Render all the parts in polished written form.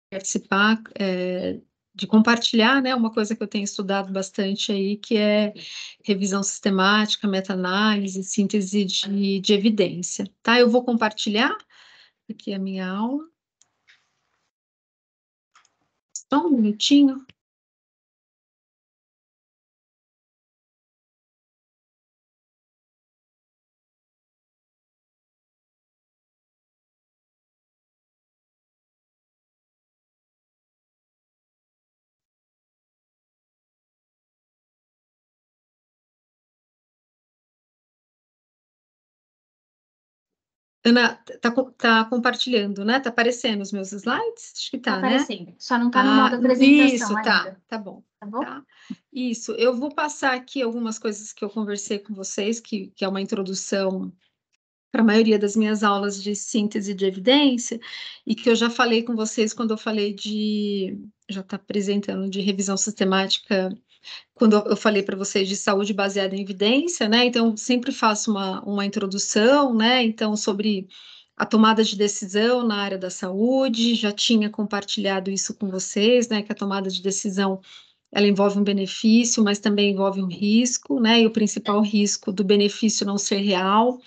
participar, de compartilhar, né, uma coisa que eu tenho estudado bastante aí, que é revisão sistemática, meta-análise, síntese de evidência, tá? Eu vou compartilhar aqui a minha aula. Só um minutinho. Ana, tá compartilhando, né? Tá aparecendo os meus slides? Acho que Tá tá, né? aparecendo. Só não tá no modo apresentação Isso, ainda. tá bom. Tá bom? Tá. Isso, eu vou passar aqui algumas coisas que eu conversei com vocês, que é uma introdução para a maioria das minhas aulas de síntese de evidência, e que eu já falei com vocês quando eu falei já está apresentando de revisão sistemática, quando eu falei para vocês de saúde baseada em evidência, né? Então, eu sempre faço uma introdução, né? Então, sobre a tomada de decisão na área da saúde, já tinha compartilhado isso com vocês, né? Que a tomada de decisão ela envolve um benefício, mas também envolve um risco, né? E o principal risco do benefício não ser real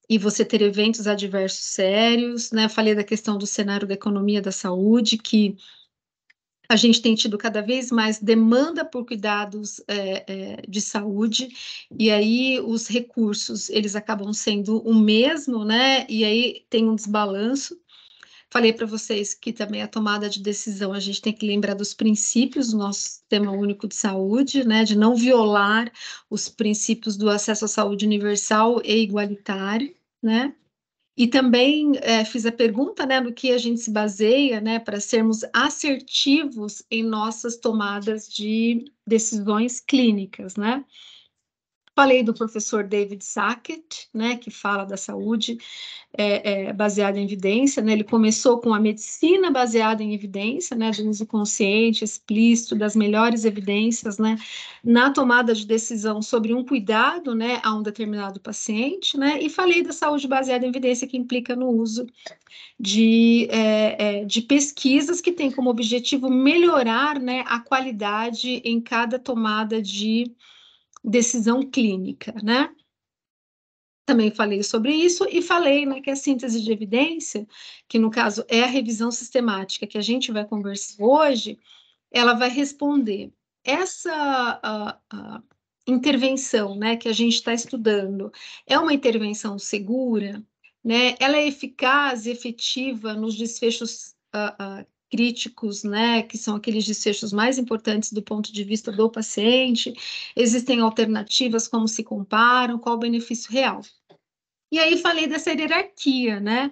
e você ter eventos adversos sérios, né? Falei da questão do cenário da economia da saúde, que a gente tem tido cada vez mais demanda por cuidados de saúde, e aí os recursos, eles acabam sendo o mesmo, né? E aí tem um desbalanço. Falei para vocês que também a tomada de decisão, a gente tem que lembrar dos princípios do nosso Sistema Único de Saúde, né, de não violar os princípios do acesso à saúde universal e igualitário, né? E também fiz a pergunta, né, no que a gente se baseia, né, para sermos assertivos em nossas tomadas de decisões clínicas, né? Falei do professor David Sackett, né, que fala da saúde baseada em evidência, né? Ele começou com a medicina baseada em evidência, né, do uso consciente, explícito, das melhores evidências, né, na tomada de decisão sobre um cuidado, né, a um determinado paciente, né, e falei da saúde baseada em evidência, que implica no uso de pesquisas que têm como objetivo melhorar, né, a qualidade em cada tomada de decisão clínica, né? Também falei sobre isso e falei, né, que a síntese de evidência, que no caso é a revisão sistemática que a gente vai conversar hoje, ela vai responder essa intervenção, né, que a gente está estudando, é uma intervenção segura, né? Ela é eficaz e efetiva nos desfechos críticos, né, que são aqueles desfechos mais importantes do ponto de vista do paciente. Existem alternativas, como se comparam, qual o benefício real. E aí falei dessa hierarquia, né,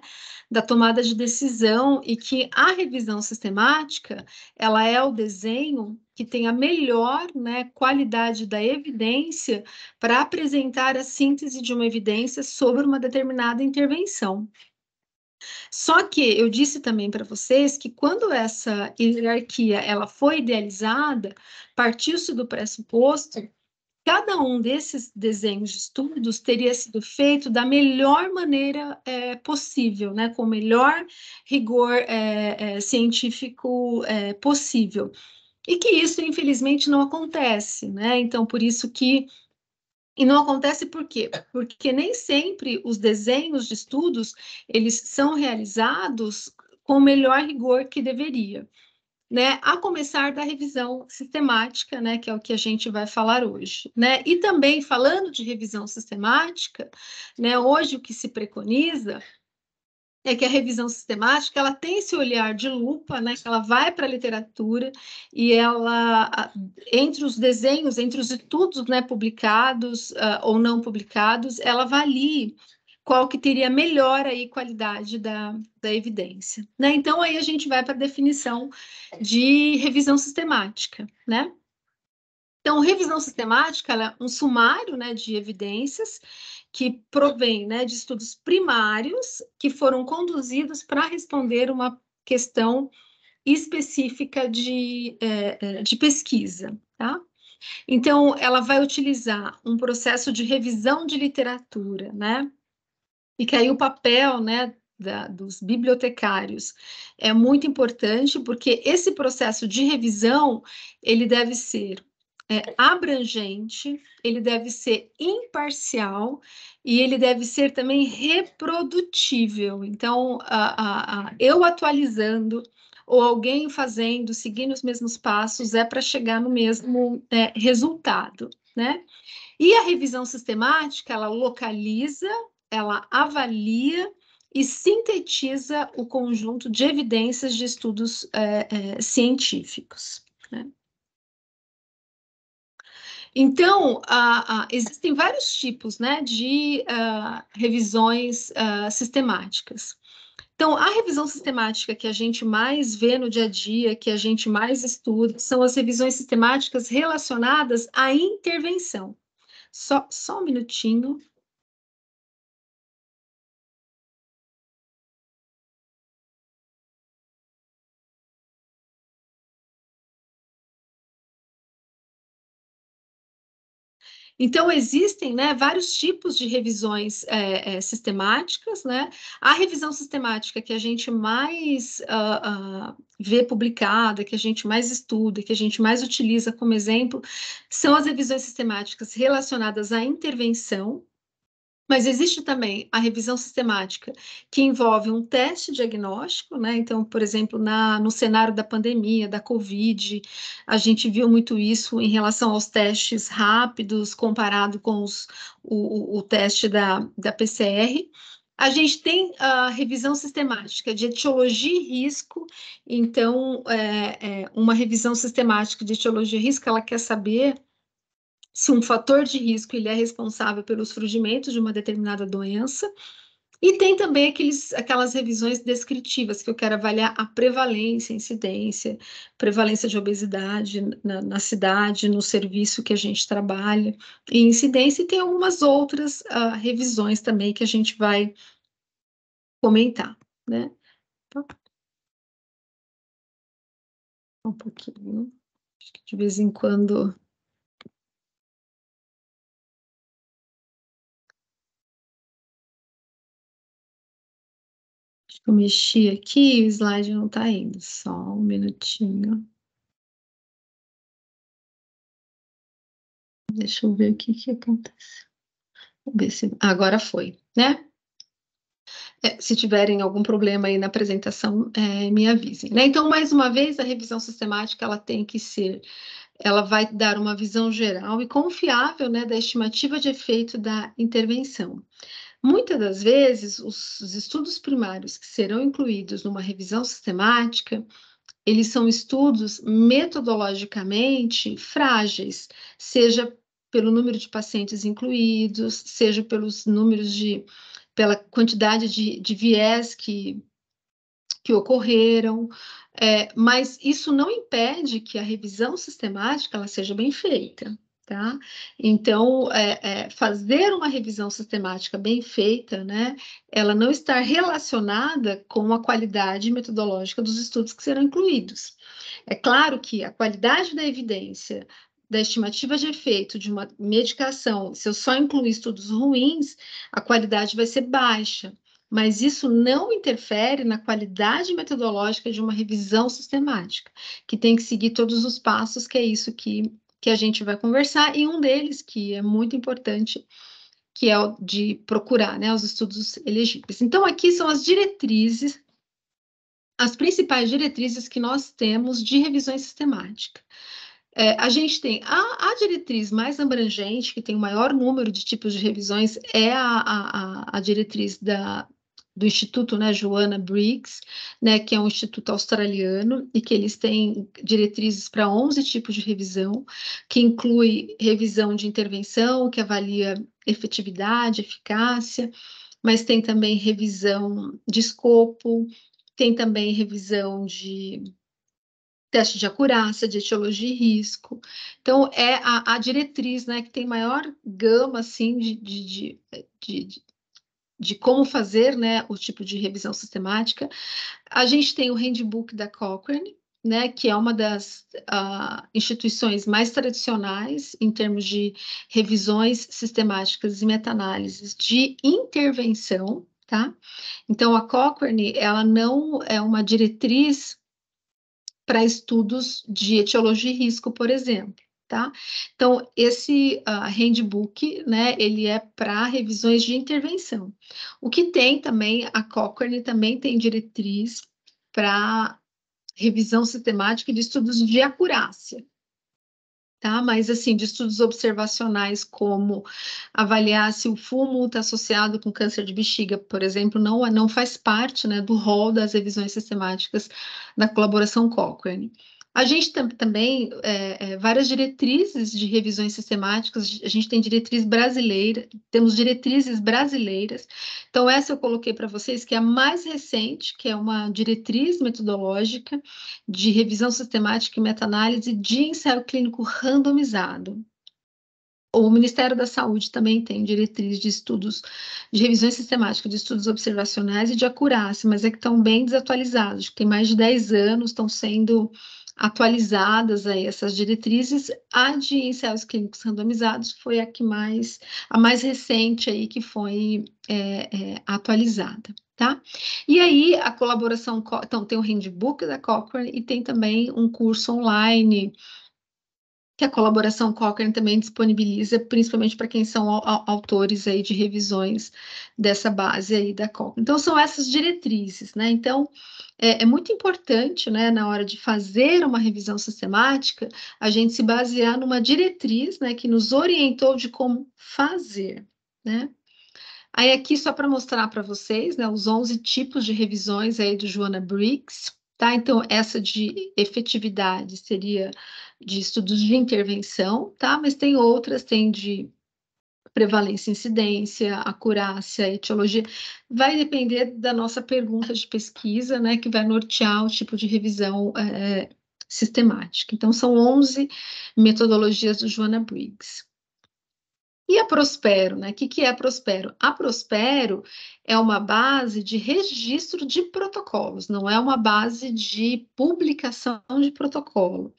da tomada de decisão, e que a revisão sistemática, ela é o desenho que tem a melhor, né, qualidade da evidência para apresentar a síntese de uma evidência sobre uma determinada intervenção. Só que eu disse também para vocês que quando essa hierarquia ela foi idealizada, partiu-se do pressuposto cada um desses desenhos de estudos teria sido feito da melhor maneira possível, né, com o melhor rigor científico possível. E que isso, infelizmente, não acontece, né? Então, por isso que... E não acontece por quê? Porque nem sempre os desenhos de estudos, eles são realizados com o melhor rigor que deveria, né, a começar da revisão sistemática, né, que é o que a gente vai falar hoje, né, e também falando de revisão sistemática, né, hoje o que se preconiza é que a revisão sistemática, ela tem esse olhar de lupa, né, que ela vai para a literatura e ela, entre os desenhos, entre os estudos, né, publicados ou não publicados, ela avalie qual que teria melhor aí qualidade da evidência, né? Então, aí a gente vai para a definição de revisão sistemática, né? Então, revisão sistemática ela é um sumário, né, de evidências que provém, né, de estudos primários que foram conduzidos para responder uma questão específica de pesquisa, tá? Então, ela vai utilizar um processo de revisão de literatura, né? E que aí o papel, né, dos bibliotecários é muito importante, porque esse processo de revisão, ele deve ser abrangente, ele deve ser imparcial e ele deve ser também reprodutível. Então, eu atualizando ou alguém fazendo, seguindo os mesmos passos, é para chegar no mesmo resultado, né? E a revisão sistemática, ela localiza, ela avalia e sintetiza o conjunto de evidências de estudos científicos, né? Então, existem vários tipos, né, de revisões sistemáticas. Então, a revisão sistemática que a gente mais vê no dia a dia, que a gente mais estuda, são as revisões sistemáticas relacionadas à intervenção. Só um minutinho. Então, existem, né, vários tipos de revisões sistemáticas, né? A revisão sistemática que a gente mais vê publicada, que a gente mais estuda, que a gente mais utiliza como exemplo, são as revisões sistemáticas relacionadas à intervenção. Mas existe também a revisão sistemática, que envolve um teste diagnóstico, né? Então, por exemplo, no cenário da pandemia, da Covid, a gente viu muito isso em relação aos testes rápidos, comparado com o teste da PCR. A gente tem a revisão sistemática de etiologia e risco. Então, uma revisão sistemática de etiologia e risco, ela quer saber se um fator de risco ele é responsável pelos surgimentos de uma determinada doença. E tem também aquelas revisões descritivas, que eu quero avaliar a prevalência, incidência, prevalência de obesidade na cidade, no serviço que a gente trabalha, e incidência, e tem algumas outras revisões também que a gente vai comentar, né? Um pouquinho, acho que de vez em quando... Eu mexi aqui e o slide não está indo. Só um minutinho. Deixa eu ver o que acontece. Vamos ver se... Agora foi, né? Se tiverem algum problema aí na apresentação, me avisem, né? Então, mais uma vez, a revisão sistemática, ela tem que ser... Ela vai dar uma visão geral e confiável, né, da estimativa de efeito da intervenção. Muitas das vezes, os estudos primários que serão incluídos numa revisão sistemática, eles são estudos metodologicamente frágeis, seja pelo número de pacientes incluídos, seja pela quantidade de viés que ocorreram, mas isso não impede que a revisão sistemática ela seja bem feita. Tá? Então, fazer uma revisão sistemática bem feita, né, ela não está relacionada com a qualidade metodológica dos estudos que serão incluídos. É claro que a qualidade da evidência, da estimativa de efeito de uma medicação, se eu só incluir estudos ruins, a qualidade vai ser baixa, mas isso não interfere na qualidade metodológica de uma revisão sistemática, que tem que seguir todos os passos, que é isso que a gente vai conversar, e um deles, que é muito importante, que é o de procurar, né, os estudos elegíveis. Então, aqui são as diretrizes, as principais diretrizes que nós temos de revisão sistemática. A gente tem a diretriz mais abrangente, que tem o maior número de tipos de revisões, é a diretriz do Instituto, né, Joanna Briggs, né, que é um instituto australiano, e que eles têm diretrizes para 11 tipos de revisão, que inclui revisão de intervenção, que avalia efetividade, eficácia, mas tem também revisão de escopo, tem também revisão de teste de acurácia, de etiologia e risco. Então, é a diretriz, né, que tem maior gama, assim, de como fazer, né, o tipo de revisão sistemática. A gente tem o Handbook da Cochrane, né, que é uma das instituições mais tradicionais em termos de revisões sistemáticas e meta-análises de intervenção, tá? Então, a Cochrane, ela não é uma diretriz para estudos de etiologia e risco, por exemplo, tá? Então, esse handbook, né, ele é para revisões de intervenção. O que tem também, a Cochrane também tem diretriz para revisão sistemática de estudos de acurácia, tá? Mas, assim, de estudos observacionais, como avaliar se o fumo está associado com câncer de bexiga, por exemplo, não faz parte, né, do rol das revisões sistemáticas da colaboração Cochrane. A gente também, várias diretrizes de revisões sistemáticas, a gente tem diretriz brasileira, temos diretrizes brasileiras, então essa eu coloquei para vocês, que é a mais recente, que é uma diretriz metodológica de revisão sistemática e meta-análise de ensaio clínico randomizado. O Ministério da Saúde também tem diretriz de estudos, de revisões sistemáticas de estudos observacionais e de acurácia, mas é que estão bem desatualizados, tem mais de 10 anos, estão sendo atualizadas aí essas diretrizes. A de ensaios clínicos randomizados foi a mais recente aí que foi atualizada, tá? E aí a colaboração, então tem o handbook da Cochrane e tem também um curso online que a colaboração Cochrane também disponibiliza, principalmente para quem são autores aí de revisões dessa base aí da Cochrane. Então, são essas diretrizes, né? Então, é muito importante, né, na hora de fazer uma revisão sistemática, a gente se basear numa diretriz, né, que nos orientou de como fazer, né? Aí, aqui, só para mostrar para vocês, né, os 11 tipos de revisões aí do Joanna Briggs, tá? Então, essa de efetividade seria de estudos de intervenção, tá? Mas tem outras, tem de prevalência, incidência, acurácia, etiologia. Vai depender da nossa pergunta de pesquisa, né, que vai nortear o tipo de revisão sistemática. Então, são 11 metodologias do Joanna Briggs. E a Prospero, né? O que é a Prospero? A Prospero é uma base de registro de protocolos, não é uma base de publicação de protocolo,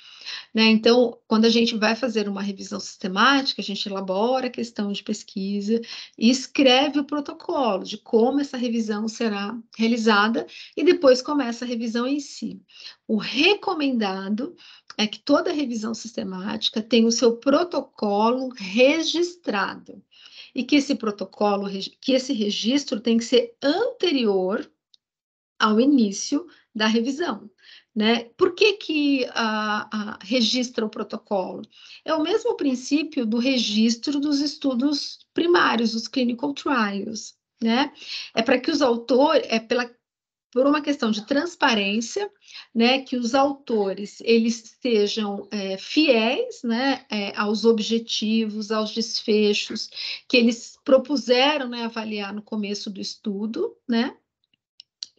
né? Então, quando a gente vai fazer uma revisão sistemática, a gente elabora a questão de pesquisa e escreve o protocolo de como essa revisão será realizada e depois começa a revisão em si. O recomendado é que toda revisão sistemática tenha o seu protocolo registrado e que esse protocolo, que esse registro tem que ser anterior ao início da revisão, né? Por que registra o protocolo? É o mesmo princípio do registro dos estudos primários, os clinical trials, né? É para que os autores, por uma questão de transparência, né, que os autores eles sejam fiéis, né, aos objetivos, aos desfechos que eles propuseram, né, avaliar no começo do estudo, né?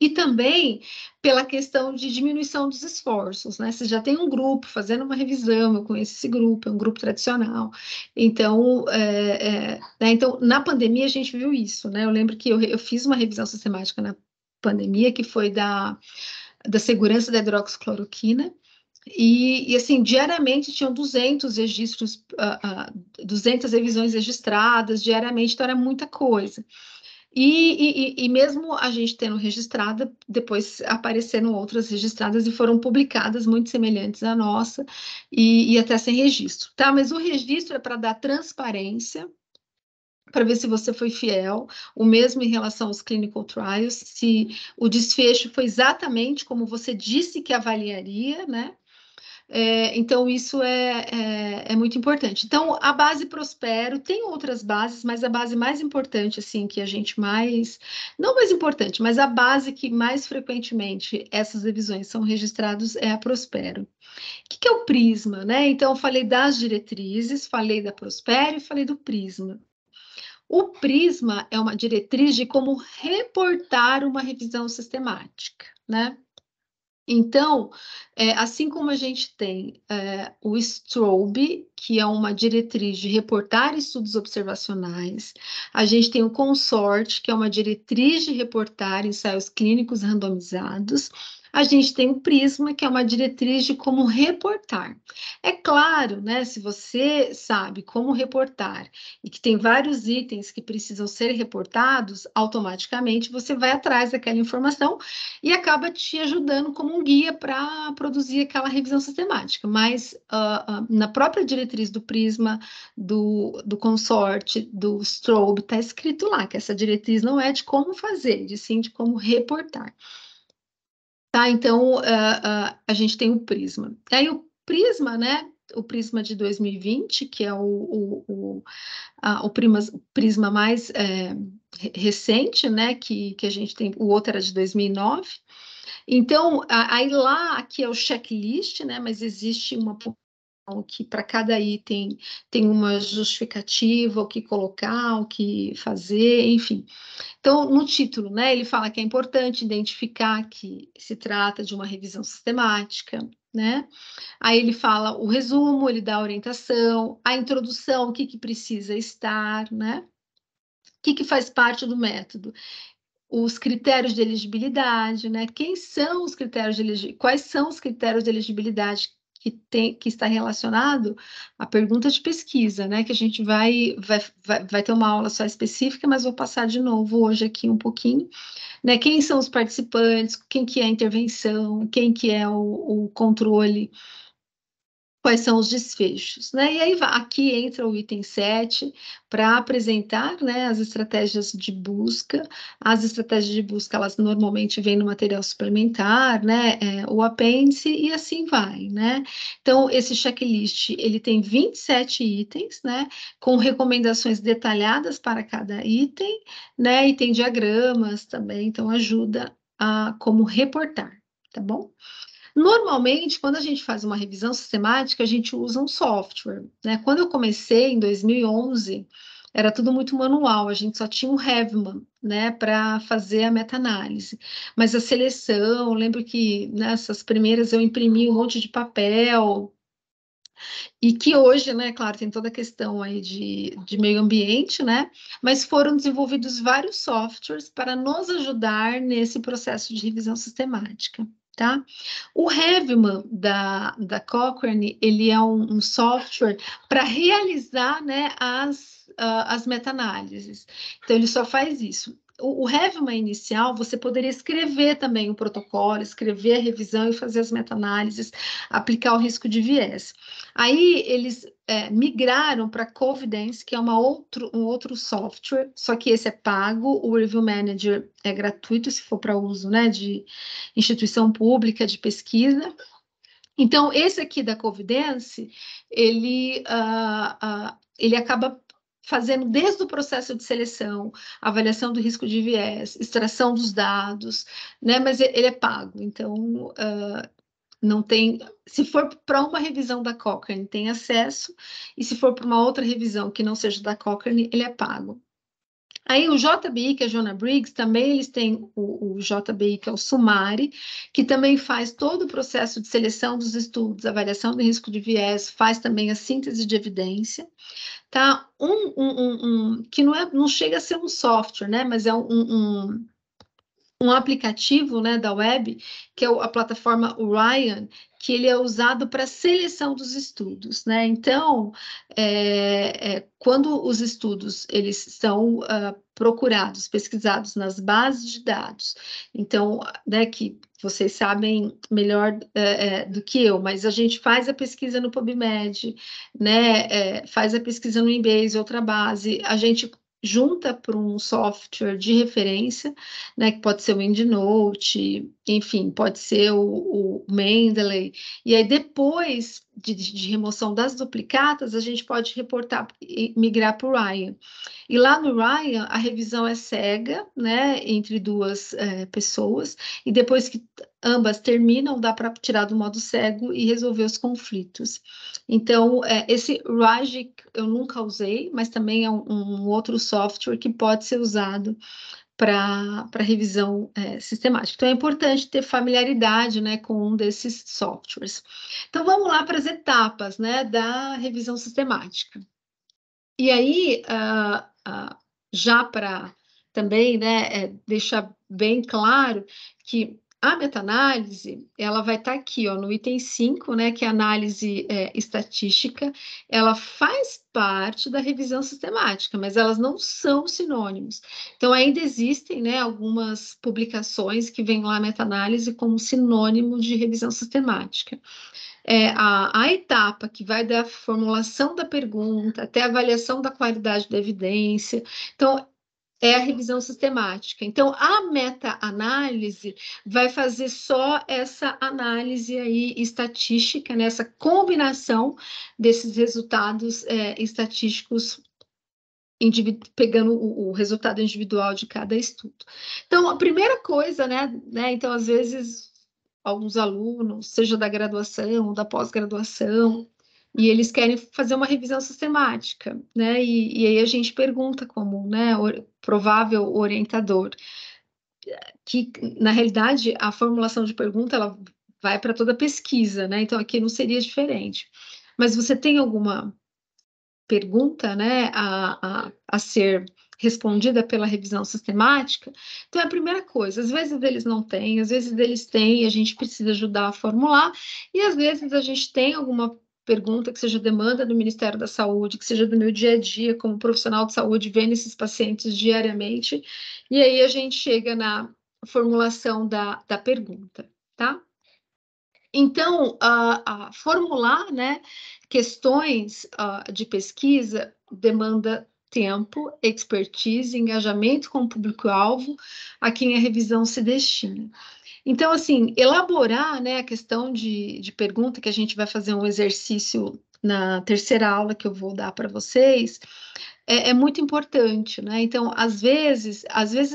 E também pela questão de diminuição dos esforços, né? Você já tem um grupo fazendo uma revisão, eu conheço esse grupo, é um grupo tradicional. Então, né? Então, na pandemia a gente viu isso, né? Eu lembro que eu fiz uma revisão sistemática na pandemia, que foi da segurança da hidroxicloroquina, e assim, diariamente tinham 200 registros, 200 revisões registradas, diariamente, então era muita coisa. E mesmo a gente tendo registrada, depois apareceram outras registradas e foram publicadas muito semelhantes à nossa, e até sem registro, tá? Mas o registro é para dar transparência, para ver se você foi fiel, o mesmo em relação aos clinical trials, se o desfecho foi exatamente como você disse que avaliaria, né? Então, isso é muito importante. Então, a base Prospero, tem outras bases, mas a base mais importante, assim, que a gente mais... Não mais importante, mas a base que mais frequentemente essas revisões são registradas é a Prospero. O que é o Prisma, né? Então, eu falei das diretrizes, falei da Prospero e falei do Prisma. O Prisma é uma diretriz de como reportar uma revisão sistemática, né? Então, assim como a gente tem o STROBE, que é uma diretriz de reportar estudos observacionais, a gente tem o CONSORT, que é uma diretriz de reportar ensaios clínicos randomizados, A gente tem o Prisma, que é uma diretriz de como reportar. É claro, né, se você sabe como reportar e que tem vários itens que precisam ser reportados, automaticamente você vai atrás daquela informação e acaba te ajudando como um guia para produzir aquela revisão sistemática. Mas na própria diretriz do Prisma, do Consorte, do Strobe, está escrito lá que essa diretriz não é de como fazer, de sim de como reportar. Tá, então a gente tem o Prisma. Aí o Prisma, né? O Prisma de 2020, que é o Prisma mais recente, né? Que a gente tem, o outro era de 2009. Então, aí lá, aqui é o checklist, né? Mas existe uma que para cada item tem uma justificativa, o que colocar, o que fazer, enfim. Então, no título, né, ele fala que é importante identificar que se trata de uma revisão sistemática, né? Aí ele fala o resumo, ele dá a orientação, a introdução, o que precisa estar, né? O que faz parte do método? Os critérios de elegibilidade, né? Quem são os critérios de elegibilidade? Quais são os critérios de elegibilidade que está relacionado à pergunta de pesquisa, né? Que a gente vai ter uma aula só específica, mas vou passar de novo hoje aqui um pouquinho, né? Quem são os participantes, quem que é a intervenção, quem que é o controle, quais são os desfechos, né? E aí aqui entra o item 7 para apresentar, né, as estratégias de busca. As estratégias de busca, elas normalmente vêm no material suplementar, né, o apêndice e assim vai, né? Então, esse checklist, ele tem 27 itens, né, com recomendações detalhadas para cada item, né, e tem diagramas também, então ajuda a como reportar, tá bom? Normalmente, quando a gente faz uma revisão sistemática, a gente usa um software, né? Quando eu comecei, em 2011, era tudo muito manual, a gente só tinha um Hevman, né, para fazer a meta-análise. Mas a seleção, lembro que nessas primeiras eu imprimi um monte de papel, e que hoje, né, claro, tem toda a questão aí de meio ambiente, né, mas foram desenvolvidos vários softwares para nos ajudar nesse processo de revisão sistemática, tá? O Revman da Cochrane, ele é um software para realizar, né, as meta-análises. Então, ele só faz isso. O Revman inicial, você poderia escrever também o protocolo, escrever a revisão e fazer as meta-análises, aplicar o risco de viés. Aí eles migraram para Covidence, que é um outro software, só que esse é pago, o Review Manager é gratuito, se for para uso, né, de instituição pública de pesquisa. Então, esse aqui da Covidence, ele acaba fazendo desde o processo de seleção, avaliação do risco de viés, extração dos dados, né? Mas ele é pago, então não tem. Se for para uma revisão da Cochrane, tem acesso, e se for para uma outra revisão que não seja da Cochrane, ele é pago. Aí o JBI, que é Jonah Briggs, também eles têm o JBI, que é o Sumari, que também faz todo o processo de seleção dos estudos, avaliação do risco de viés, faz também a síntese de evidência, tá? Que não chega a ser um software, né? Mas é um aplicativo, né, da web, que é a plataforma Orion, que ele é usado para seleção dos estudos, né? Então, quando os estudos eles são procurados, pesquisados nas bases de dados, então, né, que vocês sabem melhor do que eu, mas a gente faz a pesquisa no PubMed, né, faz a pesquisa no Embase, outra base, a gente junta para um software de referência, né, que pode ser o EndNote, enfim, pode ser o Mendeley, e aí depois de remoção das duplicatas, a gente pode reportar e migrar para o Ryan. E lá no Ryan, a revisão é cega, né, entre duas pessoas, e depois que ambas terminam, dá para tirar do modo cego e resolver os conflitos. Então, esse Ragic eu nunca usei, mas também é um outro software que pode ser usado para revisão sistemática. Então, é importante ter familiaridade, né, com um desses softwares. Então, vamos lá para as etapas, né, da revisão sistemática. E aí, já para também, né, deixar bem claro que A meta-análise, ela vai estar aqui, ó, no item 5, né, que é a análise estatística, ela faz parte da revisão sistemática, mas elas não são sinônimos. Então, ainda existem, né, algumas publicações que vêm lá a meta-análise como sinônimo de revisão sistemática. A etapa que vai da formulação da pergunta até a avaliação da qualidade da evidência. Então, é a revisão sistemática. Então, a meta-análise vai fazer só essa análise aí estatística, né? Essa combinação desses resultados estatísticos, pegando o resultado individual de cada estudo. Então, a primeira coisa, né? Então, às vezes, alguns alunos, seja da graduação ou da pós-graduação, e eles querem fazer uma revisão sistemática, né? E aí a gente pergunta como, né, provável orientador, que na realidade a formulação de pergunta ela vai para toda a pesquisa, né? Então aqui não seria diferente. Mas você tem alguma pergunta, né, a ser respondida pela revisão sistemática? Então é a primeira coisa. Às vezes eles não têm, às vezes eles têm, e a gente precisa ajudar a formular, e às vezes a gente tem alguma pergunta que seja demanda do Ministério da Saúde, que seja do meu dia a dia como profissional de saúde, vendo esses pacientes diariamente, e aí a gente chega na formulação da pergunta, tá? Então, formular, né, questões de pesquisa demanda tempo, expertise, engajamento com o público-alvo a quem a revisão se destina. Então, assim, elaborar, né, a questão de pergunta, que a gente vai fazer um exercício na terceira aula que eu vou dar para vocês, é muito importante, né? Então, às vezes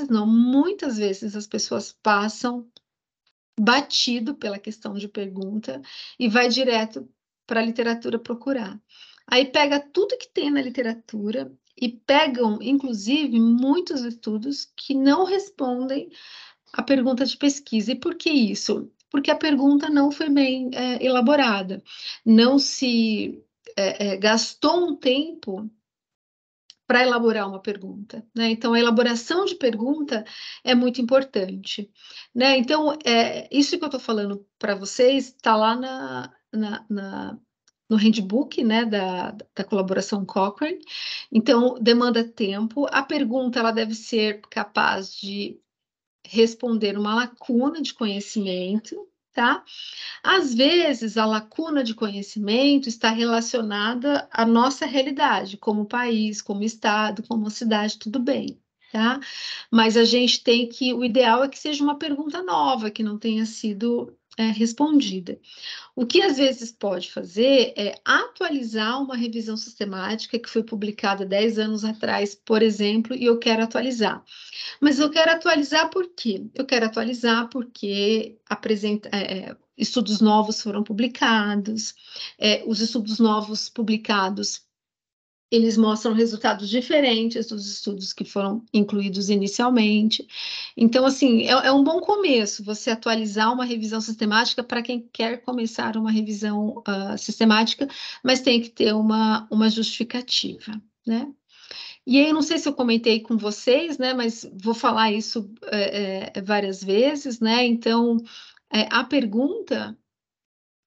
não, muitas vezes as pessoas passam batido pela questão de pergunta e vai direto para a literatura procurar. Aí pega tudo que tem na literatura e pegam, inclusive, muitos estudos que não respondem à pergunta de pesquisa. E por que isso? Porque a pergunta não foi bem elaborada, não se gastou um tempo para elaborar uma pergunta, né? Então, a elaboração de pergunta é muito importante, né? Então, isso que eu estou falando para vocês está lá no handbook, né, da colaboração Cochrane. Então, demanda tempo. A pergunta ela deve ser capaz de responder uma lacuna de conhecimento, tá? Às vezes, a lacuna de conhecimento está relacionada à nossa realidade, como país, como estado, como cidade, tudo bem, tá? Mas a gente tem que, o ideal é que seja uma pergunta nova, que não tenha sido respondida. O que às vezes pode fazer é atualizar uma revisão sistemática que foi publicada 10 anos atrás, por exemplo, e eu quero atualizar. Mas eu quero atualizar por quê? Eu quero atualizar porque estudos novos foram publicados, os estudos novos publicados, eles mostram resultados diferentes dos estudos que foram incluídos inicialmente. Então, assim, é um bom começo você atualizar uma revisão sistemática para quem quer começar uma revisão sistemática, mas tem que ter uma justificativa, né? E aí, eu não sei se eu comentei com vocês, né, mas vou falar isso várias vezes, né? Então, a pergunta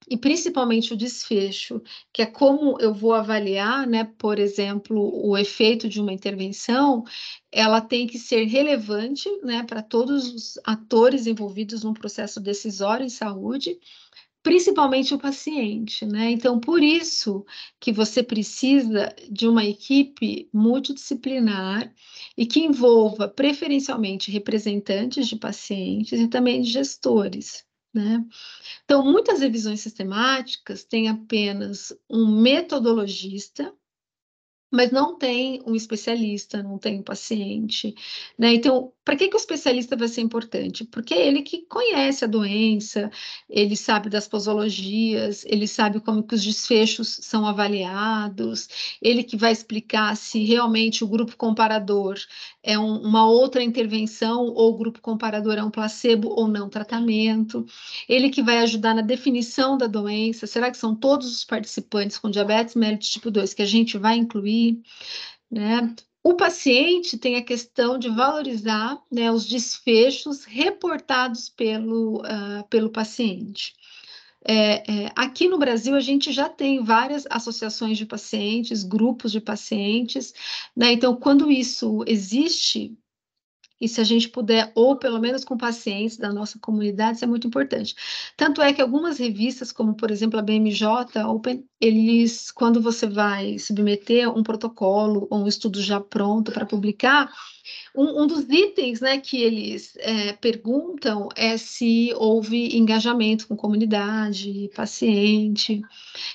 e principalmente o desfecho, que é como eu vou avaliar, né, por exemplo, o efeito de uma intervenção, ela tem que ser relevante, né, para todos os atores envolvidos no processo decisório em saúde, principalmente o paciente, né? Então, por isso que você precisa de uma equipe multidisciplinar e que envolva preferencialmente representantes de pacientes e também de gestores, né? Então, muitas revisões sistemáticas têm apenas um metodologista, mas não tem um especialista, não tem um paciente, né? Então, para que o especialista vai ser importante? Porque é ele que conhece a doença, ele sabe das posologias, ele sabe como que os desfechos são avaliados, ele que vai explicar se realmente o grupo comparador é uma outra intervenção ou o grupo comparador é um placebo ou não tratamento, ele que vai ajudar na definição da doença, será que são todos os participantes com diabetes mellitus tipo 2 que a gente vai incluir, né? O paciente tem a questão de valorizar, né, os desfechos reportados pelo paciente. Aqui no Brasil, a gente já tem várias associações de pacientes, grupos de pacientes, né? Então, quando isso existe, e se a gente puder, ou pelo menos com pacientes da nossa comunidade, isso é muito importante. Tanto é que algumas revistas, como por exemplo a BMJ Open, eles, quando você vai submeter um protocolo ou um estudo já pronto para publicar, um dos itens, né, que eles perguntam é se houve engajamento com comunidade, paciente.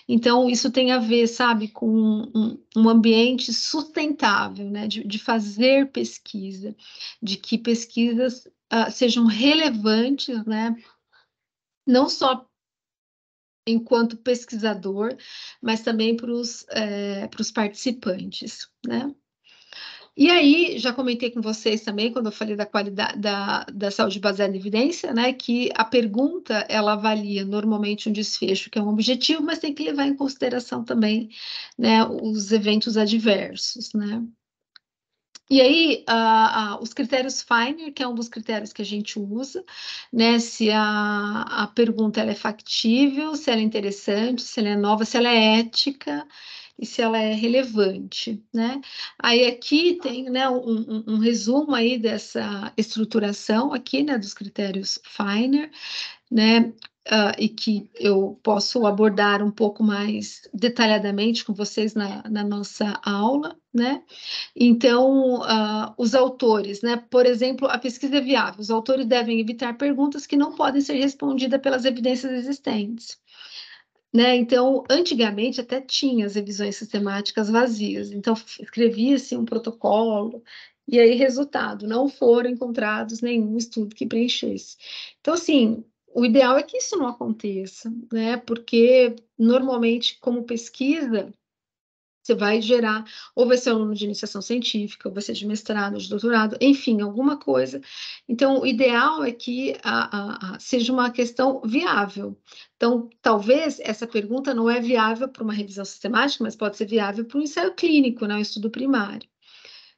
Então, isso tem a ver, sabe, com um ambiente sustentável, né, de fazer pesquisa, de que pesquisas sejam relevantes, né, não só enquanto pesquisador, mas também para os participantes, né? E aí, já comentei com vocês também, quando eu falei da qualidade da saúde baseada em evidência, né, que a pergunta, ela avalia normalmente um desfecho, que é um objetivo, mas tem que levar em consideração também, né, os eventos adversos, né. E aí, os critérios Finer, que é um dos critérios que a gente usa, né, se a pergunta ela é factível, se ela é interessante, se ela é nova, se ela é ética, e se ela é relevante, né? Aí aqui tem, né, um resumo aí dessa estruturação aqui, né, dos critérios Finer, né? E que eu posso abordar um pouco mais detalhadamente com vocês na nossa aula, né? Então, os autores, né? Por exemplo, a pesquisa é viável. Os autores devem evitar perguntas que não podem ser respondidas pelas evidências existentes. Né? Então, antigamente até tinha as revisões sistemáticas vazias, então escrevia-se um protocolo, e aí, resultado, não foram encontrados nenhum estudo que preenchesse. Então, assim, o ideal é que isso não aconteça, né? Porque, normalmente, como pesquisa, você vai gerar, ou vai ser um aluno de iniciação científica, ou vai ser de mestrado, de doutorado, enfim, alguma coisa. Então, o ideal é que seja uma questão viável. Então, talvez essa pergunta não é viável para uma revisão sistemática, mas pode ser viável para um ensaio clínico, né, um estudo primário.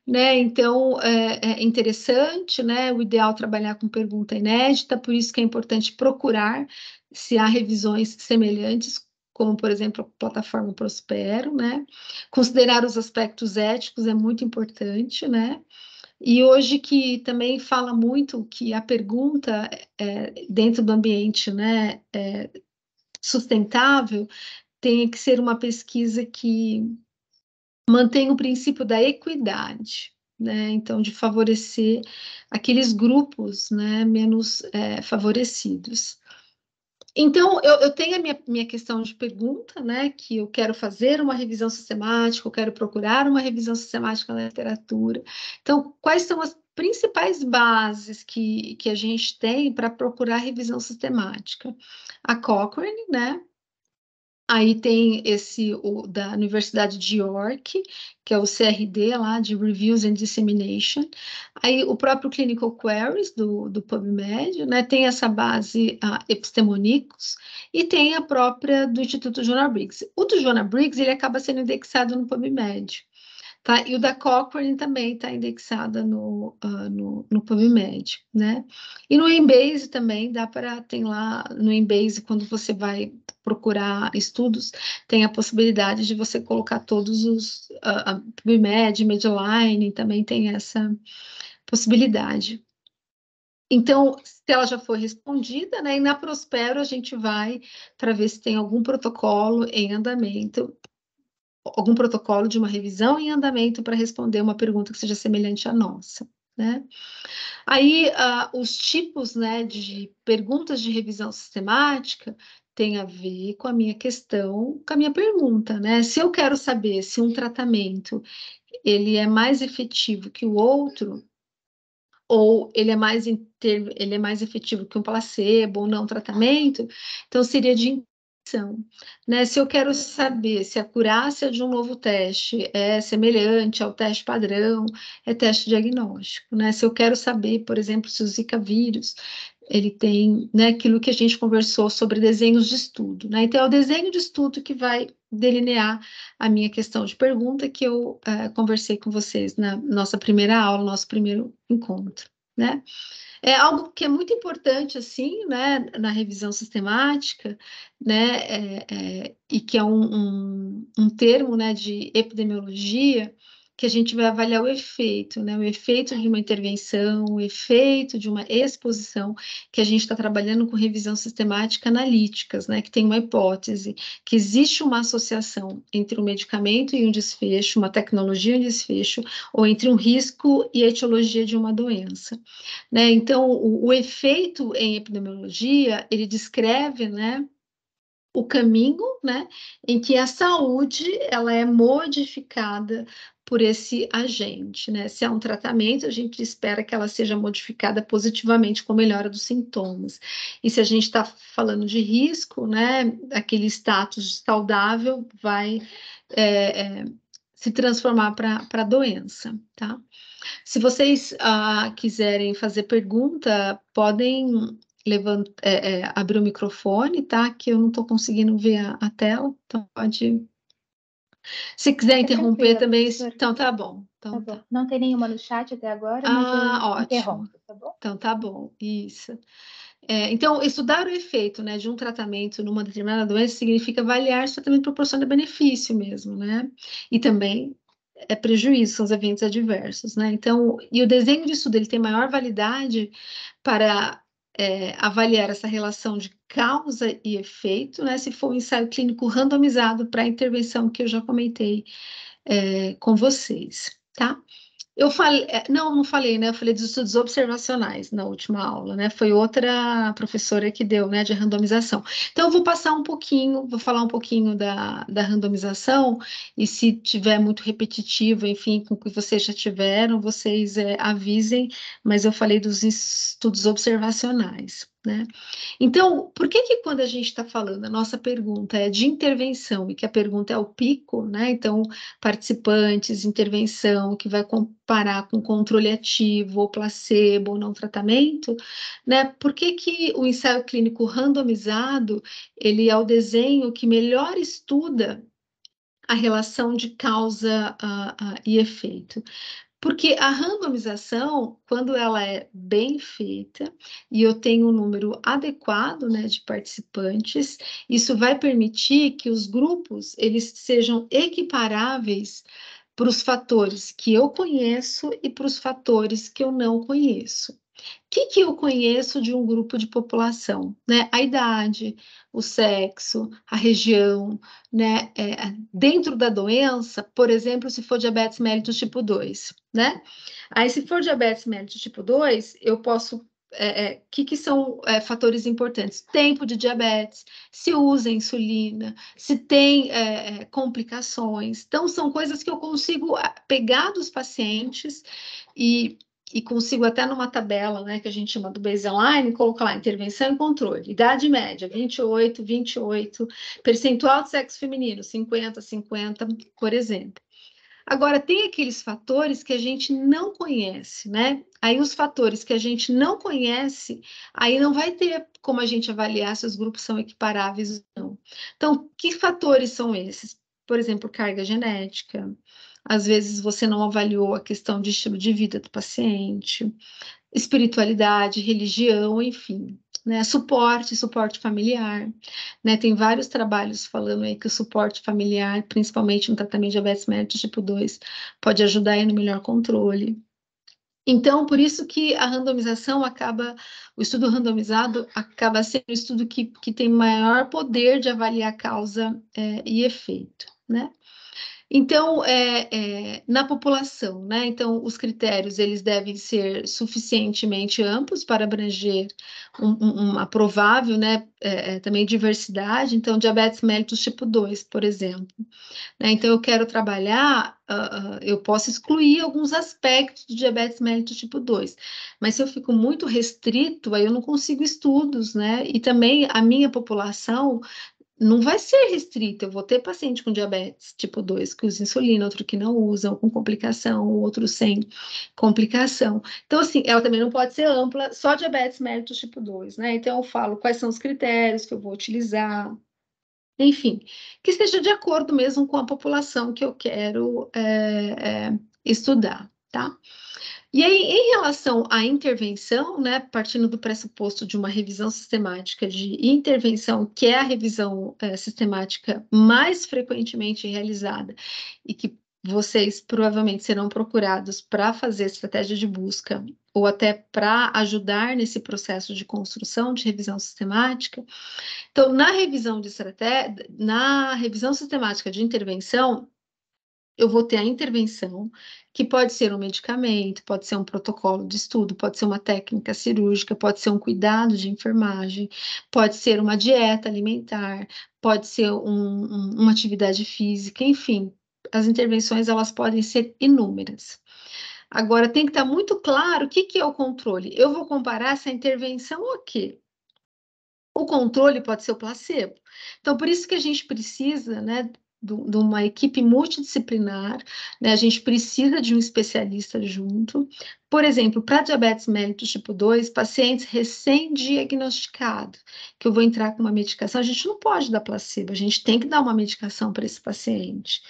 Né? Então, é interessante, né? O ideal é trabalhar com pergunta inédita, por isso que é importante procurar se há revisões semelhantes, como, por exemplo, a plataforma Prospero, né? Considerar os aspectos éticos é muito importante, né? E hoje que também fala muito que a pergunta dentro do ambiente, né, sustentável, tem que ser uma pesquisa que mantém o princípio da equidade, né? Então, de favorecer aqueles grupos, né, menos favorecidos. Então, eu tenho a minha questão de pergunta, né, que eu quero fazer uma revisão sistemática, eu quero procurar uma revisão sistemática na literatura. Então, quais são as principais bases que a gente tem para procurar revisão sistemática? A Cochrane, né? Aí tem o da Universidade de York, que é o CRD lá, de Reviews and Dissemination. Aí o próprio Clinical Queries do PubMed, né? Tem essa base Epistemonicus e tem a própria do Instituto Joanna Briggs. O do Joanna Briggs, ele acaba sendo indexado no PubMed. Tá? E o da Cochrane também está indexada no PubMed, né? E no Embase também tem lá no Embase, quando você vai procurar estudos, tem a possibilidade de você colocar todos os PubMed, Medline, também tem essa possibilidade. Então, se ela já foi respondida, né? E na Prospero a gente vai para ver se tem algum protocolo em andamento, algum protocolo de uma revisão em andamento para responder uma pergunta que seja semelhante à nossa, né? Aí, os tipos, né, de perguntas de revisão sistemática tem a ver com a minha questão, com a minha pergunta, né? Se eu quero saber se um tratamento ele é mais efetivo que o outro, ou ele é mais efetivo que um placebo ou não tratamento, então seria de intenção, né? Se eu quero saber se a acurácia de um novo teste é semelhante ao teste padrão, é teste diagnóstico, né? Se eu quero saber, por exemplo, se o Zika vírus ele tem, né, aquilo que a gente conversou sobre desenhos de estudo, né? Então, é o desenho de estudo que vai delinear a minha questão de pergunta que eu conversei com vocês na nossa primeira aula, nosso primeiro encontro, né? É algo que é muito importante, assim, né, na revisão sistemática, né, e que é um termo, né, de epidemiologia, que a gente vai avaliar o efeito, né, o efeito de uma intervenção, o efeito de uma exposição, que a gente está trabalhando com revisão sistemática analíticas, né, que tem uma hipótese, que existe uma associação entre um medicamento e um desfecho, uma tecnologia e um desfecho, ou entre um risco e a etiologia de uma doença. Né? Então, o efeito em epidemiologia, ele descreve, né, o caminho, né, em que a saúde ela é modificada por esse agente, né? Se é um tratamento, a gente espera que ela seja modificada positivamente com melhora dos sintomas. E se a gente está falando de risco, né, aquele status saudável vai se transformar para doença, tá? Se vocês quiserem fazer pergunta, podem abrir o microfone, tá? Que eu não estou conseguindo ver a tela, então pode. Se quiser Fica interromper tranquila, também, professora. então tá bom. Tá Então bom. tá. Não tem nenhuma no chat até agora, mas eu Ótimo. interrompo, tá bom? Então tá bom, isso. Então, estudar o efeito, né, de um tratamento numa determinada doença significa avaliar se o tratamento proporciona benefício mesmo, né? E também prejuízo, são os eventos adversos, né? Então, e o desenho de estudo ele tem maior validade para avaliar essa relação de causa e efeito, né? Se for um ensaio clínico randomizado para a intervenção que eu já comentei com vocês, tá? Eu falei, não falei, né? Eu falei dos estudos observacionais na última aula, né? Foi outra professora que deu, né, de randomização. Então, eu vou passar um pouquinho, vou falar um pouquinho da randomização, e se tiver muito repetitivo, enfim, com o que vocês já tiveram, vocês avisem, mas eu falei dos estudos observacionais, né? Então, por que que quando a gente está falando, a nossa pergunta é de intervenção, e que a pergunta é o pico, né? Então, participantes, intervenção, que vai comparar com controle ativo, ou placebo, ou não tratamento, né? Por que que o ensaio clínico randomizado, ele é o desenho que melhor estuda a relação de causa e efeito? Porque a randomização, quando ela é bem feita e eu tenho um número adequado, né, de participantes, isso vai permitir que os grupos eles sejam equiparáveis para os fatores que eu conheço e para os fatores que eu não conheço. Que eu conheço de um grupo de população, né? A idade, o sexo, a região, né? Dentro da doença, por exemplo, se for diabetes mellitus tipo 2, né? Aí, se for diabetes mellitus tipo 2, eu posso que são fatores importantes? Tempo de diabetes, se usa insulina, se tem complicações. Então, são coisas que eu consigo pegar dos pacientes e consigo até numa tabela, né, que a gente chama do baseline, colocar lá intervenção e controle. Idade média, 28, percentual de sexo feminino, 50, por exemplo. Agora, tem aqueles fatores que a gente não conhece, né? Aí, os fatores que a gente não conhece, aí não vai ter como a gente avaliar se os grupos são equiparáveis ou não. Então, que fatores são esses? Por exemplo, carga genética. Às vezes, você não avaliou a questão de estilo de vida do paciente, espiritualidade, religião, enfim. Né, suporte familiar, né, tem vários trabalhos falando aí que o suporte familiar, principalmente no tratamento de diabetes mellitus tipo 2, pode ajudar aí no melhor controle. Então, por isso que a randomização o estudo randomizado acaba sendo o estudo que tem maior poder de avaliar causa e efeito, né? Então, na população, né? Então, os critérios eles devem ser suficientemente amplos para abranger uma provável, né? Também diversidade. Então, diabetes mellitus tipo 2, por exemplo. Né? Então, eu quero trabalhar, eu posso excluir alguns aspectos de diabetes mellitus tipo 2, mas se eu fico muito restrito, aí eu não consigo estudos, né? E também a minha população não vai ser restrita. Eu vou ter paciente com diabetes tipo 2 que usa insulina, outro que não usa, com complicação, outro sem complicação. Então, assim, ela também não pode ser ampla, só diabetes mellitus tipo 2, né? Então, eu falo quais são os critérios que eu vou utilizar, enfim, que esteja de acordo mesmo com a população que eu quero estudar, tá? E aí, em relação à intervenção, né, partindo do pressuposto de uma revisão sistemática de intervenção, que é a revisão sistemática mais frequentemente realizada e que vocês provavelmente serão procurados para fazer estratégia de busca ou até para ajudar nesse processo de construção de revisão sistemática. Então, na revisão sistemática de intervenção, eu vou ter a intervenção, que pode ser um medicamento, pode ser um protocolo de estudo, pode ser uma técnica cirúrgica, pode ser um cuidado de enfermagem, pode ser uma dieta alimentar, pode ser uma atividade física, enfim, as intervenções elas podem ser inúmeras. Agora, tem que estar muito claro o que é o controle. Eu vou comparar essa intervenção ao quê? O controle pode ser o placebo. Então, por isso que a gente precisa, né, de uma equipe multidisciplinar, né, a gente precisa de um especialista junto. Por exemplo, para diabetes mellitus tipo 2, pacientes recém-diagnosticados, que eu vou entrar com uma medicação, a gente não pode dar placebo, a gente tem que dar uma medicação para esse paciente,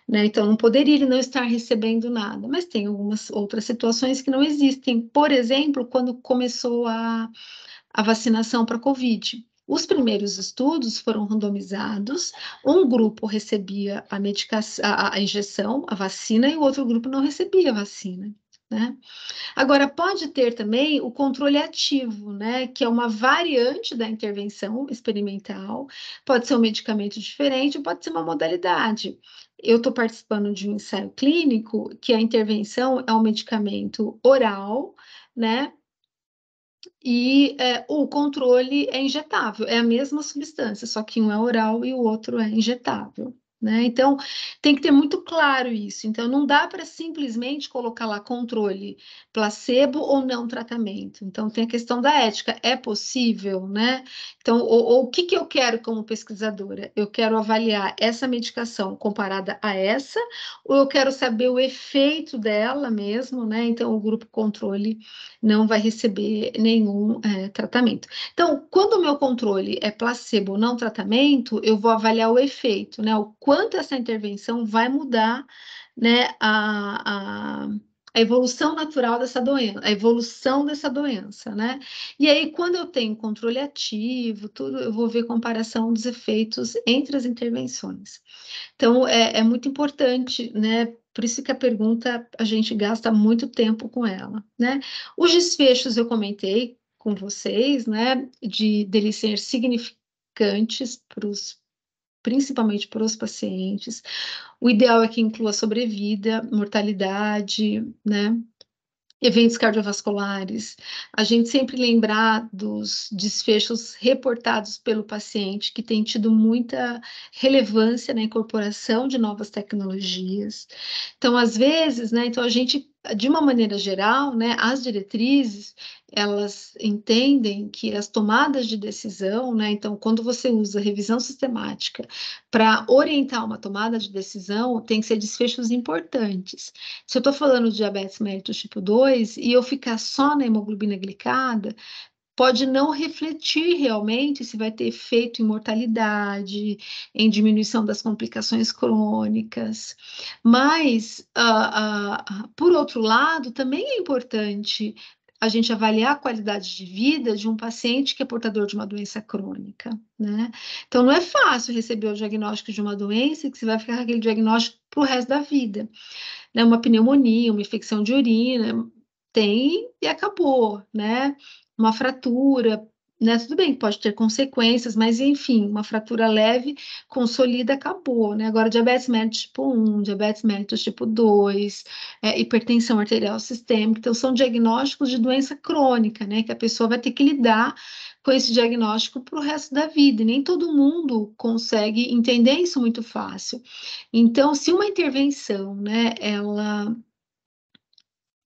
né? Então, não poderia ele não estar recebendo nada, mas tem algumas outras situações que não existem. Por exemplo, quando começou a vacinação para Covid. Os primeiros estudos foram randomizados, um grupo recebia a medicação, a injeção, a vacina, e o outro grupo não recebia a vacina, né? Agora, pode ter também o controle ativo, né, que é uma variante da intervenção experimental, pode ser um medicamento diferente, pode ser uma modalidade. Eu estou participando de um ensaio clínico que a intervenção é um medicamento oral, né, e o controle é injetável, é a mesma substância, só que um é oral e o outro é injetável, né? Então, tem que ter muito claro isso. Então, não dá para simplesmente colocar lá controle placebo ou não tratamento. Então, tem a questão da ética. É possível, né? Então, ou o que que eu quero como pesquisadora? Eu quero avaliar essa medicação comparada a essa, ou eu quero saber o efeito dela mesmo, né? Então, o grupo controle não vai receber nenhum tratamento. Então, quando o meu controle é placebo ou não tratamento, eu vou avaliar o efeito, né? O quanto essa intervenção vai mudar, né, a evolução natural dessa doença, a evolução dessa doença, né? E aí, quando eu tenho controle ativo, tudo, eu vou ver comparação dos efeitos entre as intervenções. Então, é muito importante, né? Por isso que a pergunta, a gente gasta muito tempo com ela, né? Os desfechos eu comentei com vocês, né? Deles ser significantes principalmente para os pacientes. O ideal é que inclua sobrevida, mortalidade, né? Eventos cardiovasculares, a gente sempre lembrar dos desfechos reportados pelo paciente, que tem tido muita relevância na incorporação de novas tecnologias. Então, às vezes, né, então a gente, de uma maneira geral, né, as diretrizes, elas entendem que as tomadas de decisão, né, então, quando você usa revisão sistemática para orientar uma tomada de decisão, tem que ser desfechos importantes. Se eu estou falando de diabetes mellitus tipo 2 e eu ficar só na hemoglobina glicada, pode não refletir realmente se vai ter efeito em mortalidade, em diminuição das complicações crônicas. Mas, por outro lado, também é importante a gente avaliar a qualidade de vida de um paciente que é portador de uma doença crônica, né? Então, não é fácil receber o diagnóstico de uma doença que você vai ficar com aquele diagnóstico para o resto da vida, né? Uma pneumonia, uma infecção de urina, tem e acabou, né? Uma fratura, né? Tudo bem, pode ter consequências, mas enfim, uma fratura leve, consolida, acabou, né? Agora, diabetes mellitus tipo 1, diabetes mellitus tipo 2, hipertensão arterial sistêmica, então são diagnósticos de doença crônica, né? Que a pessoa vai ter que lidar com esse diagnóstico para o resto da vida, e nem todo mundo consegue entender isso muito fácil. Então, se uma intervenção, né, ela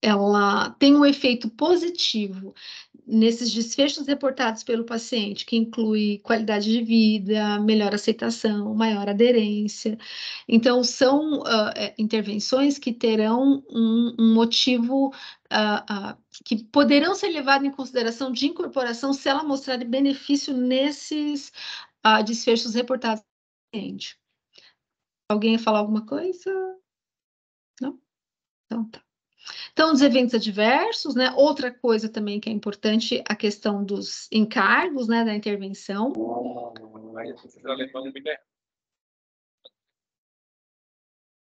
ela tem um efeito positivo nesses desfechos reportados pelo paciente, que inclui qualidade de vida, melhor aceitação, maior aderência. Então, são intervenções que terão um motivo que poderão ser levados em consideração de incorporação se ela mostrar benefício nesses desfechos reportados pelo paciente. Alguém ia falar alguma coisa? Não? Então, tá. Então, os eventos adversos, né? Outra coisa também que é importante, a questão dos encargos, né, da intervenção.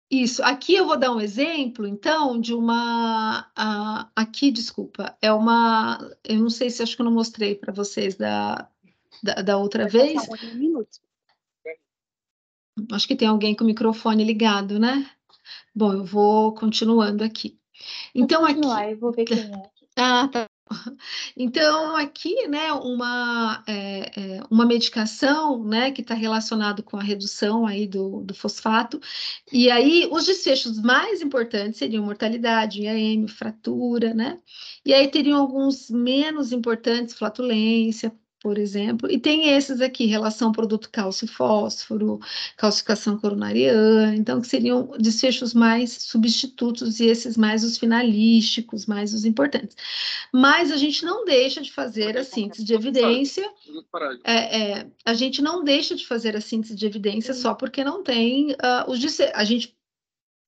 Isso, aqui eu vou dar um exemplo, então, de uma... aqui, desculpa, é uma... Eu não sei se acho que eu não mostrei para vocês da outra vez. Um minuto. Acho que tem alguém com o microfone ligado, né? Bom, eu vou continuando aqui. Então, aqui... eu vou ver quem é. Tá. Então, aqui, né, uma medicação, né, que está relacionado com a redução aí do fosfato, e aí os desfechos mais importantes seriam mortalidade, IAM, fratura, né, e aí teriam alguns menos importantes, flatulência, por exemplo, e tem esses aqui, relação produto cálcio-fósforo, calcificação coronariana, então que seriam desfechos mais substitutos e esses mais os finalísticos, mais os importantes. Mas a gente não deixa de fazer a síntese de evidência. A gente não deixa de fazer a síntese de evidência só porque não tem a gente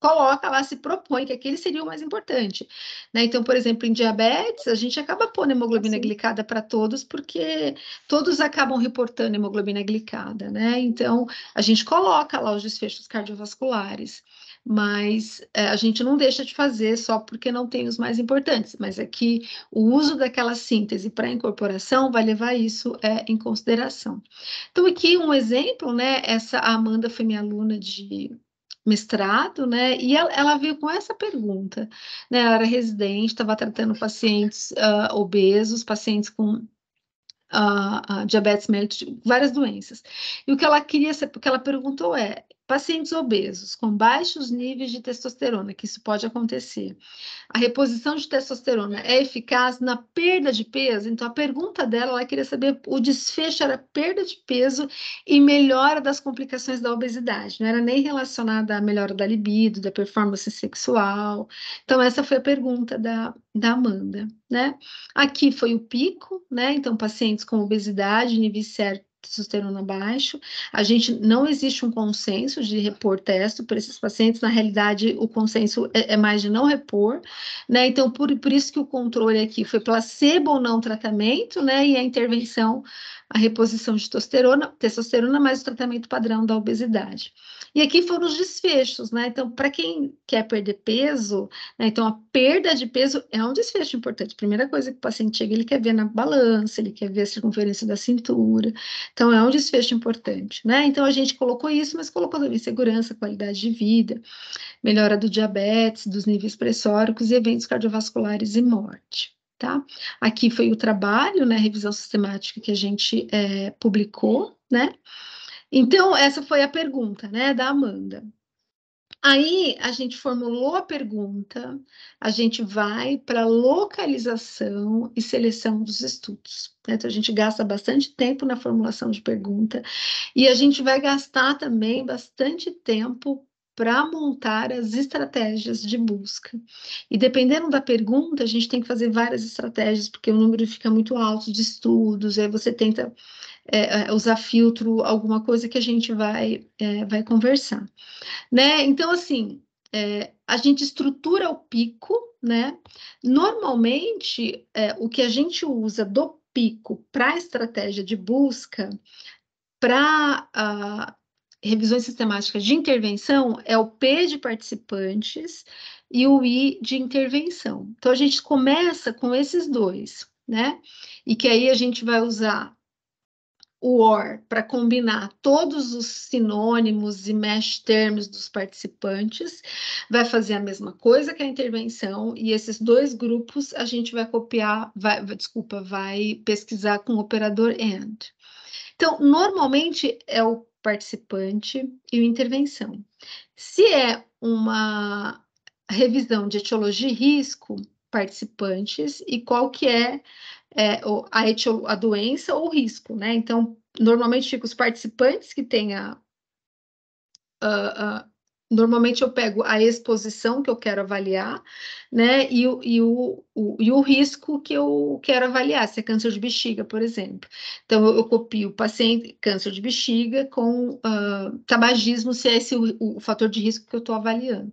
coloca lá, se propõe que aquele seria o mais importante, né? Então, por exemplo, em diabetes, a gente acaba pondo hemoglobina glicada para todos, porque todos acabam reportando hemoglobina glicada, né? Então, a gente coloca lá os desfechos cardiovasculares, mas a gente não deixa de fazer só porque não tem os mais importantes, mas é que o uso daquela síntese para incorporação vai levar isso em consideração. Então, aqui um exemplo, né? Essa Amanda foi minha aluna de mestrado, né? E ela veio com essa pergunta, né? Ela era residente, estava tratando pacientes obesos, pacientes com diabetes mellitus, várias doenças. E o que ela queria saber, o que ela perguntou é: pacientes obesos com baixos níveis de testosterona, que isso pode acontecer, a reposição de testosterona é eficaz na perda de peso? Então, a pergunta dela, ela queria saber, o desfecho era perda de peso e melhora das complicações da obesidade, não era nem relacionada à melhora da libido, da performance sexual. Então, essa foi a pergunta da Amanda, né? Aqui foi o pico, né? Então, pacientes com obesidade, nível certo, testosterona baixo. A gente não existe um consenso de repor testo para esses pacientes. Na realidade, o consenso é mais de não repor, né? Então, por isso que o controle aqui foi placebo ou não tratamento, né? E a intervenção, a reposição de testosterona mais o tratamento padrão da obesidade. E aqui foram os desfechos, né? Então, para quem quer perder peso, né? Então, a perda de peso é um desfecho importante. Primeira coisa que o paciente chega, ele quer ver na balança, ele quer ver a circunferência da cintura. Então, é um desfecho importante, né? Então, a gente colocou isso, mas colocou também segurança, qualidade de vida, melhora do diabetes, dos níveis pressóricos e eventos cardiovasculares e morte, tá? Aqui foi o trabalho, né? Revisão sistemática que a gente publicou, né? Então, essa foi a pergunta, né, da Amanda. Aí a gente formulou a pergunta, a gente vai para localização e seleção dos estudos, né? Então a gente gasta bastante tempo na formulação de pergunta e a gente vai gastar também bastante tempo para montar as estratégias de busca. E dependendo da pergunta, a gente tem que fazer várias estratégias, porque o número fica muito alto de estudos, aí você tenta usar filtro, alguma coisa que a gente vai conversar, né? Então, assim, a gente estrutura o pico, né? Normalmente, o que a gente usa do pico para a estratégia de busca, para revisões sistemáticas de intervenção, é o P de participantes e o I de intervenção. Então, a gente começa com esses dois, né? E que aí a gente vai usar o OR para combinar todos os sinônimos e mesh termos dos participantes, vai fazer a mesma coisa que a intervenção, e esses dois grupos a gente vai copiar, vai pesquisar com o operador AND. Então, normalmente é o participante e a intervenção. Se é uma revisão de etiologia e risco, participantes e qual que é, a doença ou o risco, né? Então, normalmente fica os participantes que têm normalmente eu pego a exposição que eu quero avaliar, né? E o risco que eu quero avaliar, se é câncer de bexiga, por exemplo. Então, eu copio o paciente câncer de bexiga com tabagismo, se é esse o fator de risco que eu estou avaliando.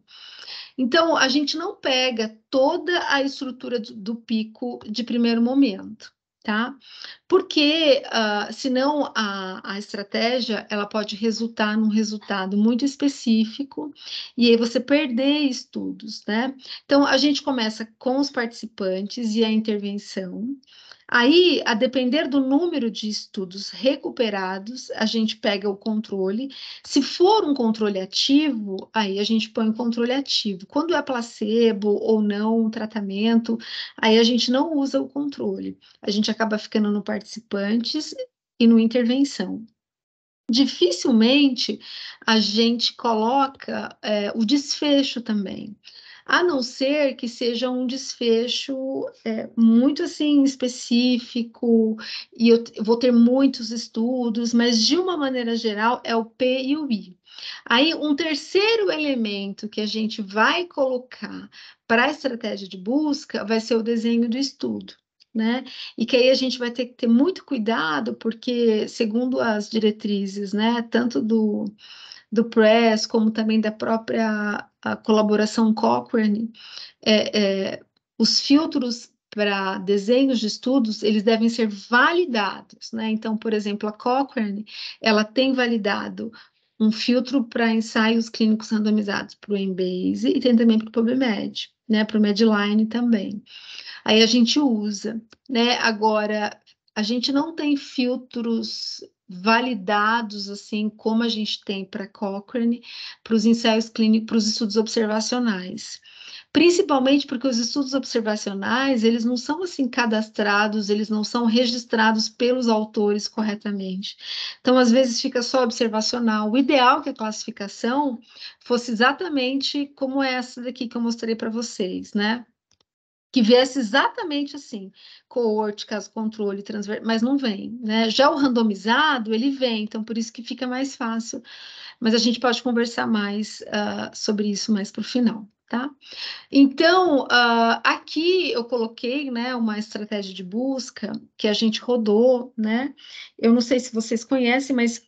Então, a gente não pega toda a estrutura do pico de primeiro momento, tá? Porque, senão, a estratégia, ela pode resultar num resultado muito específico e aí você perder estudos, né? Então, a gente começa com os participantes e a intervenção. Aí, a depender do número de estudos recuperados, a gente pega o controle. Se for um controle ativo, aí a gente põe o controle ativo. Quando é placebo ou não, um tratamento, aí a gente não usa o controle. A gente acaba ficando no participantes e no intervenção. Dificilmente a gente coloca o desfecho também, a não ser que seja um desfecho muito assim específico e eu vou ter muitos estudos, mas de uma maneira geral é o P e o I. Aí um terceiro elemento que a gente vai colocar para a estratégia de busca vai ser o desenho do estudo, né? E que aí a gente vai ter que ter muito cuidado, porque, segundo as diretrizes, né, tanto do PRESS, como também da própria a colaboração Cochrane, os filtros para desenhos de estudos, eles devem ser validados, né? Então, por exemplo, a Cochrane, ela tem validado um filtro para ensaios clínicos randomizados para o Embase e tem também para o PubMed, né? Para o Medline também. Aí a gente usa, né? Agora, a gente não tem filtros validados assim como a gente tem para Cochrane, para os ensaios clínicos, para os estudos observacionais. Principalmente porque os estudos observacionais, eles não são assim cadastrados, eles não são registrados pelos autores corretamente. Então, às vezes fica só observacional. O ideal é que a classificação fosse exatamente como essa daqui que eu mostrei para vocês, né? Que viesse exatamente assim, coorte, caso controle, mas não vem, né? Já o randomizado, ele vem, então por isso que fica mais fácil, mas a gente pode conversar mais sobre isso mais para o final, tá? Então, aqui eu coloquei, né, uma estratégia de busca que a gente rodou, né? Eu não sei se vocês conhecem, mas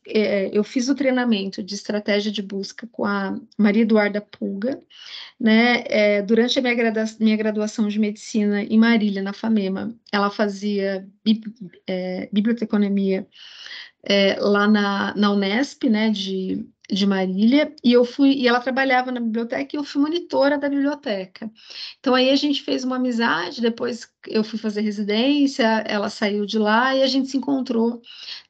eu fiz o treinamento de estratégia de busca com a Maria Eduarda Pulga, né? Durante a minha graduação de medicina em Marília, na FAMEMA, ela fazia biblioteconomia lá na Unesp, né, de Marília, e ela trabalhava na biblioteca e eu fui monitora da biblioteca. Então aí a gente fez uma amizade, depois eu fui fazer residência, ela saiu de lá e a gente se encontrou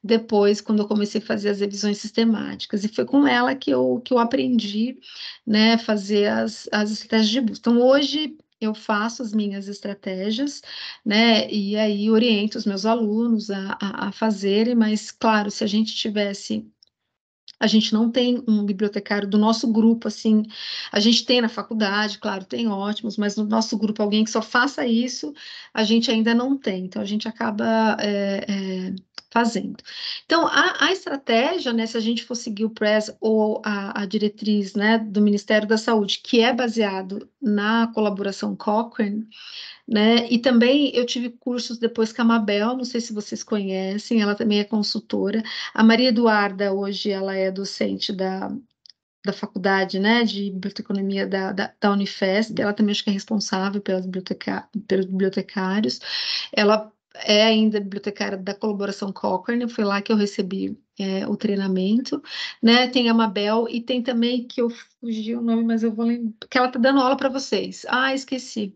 depois, quando eu comecei a fazer as revisões sistemáticas, e foi com ela que eu aprendi, né, fazer as estratégias de busca. Então hoje eu faço as minhas estratégias, né? E aí oriento os meus alunos a fazerem, mas claro, se a gente tivesse. A gente não tem um bibliotecário do nosso grupo, assim, a gente tem na faculdade, claro, tem ótimos, mas no nosso grupo alguém que só faça isso, a gente ainda não tem, então a gente acaba fazendo. Então, a estratégia, né, se a gente for seguir o PRESS ou a diretriz, né, do Ministério da Saúde, que é baseado na colaboração Cochrane, né? E também eu tive cursos depois com a Mabel, não sei se vocês conhecem, ela também é consultora. A Maria Eduarda, hoje, ela é docente da faculdade, né, de biblioteconomia da Unifesp, ela também acho que é responsável pelos bibliotecários. Ela é ainda bibliotecária da colaboração Cochrane, foi lá que eu recebi o treinamento, né? Tem a Mabel e tem também, que eu fugi o nome, mas eu vou lembrar, que ela tá dando aula para vocês. Ah, esqueci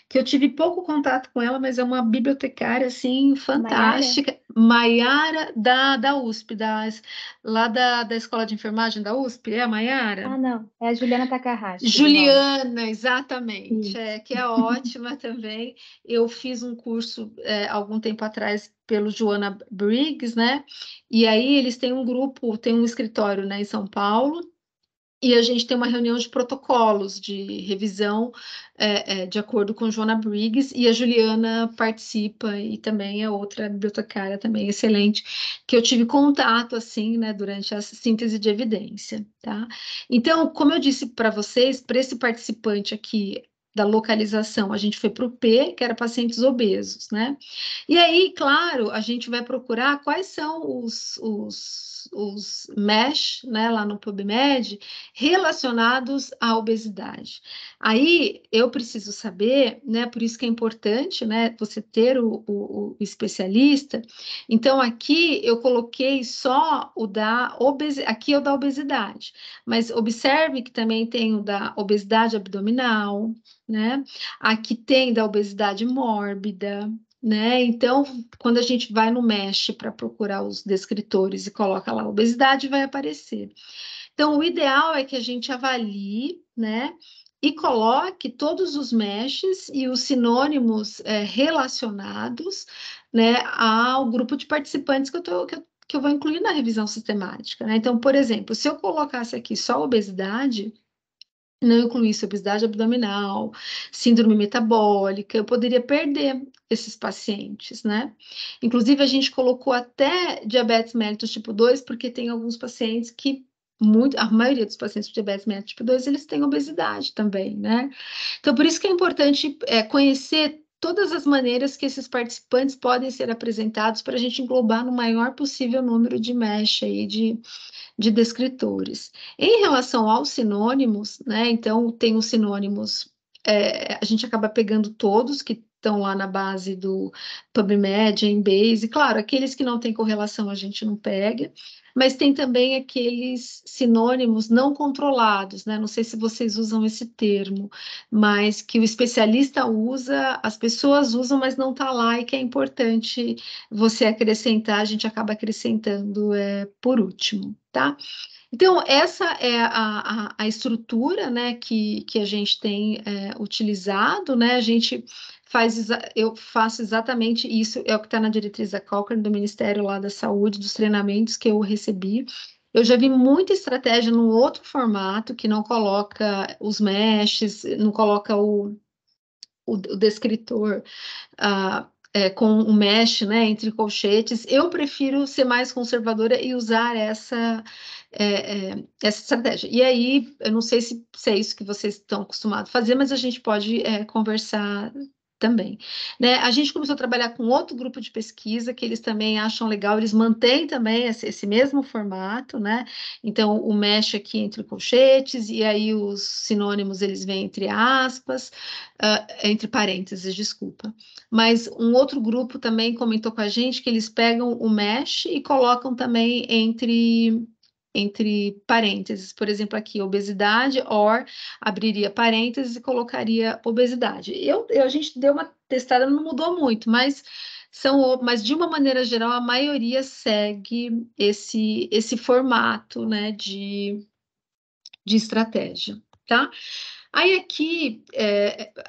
que eu tive pouco contato com ela, mas é uma bibliotecária, assim, Maiara? fantástica. Maiara da USP, lá da Escola de Enfermagem da USP, é a Ah, Maiara? não. É a Juliana Takahashi, do nome. Juliana, exatamente, Isso. que é ótima também. Eu fiz um curso algum tempo atrás pelo Joanna Briggs, né? E aí eles têm um grupo, tem um escritório, né, em São Paulo, E a gente tem uma reunião de protocolos de revisão de acordo com Joana Briggs, e a Juliana participa, e também é outra bibliotecária também excelente, que eu tive contato, assim, né, durante a síntese de evidência, tá? Então, como eu disse para vocês, para esse participante aqui da localização, a gente foi para o P, que era pacientes obesos, né? E aí, claro, a gente vai procurar quais são os MASH, né, lá no PubMed, relacionados à obesidade. Aí eu preciso saber, né? Por isso que é importante, né? Você ter o especialista. Então aqui eu coloquei só o da obesidade, aqui é o da obesidade, mas observe que também tem o da obesidade abdominal, né? Aqui tem da obesidade mórbida. Né? Então, quando a gente vai no MESH para procurar os descritores e coloca lá obesidade, vai aparecer. Então, o ideal é que a gente avalie, né, e coloque todos os meshes e os sinônimos relacionados, né, ao grupo de participantes que eu vou incluir na revisão sistemática, né? Então, por exemplo, se eu colocasse aqui só obesidade, não incluísse obesidade abdominal, síndrome metabólica, eu poderia perder esses pacientes, né? Inclusive, a gente colocou até diabetes mellitus tipo 2, porque tem alguns pacientes que, a maioria dos pacientes com diabetes mellitus tipo 2, eles têm obesidade também, né? Então, por isso que é importante conhecer todas as maneiras que esses participantes podem ser apresentados para a gente englobar no maior possível número de mesh aí de descritores. Em relação aos sinônimos, né? Então, tem os sinônimos, a gente acaba pegando todos que estão lá na base do PubMed, Embase, claro, aqueles que não têm correlação a gente não pega, mas tem também aqueles sinônimos não controlados, né? Não sei se vocês usam esse termo, mas que o especialista usa, as pessoas usam, mas não está lá, e que é importante você acrescentar, a gente acaba acrescentando por último, tá? Então, essa é a estrutura, né, que a gente tem utilizado, né? A gente eu faço exatamente isso, é o que está na diretriz da Cochrane, do Ministério lá da Saúde, dos treinamentos que eu recebi. Eu já vi muita estratégia no outro formato, que não coloca os meshes, não coloca o descritor com o mesh, né, entre colchetes. Eu prefiro ser mais conservadora e usar essa estratégia. E aí, eu não sei se é isso que vocês estão acostumados a fazer, mas a gente pode conversar também, né? A gente começou a trabalhar com outro grupo de pesquisa que eles também acham legal, eles mantêm também esse mesmo formato, né? Então, o mesh aqui entre colchetes, e aí os sinônimos eles vêm entre aspas, entre parênteses, desculpa. Mas um outro grupo também comentou com a gente que eles pegam o mesh e colocam também entre parênteses, por exemplo, aqui, obesidade, or, abriria parênteses e colocaria obesidade. A gente deu uma testada, não mudou muito, mas de uma maneira geral, a maioria segue esse formato, né, de estratégia, tá? Aí aqui,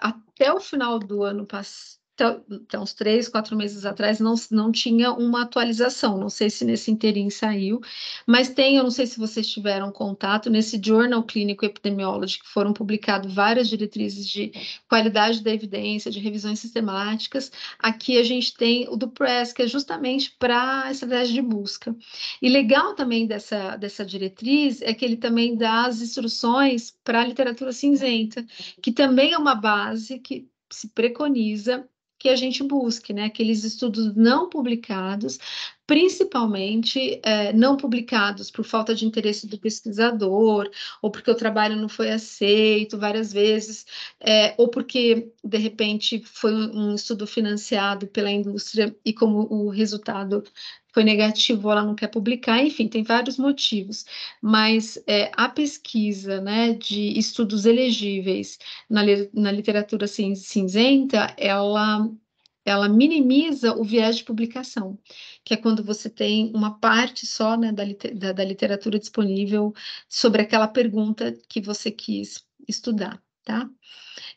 até o final do ano passado, até uns 3, 4 meses atrás, não tinha uma atualização. Não sei se nesse inteirinho saiu, mas tem, eu não sei se vocês tiveram contato, nesse Journal Clinical Epidemiology, que foram publicadas várias diretrizes de qualidade da evidência, de revisões sistemáticas. Aqui a gente tem o do PRESS, que é justamente para a estratégia de busca. E legal também dessa diretriz é que ele também dá as instruções para a literatura cinzenta, que também é uma base que se preconiza que a gente busque, né? Aqueles estudos não publicados, principalmente não publicados por falta de interesse do pesquisador, ou porque o trabalho não foi aceito várias vezes, ou porque, de repente, foi um estudo financiado pela indústria e como o resultado foi negativo, ela não quer publicar, enfim, tem vários motivos, mas a pesquisa, né, de estudos elegíveis na literatura cinzenta, ela minimiza o viés de publicação, que é quando você tem uma parte só, né, da literatura disponível sobre aquela pergunta que você quis estudar, tá?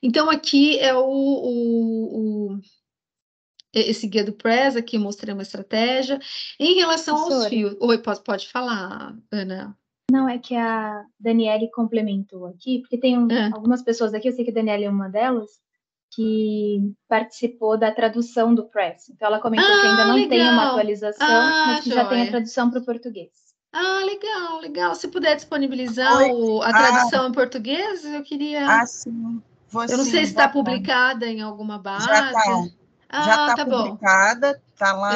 Então, aqui é esse guia do Press, aqui eu mostrei uma estratégia. Em relação aos fios... Oi, pode falar, Ana. Não, é que a Daniele complementou aqui, porque tem algumas pessoas aqui, eu sei que a Daniele é uma delas, que participou da tradução do Press. Então, ela comentou que ainda não tem uma atualização, mas que já tem a tradução para o português. Legal, legal. Se puder disponibilizar a tradução em português, eu queria... sim. Eu não sei se está publicada em alguma base. Já está tá publicada, está lá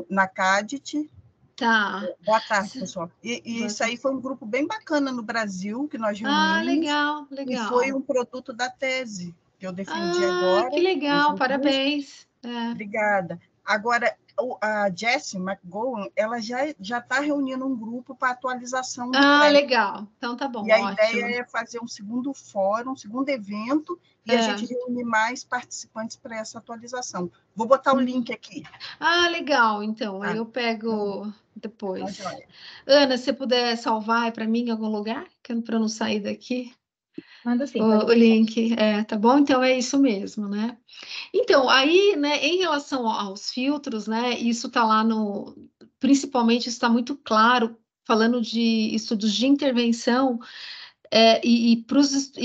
na CADIT. Tá. Boa tarde, pessoal. E isso aí foi um grupo bem bacana no Brasil, que nós reunimos. Legal. E foi um produto da tese que eu defendi agora. Que legal, parabéns. Obrigada. Agora, a Jessie McGowan, ela já está reunindo um grupo para atualização do Press. Legal. Então tá bom, e a ideia é fazer um segundo fórum, um segundo evento, e a gente reunir mais participantes para essa atualização. Vou botar o link aqui. Legal, então. Aí eu pego depois. Ana, se você puder salvar para mim em algum lugar, para não sair daqui. Manda sim. O link, tá bom? Então é isso mesmo, né? Então, aí, né, em relação aos filtros, né, isso está lá principalmente está muito claro, falando de estudos de intervenção, e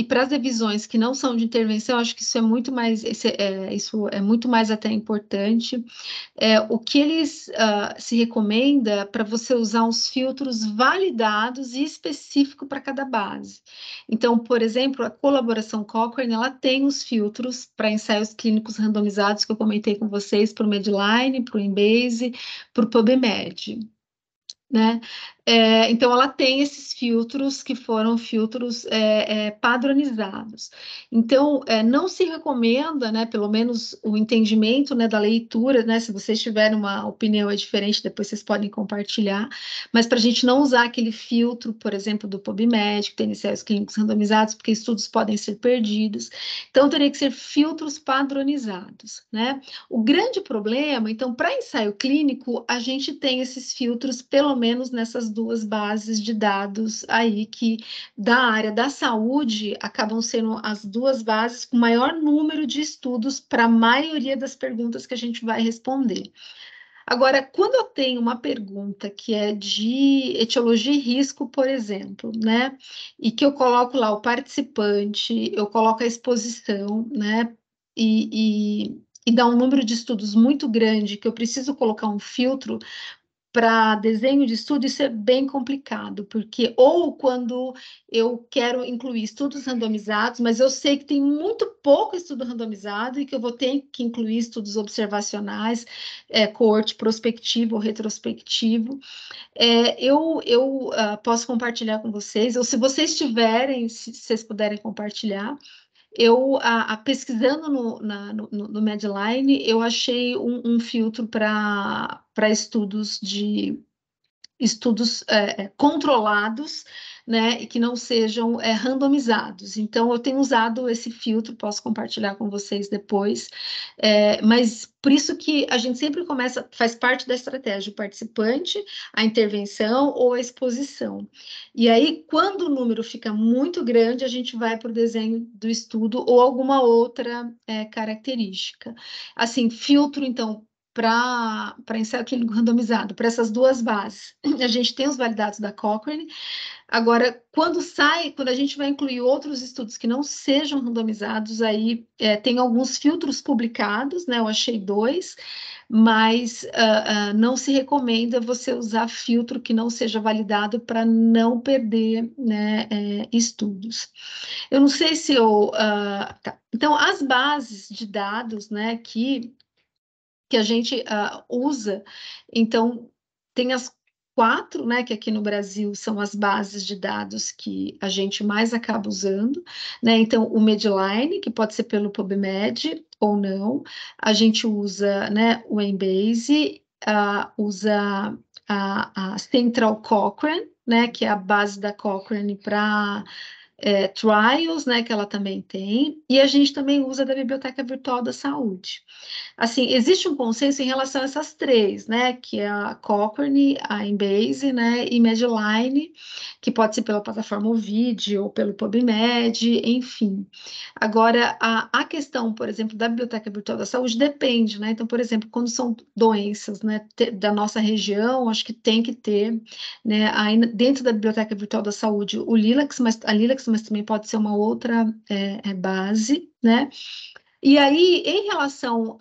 para as revisões que não são de intervenção, acho que isso é muito mais, isso é muito mais até importante. O que eles se recomenda para você usar os filtros validados e específicos para cada base. Então, por exemplo, a colaboração Cochrane, ela tem os filtros para ensaios clínicos randomizados que eu comentei com vocês, para o Medline, para o Embase, para o PubMed. Né? Então, ela tem esses filtros que foram filtros padronizados. Então, não se recomenda, né, pelo menos o entendimento, né, da leitura, né, se vocês tiverem uma opinião diferente, depois vocês podem compartilhar, mas para a gente não usar aquele filtro, por exemplo, do PubMed, que tem ensaios clínicos randomizados, porque estudos podem ser perdidos. Então, teria que ser filtros padronizados, né? O grande problema, então, para ensaio clínico, a gente tem esses filtros, pelo menos nessas duas bases de dados aí, que da área da saúde acabam sendo as duas bases com maior número de estudos para a maioria das perguntas que a gente vai responder. Agora, quando eu tenho uma pergunta que é de etiologia e risco, por exemplo, né, e que eu coloco lá o participante, eu coloco a exposição, né, e dá um número de estudos muito grande, que eu preciso colocar um filtro para desenho de estudo, isso é bem complicado, porque ou quando eu quero incluir estudos randomizados, mas eu sei que tem muito pouco estudo randomizado e que eu vou ter que incluir estudos observacionais, coorte prospectivo ou retrospectivo, eu posso compartilhar com vocês, ou se vocês tiverem, se vocês puderem compartilhar, eu, pesquisando no Medline, eu achei um filtro para estudos controlados, né, e que não sejam randomizados. Então, eu tenho usado esse filtro, posso compartilhar com vocês depois, mas por isso que a gente sempre começa, faz parte da estratégia, o participante, a intervenção ou a exposição. E aí, quando o número fica muito grande, a gente vai para o desenho do estudo ou alguma outra característica. Assim, filtro, então, para ensaio clínico randomizado, para essas duas bases. A gente tem os validados da Cochrane. Agora, quando a gente vai incluir outros estudos que não sejam randomizados, aí tem alguns filtros publicados, né? Eu achei 2, mas não se recomenda você usar filtro que não seja validado para não perder, né, estudos. Eu não sei se eu... tá. Então, as bases de dados, né, que a gente usa, então, tem as 4, né, que aqui no Brasil são as bases de dados que a gente mais acaba usando, né, então, o Medline, que pode ser pelo PubMed ou não, a gente usa, né, o Embase, usa a Central Cochrane, né, que é a base da Cochrane para Trials, né, que ela também tem, e a gente também usa da Biblioteca Virtual da Saúde. Assim, existe um consenso em relação a essas três, né, que é a Cochrane, a Embase, né, e Medline, que pode ser pela plataforma Ovid ou pelo PubMed, enfim. Agora, a questão, por exemplo, da Biblioteca Virtual da Saúde depende, né, então, por exemplo, quando são doenças, né, da nossa região, acho que tem que ter, né, aí dentro da Biblioteca Virtual da Saúde, a Lilacs, mas também pode ser uma outra base, né, e aí, em relação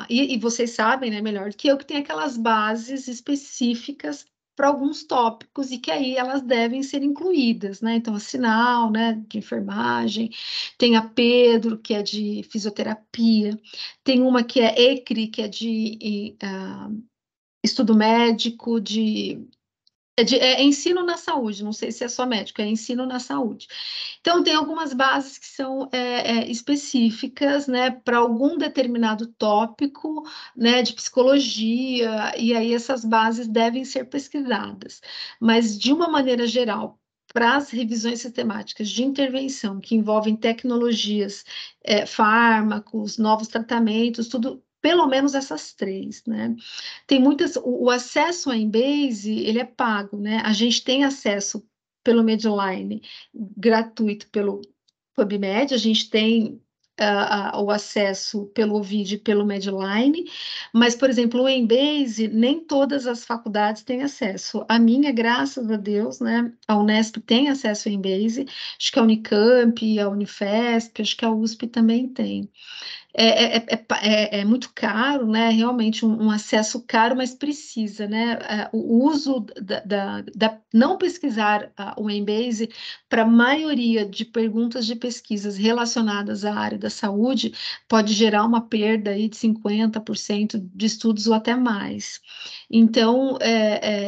e vocês sabem, né, melhor do que eu, que tem aquelas bases específicas para alguns tópicos e que aí elas devem ser incluídas, né? Então, a Sinal, né, de enfermagem, tem a Pedro, que é de fisioterapia, tem uma que é ECRI, que é de estudo médico, é ensino na saúde, não sei se é só médico, é ensino na saúde. Então, tem algumas bases que são específicas, né, para algum determinado tópico, né, de psicologia, e aí essas bases devem ser pesquisadas. Mas, de uma maneira geral, para as revisões sistemáticas de intervenção que envolvem tecnologias, fármacos, novos tratamentos, tudo, pelo menos essas três, né? Tem muitas, o acesso à Embase, ele é pago, né? A gente tem acesso pelo Medline gratuito pelo PubMed, a gente tem o acesso pelo Ovid e pelo Medline, mas, por exemplo, o Embase, nem todas as faculdades têm acesso. A minha, graças a Deus, né, a Unesp tem acesso ao Embase, acho que a Unicamp, a Unifesp, acho que a USP também tem. É muito caro, né? Realmente um acesso caro, mas precisa, né? O uso não pesquisar o Embase para a maioria de perguntas de pesquisas relacionadas à área da saúde pode gerar uma perda aí de 50% de estudos ou até mais. Então,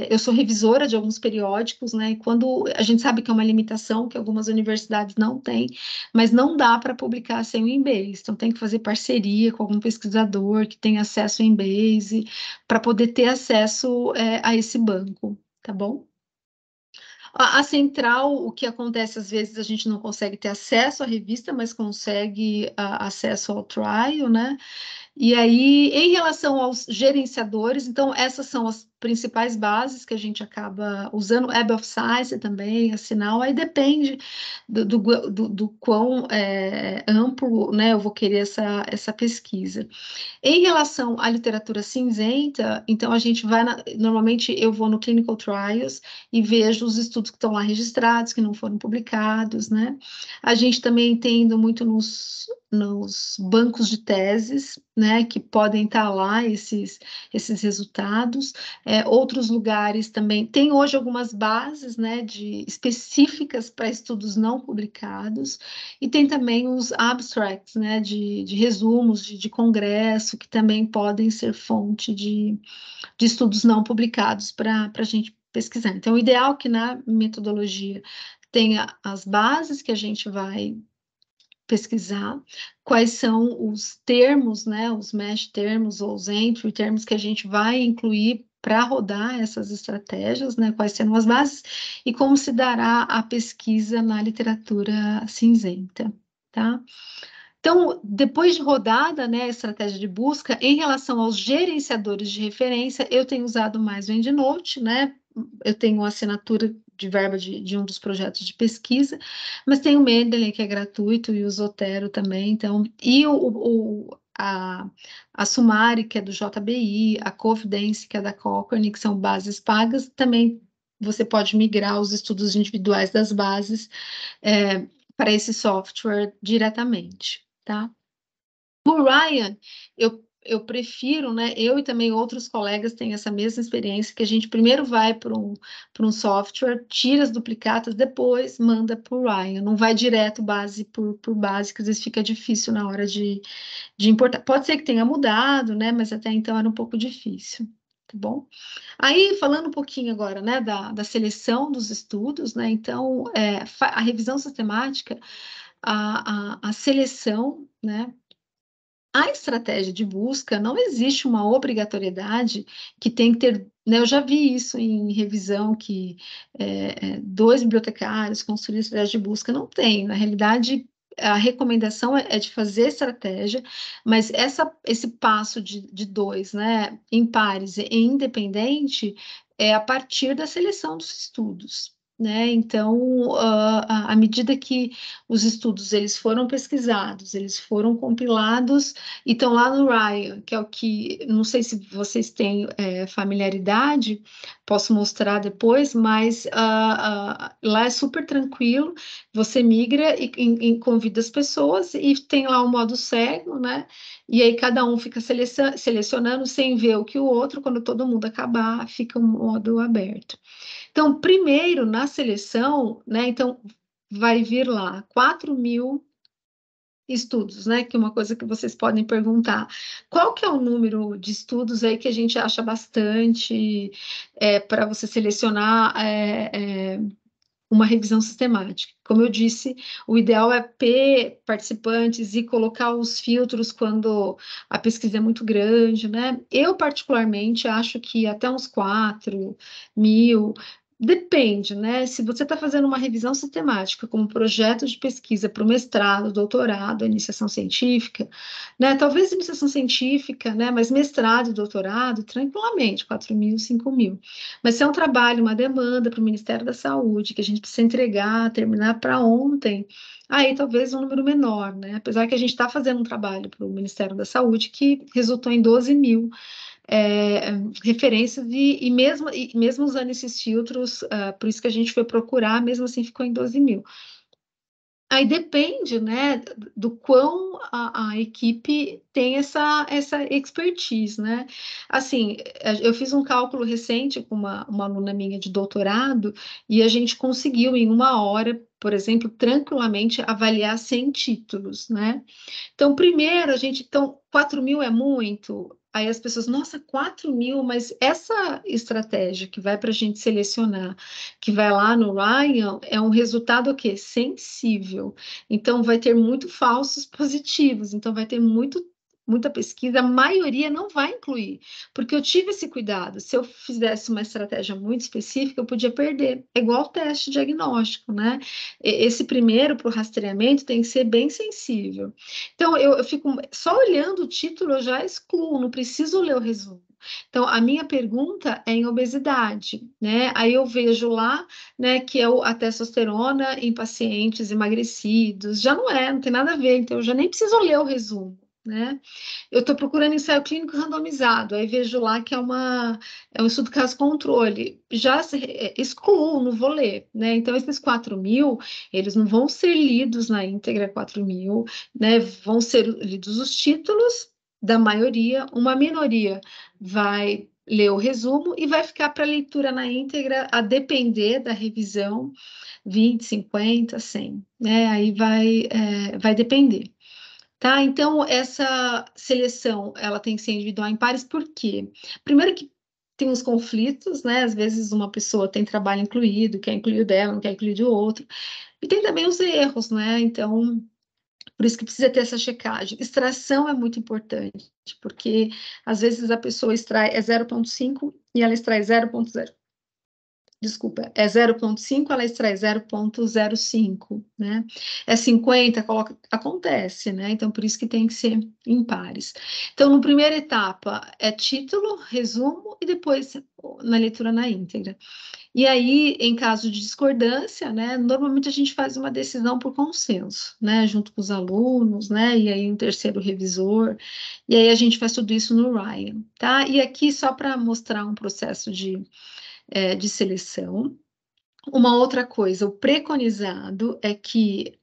eu sou revisora de alguns periódicos, né? E quando a gente sabe que é uma limitação que algumas universidades não têm, mas não dá para publicar sem o Embase, então tem que fazer parceria com algum pesquisador que tenha acesso ao Embase para poder ter acesso a esse banco, tá bom? A central, o que acontece às vezes a gente não consegue ter acesso à revista, mas consegue acesso ao trial, né? E aí, em relação aos gerenciadores, então, essas são as principais bases que a gente acaba usando, Web of Science também, a Sinal, aí depende do quão amplo, né, eu vou querer essa pesquisa. Em relação à literatura cinzenta, então a gente vai, normalmente eu vou no Clinical Trials e vejo os estudos que estão lá registrados, que não foram publicados, né? A gente também tem ido muito nos bancos de teses, né, que podem estar lá esses resultados. Outros lugares também, tem hoje algumas bases, né, específicas para estudos não publicados, e tem também os abstracts, né, de resumos de congresso, que também podem ser fonte de estudos não publicados para a gente pesquisar. Então, o ideal é que na metodologia tenha as bases que a gente vai pesquisar, quais são os termos, né, os mesh termos ou os entry termos que a gente vai incluir para rodar essas estratégias, né, quais serão as bases e como se dará a pesquisa na literatura cinzenta, tá? Então, depois de rodada, né, a estratégia de busca, em relação aos gerenciadores de referência, eu tenho usado mais o EndNote, né? Eu tenho assinatura de verba de um dos projetos de pesquisa, mas tem o Mendeley, que é gratuito, e o Zotero também, então, e a Sumari, que é do JBI, a Confidence, que é da Cochrane, que são bases pagas, também você pode migrar os estudos individuais das bases para esse software diretamente, tá? O Ryan, eu prefiro, né? Eu e também outros colegas têm essa mesma experiência, que a gente primeiro vai para um software, tira as duplicatas, depois manda para o Ryan. Não vai direto base por base, que às vezes fica difícil na hora de importar. Pode ser que tenha mudado, né? Mas até então era um pouco difícil, tá bom? Aí, falando um pouquinho agora, né, da seleção dos estudos, né? Então, a revisão sistemática, a seleção, né? A estratégia de busca, não existe uma obrigatoriedade que tem que ter né, eu já vi isso em revisão, que 2 bibliotecários construíram estratégia de busca, não tem. Na realidade, a recomendação é de fazer estratégia, mas esse passo de 2, né, em pares e independente, é a partir da seleção dos estudos. Né? Então, à medida que os estudos eles foram pesquisados, eles foram compilados e estão lá no Ryan, que é o que, não sei se vocês têm familiaridade, posso mostrar depois, mas lá é super tranquilo, você migra e convida as pessoas e tem lá o modo cego, né? E aí cada um fica selecionando sem ver o que o outro, quando todo mundo acabar, fica o modo aberto. Então, primeiro, na seleção, né? Então, vai vir lá 4.000 estudos, né? Que é uma coisa que vocês podem perguntar. Qual que é o número de estudos aí que a gente acha bastante para você selecionar uma revisão sistemática? Como eu disse, o ideal é participantes e colocar os filtros quando a pesquisa é muito grande, né? Eu, particularmente, acho que até uns 4.000. Depende, né? Se você está fazendo uma revisão sistemática como projeto de pesquisa para o mestrado, doutorado, iniciação científica, né? Talvez iniciação científica, né? Mas mestrado e doutorado, tranquilamente, 4.000, 5.000. Mas se é um trabalho, uma demanda para o Ministério da Saúde, que a gente precisa entregar, terminar para ontem, aí talvez um número menor, né? Apesar que a gente está fazendo um trabalho para o Ministério da Saúde que resultou em 12.000 referências e mesmo usando esses filtros, por isso que a gente foi procurar, mesmo assim ficou em 12.000. Aí depende, né, do quão a equipe tem essa expertise, né? Assim, eu fiz um cálculo recente com uma aluna minha de doutorado e a gente conseguiu, em 1 hora, por exemplo, tranquilamente avaliar 100 títulos, né? Então, primeiro, então, 4.000 é muito. Aí as pessoas, nossa, 4.000, mas essa estratégia que vai para a gente selecionar, que vai lá no Ryan, é um resultado o quê? Sensível. Então, vai ter muito falsos positivos. Então, vai ter muita pesquisa, a maioria não vai incluir, porque eu tive esse cuidado. Se eu fizesse uma estratégia muito específica, eu podia perder. É igual o teste diagnóstico, né? Esse primeiro para o rastreamento tem que ser bem sensível. Então, eu fico só olhando o título, eu já excluo, não preciso ler o resumo. Então, a minha pergunta é em obesidade, né? Aí eu vejo lá, né, que é a testosterona em pacientes emagrecidos. Já não tem nada a ver, então eu já nem preciso ler o resumo, né? Eu estou procurando ensaio clínico randomizado, aí vejo lá que é um estudo caso-controle. Já excluo, não vou ler, né? Então, esses 4.000, eles não vão ser lidos na íntegra, 4.000, né? Vão ser lidos os títulos da maioria, uma minoria vai ler o resumo e vai ficar para leitura na íntegra, a depender da revisão, 20, 50, 100, né? Aí vai depender. Tá? Então, essa seleção, ela tem que ser individual em pares, por quê? Primeiro que tem os conflitos, né? Às vezes uma pessoa tem trabalho incluído, quer incluir o dela, não quer incluir o outro. E tem também os erros, né? Então, por isso que precisa ter essa checagem. Extração é muito importante, porque às vezes a pessoa extrai 0,5 e ela extrai 0,0. Desculpa, é 0,5, ela extrai 0,05, né? É 50, acontece, né? Então, por isso que tem que ser em pares. Então, na primeira etapa, é título, resumo e depois na leitura na íntegra. E aí, em caso de discordância, né? Normalmente a gente faz uma decisão por consenso, né? Junto com os alunos, né? E aí um terceiro revisor. E aí a gente faz tudo isso no Ryan, tá? E aqui, só para mostrar um processo de seleção. Uma outra coisa, o preconizado é que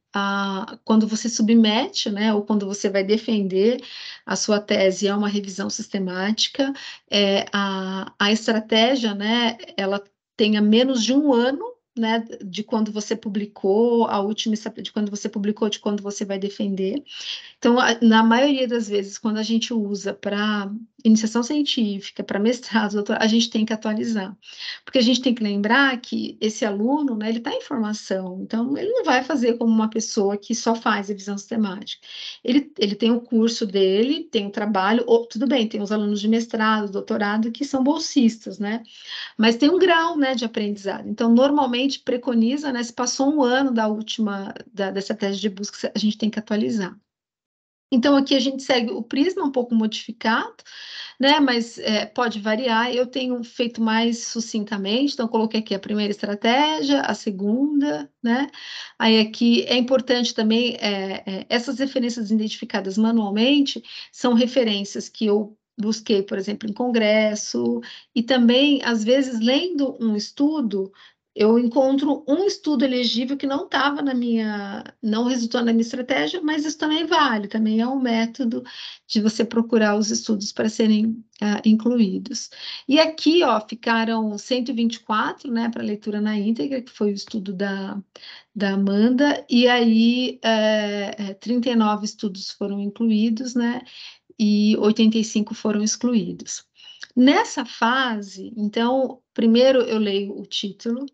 quando você submete, né, ou quando você vai defender a sua tese a uma revisão sistemática, a estratégia, né, ela tenha menos de 1 ano, né, de quando você publicou, de quando você publicou, de quando você vai defender. Então, na maioria das vezes, quando a gente usa para iniciação científica, para mestrado, doutorado, a gente tem que atualizar. Porque a gente tem que lembrar que esse aluno, né, ele está em formação, então ele não vai fazer como uma pessoa que só faz revisão sistemática. Ele tem o curso dele, tem o trabalho, ou, tudo bem, tem os alunos de mestrado, doutorado, que são bolsistas, né? Mas tem um grau, né, de aprendizado. Então, normalmente, preconiza, né, se passou um ano da estratégia de busca, a gente tem que atualizar. Então, aqui a gente segue o prisma um pouco modificado, né? Mas pode variar. Eu tenho feito mais sucintamente, então coloquei aqui a primeira estratégia, a segunda, né? Aí aqui é importante também, essas referências identificadas manualmente são referências que eu busquei, por exemplo, em congresso, e também, às vezes, lendo um estudo, eu encontro um estudo elegível que não estava não resultou na minha estratégia, mas isso também vale, também é um método de você procurar os estudos para serem incluídos. E aqui, ó, ficaram 124, né, para leitura na íntegra, que foi o estudo da Amanda, e aí 39 estudos foram incluídos, né, e 85 foram excluídos. Nessa fase, então, primeiro eu leio o título,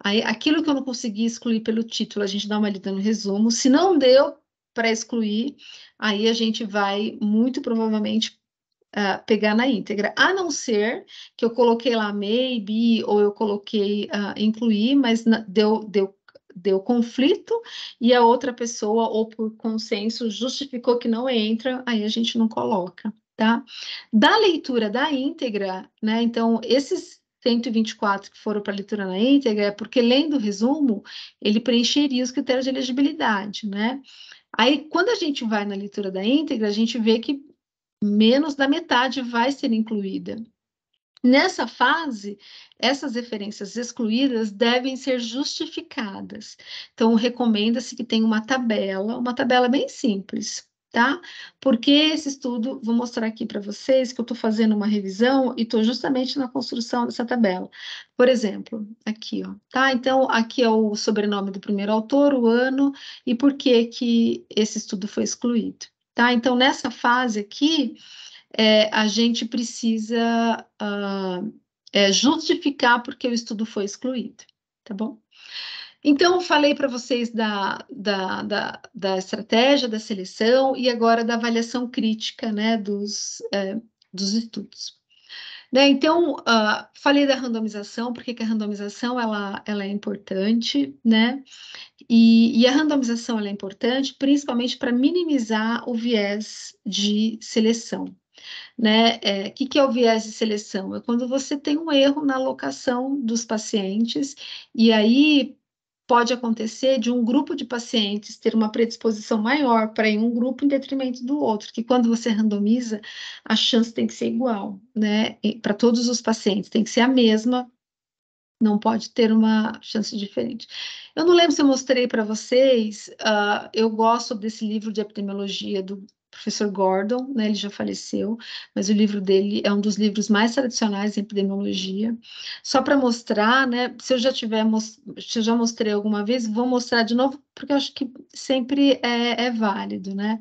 aí aquilo que eu não consegui excluir pelo título, a gente dá uma lida no resumo. Se não deu para excluir, aí a gente vai, muito provavelmente, pegar na íntegra, a não ser que eu coloquei lá maybe, ou eu coloquei incluir, mas deu conflito, e a outra pessoa, ou por consenso, justificou que não entra, aí a gente não coloca, tá? Da leitura da íntegra, né, então, esses 124 que foram para a leitura na íntegra, é porque, lendo o resumo, ele preencheria os critérios de elegibilidade, né? Aí, quando a gente vai na leitura da íntegra, a gente vê que menos da metade vai ser incluída. Nessa fase, essas referências excluídas devem ser justificadas. Então, recomenda-se que tenha uma tabela bem simples, tá? Porque esse estudo, vou mostrar aqui para vocês que eu estou fazendo uma revisão e estou justamente na construção dessa tabela. Por exemplo, aqui, ó, tá? Então, aqui é o sobrenome do primeiro autor, o ano e por que esse estudo foi excluído, tá? Então, nessa fase aqui, a gente precisa justificar porque o estudo foi excluído, tá bom? Então, falei para vocês da estratégia, da seleção e agora da avaliação crítica, né, dos estudos. Né, então, falei da randomização, porque que a randomização ela é importante, né? E a randomização ela é importante principalmente para minimizar o viés de seleção. Né? Que é o viés de seleção? É quando você tem um erro na alocação dos pacientes, e aí pode acontecer de um grupo de pacientes ter uma predisposição maior para ir um grupo em detrimento do outro, que quando você randomiza, a chance tem que ser igual, né? Para todos os pacientes, tem que ser a mesma, não pode ter uma chance diferente. Eu não lembro se eu mostrei para vocês, eu gosto desse livro de epidemiologia do professor Gordon, né, ele já faleceu, mas o livro dele é um dos livros mais tradicionais em epidemiologia. Só para mostrar, né, se eu já mostrei alguma vez, vou mostrar de novo, porque eu acho que sempre é válido, né?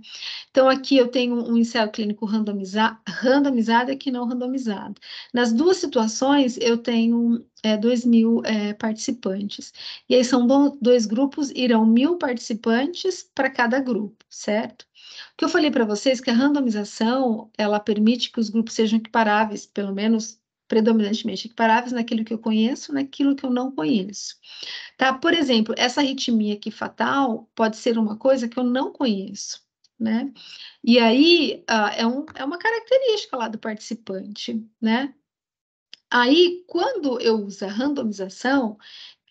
Então, aqui eu tenho um ensaio clínico randomizado e aqui não randomizado. Nas duas situações, eu tenho 2.000 participantes. E aí são dois grupos, irão 1.000 participantes para cada grupo, certo? O que eu falei para vocês é que a randomização, ela permite que os grupos sejam equiparáveis, pelo menos predominantemente equiparáveis naquilo que eu conheço, naquilo que eu não conheço. Tá? Por exemplo, essa arritmia aqui fatal pode ser uma coisa que eu não conheço, né? E aí, é uma característica lá do participante, né? Aí, quando eu uso a randomização,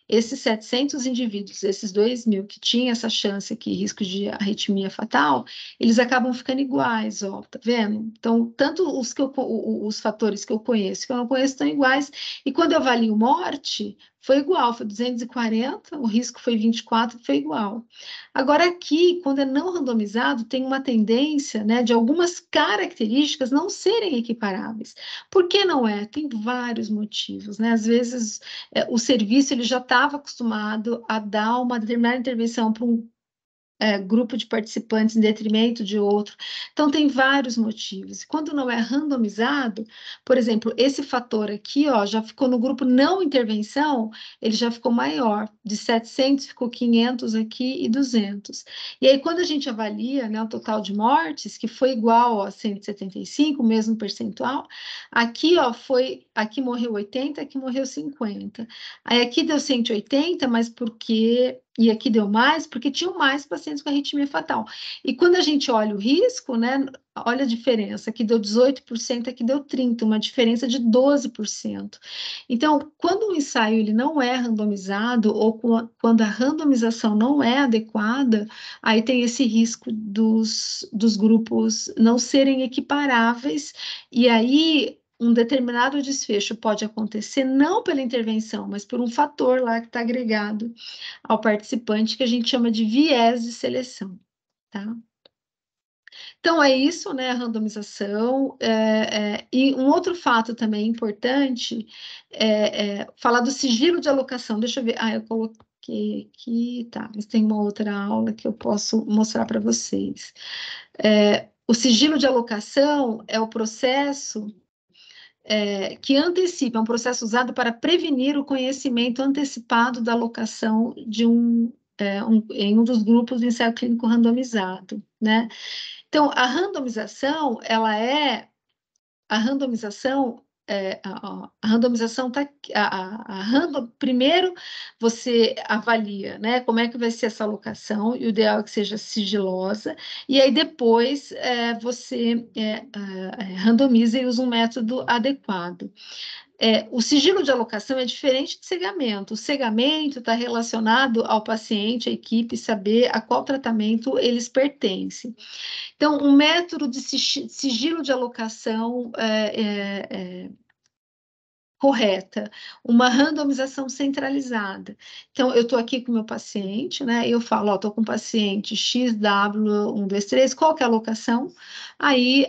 esses 700 indivíduos, esses 2.000 que tinham essa chance aqui, risco de arritmia fatal, eles acabam ficando iguais, ó, tá vendo? Então, tanto os fatores que eu conheço, que eu não conheço, estão iguais. E quando eu avalio morte, foi igual, foi 240, o risco foi 24, foi igual. Agora, aqui, quando é não randomizado, tem uma tendência, né, de algumas características não serem equiparáveis. Por que não é? Tem vários motivos, né? Às vezes, o serviço ele já estava acostumado a dar uma determinada intervenção para grupo de participantes em detrimento de outro. Então, tem vários motivos. Quando não é randomizado, por exemplo, esse fator aqui, ó, já ficou no grupo não intervenção, ele já ficou maior, de 700 ficou 500 aqui e 200. E aí, quando a gente avalia, né, o total de mortes, que foi igual a 175, o mesmo percentual, aqui, ó, aqui morreu 80, aqui morreu 50. Aí aqui deu 180, mas porque... E aqui deu mais, porque tinham mais pacientes com arritmia fatal. E quando a gente olha o risco, né, olha a diferença, aqui deu 18%, aqui deu 30%, uma diferença de 12%. Então, quando o ensaio ele não é randomizado, ou quando a randomização não é adequada, aí tem esse risco dos grupos não serem equiparáveis, e aí um determinado desfecho pode acontecer não pela intervenção, mas por um fator lá que está agregado ao participante, que a gente chama de viés de seleção, tá? Então, é isso, né, a randomização. E um outro fato também importante é falar do sigilo de alocação. Deixa eu ver. Eu coloquei aqui, tá, mas tem uma outra aula que eu posso mostrar para vocês. O sigilo de alocação é o processo que antecipa, é um processo usado para prevenir o conhecimento antecipado da alocação de em um dos grupos do ensaio clínico randomizado, né? Então, a randomização, a randomização tá, primeiro você avalia, né, como é que vai ser essa alocação, e o ideal é que seja sigilosa, e aí depois você randomiza e usa um método adequado. O sigilo de alocação é diferente de cegamento. O cegamento está relacionado ao paciente, à equipe, saber a qual tratamento eles pertencem. Então, um método de sigilo de alocação correta, uma randomização centralizada. Então, eu estou aqui com o meu paciente, né? Eu falo, ó, estou com o paciente XW123, qual que é a alocação? Aí,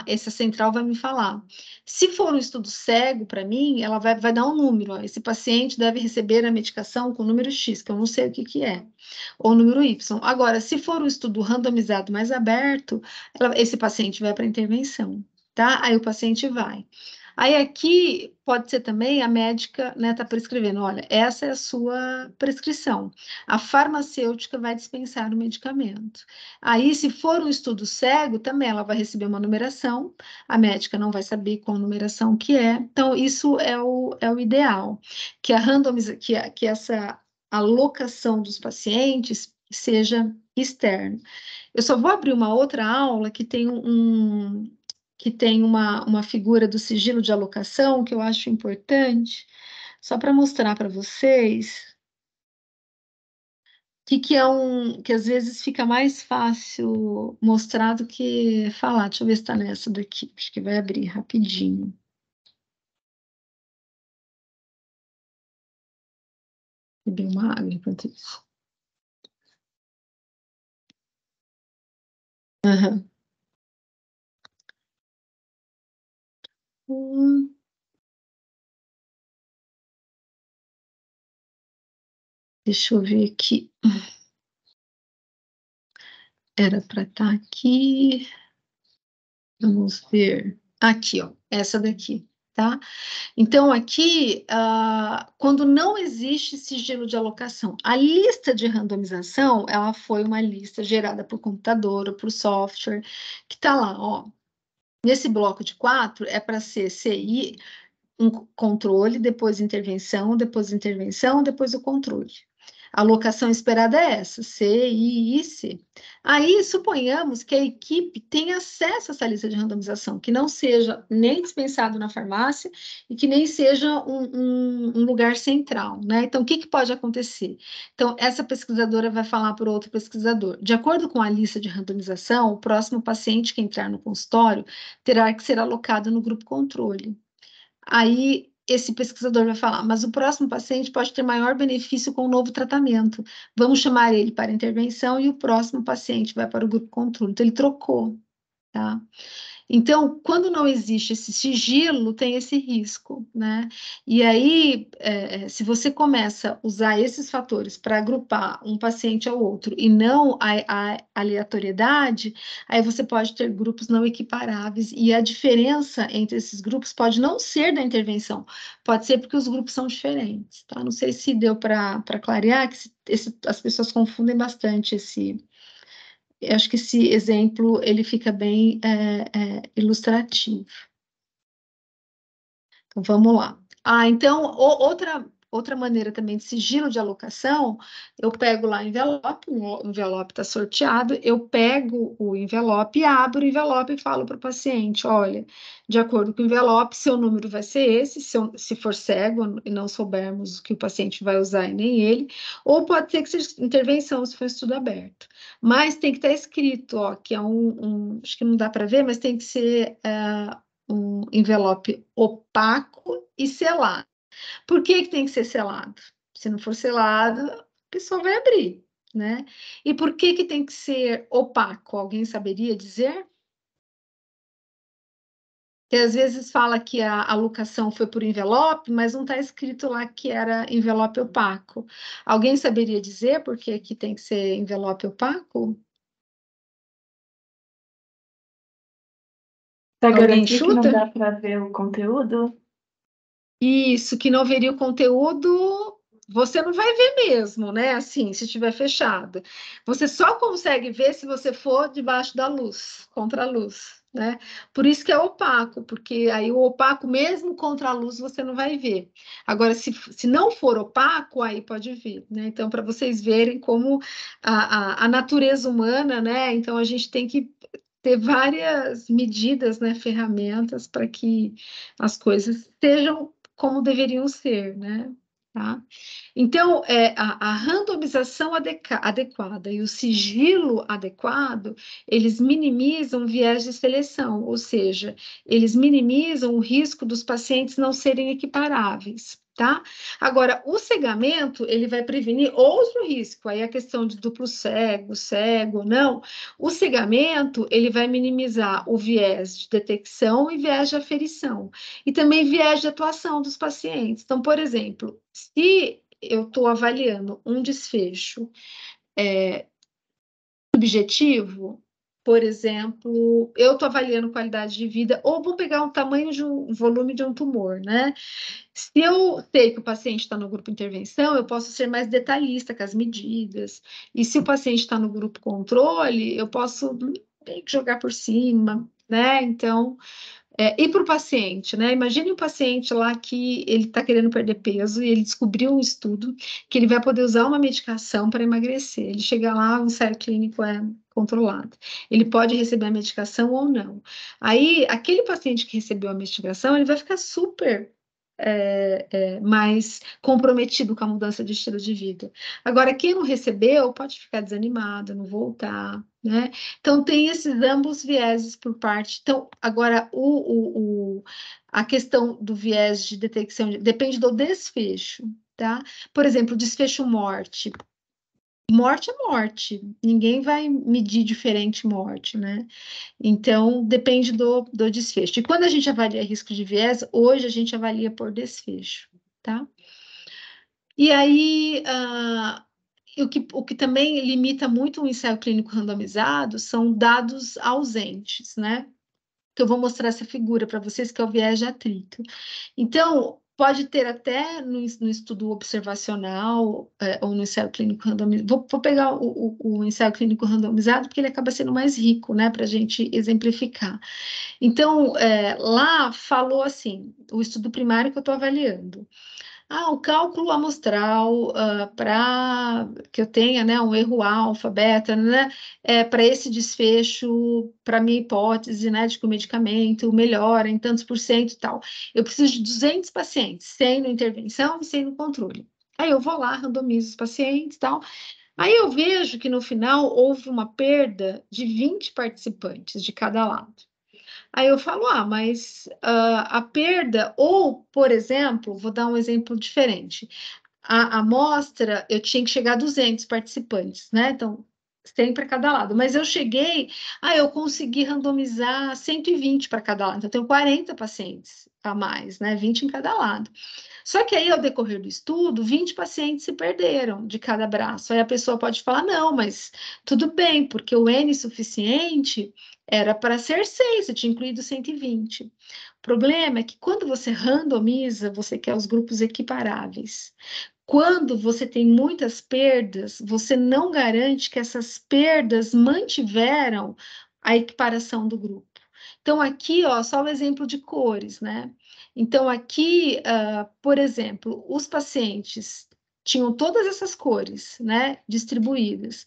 essa central vai me falar. Se for um estudo cego, para mim, ela vai dar um número, ó, esse paciente deve receber a medicação com o número X, que eu não sei o que é, ou número Y. Agora, se for um estudo randomizado mais aberto, esse paciente vai para a intervenção, tá? Aí o paciente vai. Aí aqui pode ser também a médica, né, tá prescrevendo, olha, essa é a sua prescrição. A farmacêutica vai dispensar o medicamento. Aí, se for um estudo cego, também ela vai receber uma numeração, a médica não vai saber qual numeração que é. Então, isso é o ideal, que que essa alocação dos pacientes seja externa. Eu só vou abrir uma outra aula que tem uma figura do sigilo de alocação que eu acho importante, só para mostrar para vocês que às vezes fica mais fácil mostrar do que falar. Deixa eu ver se está nessa daqui, acho que vai abrir rapidinho. Beber uma água enquanto isso. Deixa eu ver aqui. Era para estar aqui. Vamos ver. Aqui, ó, essa daqui, tá? Então, aqui, quando não existe sigilo de alocação, a lista de randomização, ela foi uma lista gerada por computador ou por software, que está lá, ó. Nesse bloco de 4, é para ser CI, um controle, depois intervenção, depois intervenção, depois o controle. A alocação esperada é essa, C, I e C. Aí, suponhamos que a equipe tenha acesso a essa lista de randomização, que não seja nem dispensado na farmácia e que nem seja um lugar central, né? Então, o que pode acontecer? Então, essa pesquisadora vai falar para outro pesquisador. De acordo com a lista de randomização, o próximo paciente que entrar no consultório terá que ser alocado no grupo controle. Aí, esse pesquisador vai falar, mas o próximo paciente pode ter maior benefício com o novo tratamento. Vamos chamar ele para intervenção e o próximo paciente vai para o grupo controle. Então, ele trocou, tá? Então, quando não existe esse sigilo, tem esse risco, né? E aí, se você começa a usar esses fatores para agrupar um paciente ao outro e não a aleatoriedade, aí você pode ter grupos não equiparáveis, e a diferença entre esses grupos pode não ser da intervenção, pode ser porque os grupos são diferentes, tá? Não sei se deu para clarear, que as pessoas confundem bastante esse. Eu acho que esse exemplo ele fica bem ilustrativo. Então, vamos lá. Então, outra maneira também de sigilo de alocação, eu pego lá o envelope está sorteado, eu pego o envelope, abro o envelope e falo para o paciente, olha, de acordo com o envelope, seu número vai ser esse, se for cego e não soubermos o que o paciente vai usar e nem ele, ou pode ser que seja intervenção, se for estudo aberto. Mas tem que estar escrito, ó, que é acho que não dá para ver, mas tem que ser um envelope opaco e selado. Por que tem que ser selado? Se não for selado, a pessoa vai abrir, né? E por que tem que ser opaco? Alguém saberia dizer? Porque às vezes fala que a alocação foi por envelope, mas não está escrito lá que era envelope opaco. Alguém saberia dizer por que tem que ser envelope opaco? Para garantir que não dá para ver o conteúdo? Isso, que não veria o conteúdo, você não vai ver mesmo, né? Assim, se estiver fechado. Você só consegue ver se você for debaixo da luz, contra a luz, né? Por isso que é opaco, porque aí o opaco, mesmo contra a luz, você não vai ver. Agora, se não for opaco, aí pode ver, né? Então, para vocês verem como a natureza humana, né? Então, a gente tem que ter várias medidas, né, ferramentas para que as coisas sejam como deveriam ser, né? Tá? Então, a randomização adequada e o sigilo adequado, eles minimizam o viés de seleção, ou seja, eles minimizam o risco dos pacientes não serem equiparáveis. Tá? Agora, o cegamento, ele vai prevenir outro risco, aí a questão de duplo cego, cego ou não. O cegamento, ele vai minimizar o viés de detecção e viés de aferição, e também viés de atuação dos pacientes. Então, por exemplo, se eu estou avaliando um desfecho subjetivo, por exemplo, eu estou avaliando qualidade de vida, ou vou pegar um tamanho de um volume de um tumor, né? Se eu sei que o paciente está no grupo intervenção, eu posso ser mais detalhista com as medidas. E se o paciente está no grupo controle, eu posso meio que jogar por cima, né? Então, e para o paciente, né? Imagine um paciente lá que ele está querendo perder peso e ele descobriu um estudo que ele vai poder usar uma medicação para emagrecer. Ele chega lá, o ensaio clínico é controlado. Ele pode receber a medicação ou não. Aí, aquele paciente que recebeu a medicação, ele vai ficar super mais comprometido com a mudança de estilo de vida. Agora, quem não recebeu pode ficar desanimado, não voltar, né? Então, tem esses ambos vieses por parte. Então, agora, a questão do viés de detecção depende do desfecho, tá? Por exemplo, desfecho morte. Morte é morte, ninguém vai medir diferente morte, né? Então, depende do desfecho. E quando a gente avalia risco de viés, hoje a gente avalia por desfecho, tá? E aí, o que também limita muito o ensaio clínico randomizado são dados ausentes, né? Que eu vou mostrar essa figura para vocês, que é o viés de atrito. Então, pode ter até no estudo observacional ou no ensaio clínico randomizado. Vou pegar o ensaio clínico randomizado, porque ele acaba sendo mais rico, né, para a gente exemplificar. Então, lá falou assim, o estudo primário que eu estou avaliando. O cálculo amostral para que eu tenha, né, um erro alfa, beta, né, para esse desfecho, para minha hipótese, né, de que o medicamento melhora em tantos por cento e tal. Eu preciso de 200 pacientes, 100 no intervenção e 100 no controle. Aí eu vou lá, randomizo os pacientes e tal. Aí eu vejo que no final houve uma perda de 20 participantes de cada lado. Aí eu falo, mas a perda, ou, por exemplo, vou dar um exemplo diferente. A amostra, eu tinha que chegar a 200 participantes, né? Então, 100 para cada lado. Mas eu cheguei, eu consegui randomizar 120 para cada lado. Então, eu tenho 40 pacientes a mais, né? 20 em cada lado. Só que aí, ao decorrer do estudo, 20 pacientes se perderam de cada braço. Aí a pessoa pode falar, não, mas tudo bem, porque o N suficiente era para ser 6, você tinha incluído 120. O problema é que quando você randomiza, você quer os grupos equiparáveis. Quando você tem muitas perdas, você não garante que essas perdas mantiveram a equiparação do grupo. Então, aqui, ó, só o exemplo de cores, né? Então, aqui, por exemplo, os pacientes tinham todas essas cores, né, distribuídas.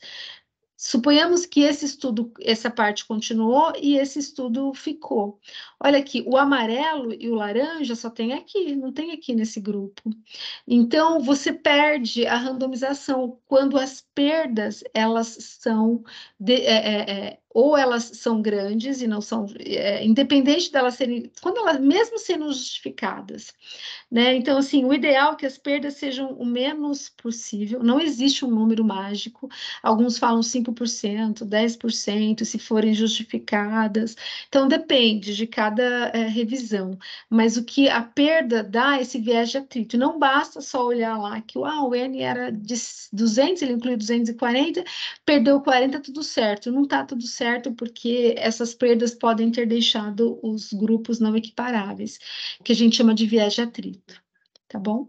Suponhamos que esse estudo, essa parte continuou e esse estudo ficou. Olha aqui, o amarelo e o laranja só tem aqui, não tem aqui nesse grupo. Então, você perde a randomização quando as perdas, elas são, ou elas são grandes e não são, independente delas serem, quando elas, mesmo sendo justificadas, né? Então, assim, o ideal é que as perdas sejam o menos possível, não existe um número mágico, alguns falam 5%, 10%, se forem justificadas, então depende de cada revisão, mas o que a perda dá é esse viés de atrito, não basta só olhar lá que o N era de 200, ele inclui 240, perdeu 40, tudo certo, não está tudo certo porque essas perdas podem ter deixado os grupos não equiparáveis, que a gente chama de viés de atrito, tá bom?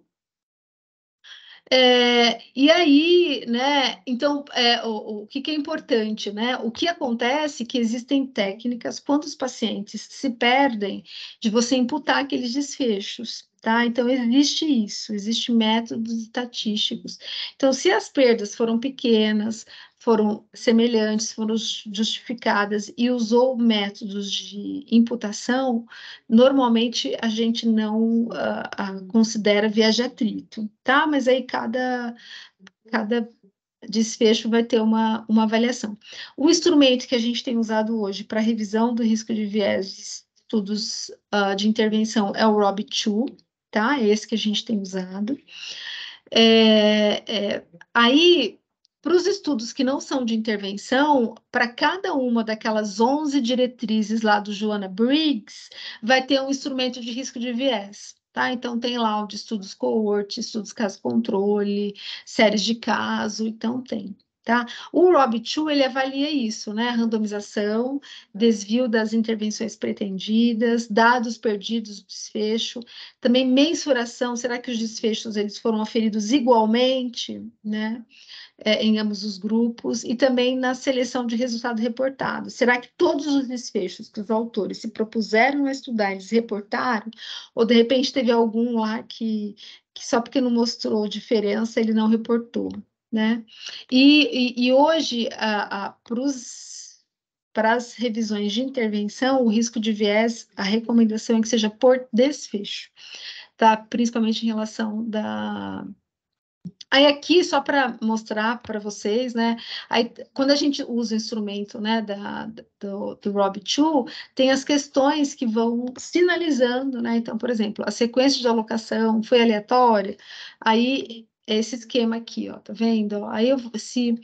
E aí, né, então, o que é importante, né? O que acontece é que existem técnicas, quando os pacientes se perdem, de você imputar aqueles desfechos, tá? Então, existe isso, existe métodos estatísticos. Então, se as perdas foram pequenas, foram semelhantes, foram justificadas e usou métodos de imputação, normalmente a gente não considera viés de atrito, tá? Mas aí cada desfecho vai ter uma avaliação. O instrumento que a gente tem usado hoje para revisão do risco de viés de estudos de intervenção é o ROB2, tá? É esse que a gente tem usado. Aí, para os estudos que não são de intervenção, para cada uma daquelas 11 diretrizes lá do Joanna Briggs, vai ter um instrumento de risco de viés. Tá? Então, tem lá o de estudos cohort, estudos caso-controle, séries de caso, então tem. Tá? O ROB2, ele avalia isso, né? Randomização, desvio das intervenções pretendidas, dados perdidos do desfecho, também mensuração, será que os desfechos eles foram aferidos igualmente, né? Em ambos os grupos, e também na seleção de resultado reportado. Será que todos os desfechos que os autores se propuseram a estudar, eles reportaram? Ou, de repente, teve algum lá que só porque não mostrou diferença, ele não reportou, né? E hoje, para as revisões de intervenção, o risco de viés, a recomendação é que seja por desfecho, tá? Principalmente em relação da... Aí aqui, só para mostrar para vocês, né? Aí, quando a gente usa o instrumento, né, do ROB2, tem as questões que vão sinalizando, né? Então, por exemplo, a sequência de alocação foi aleatória, aí esse esquema aqui, ó, tá vendo? Aí, se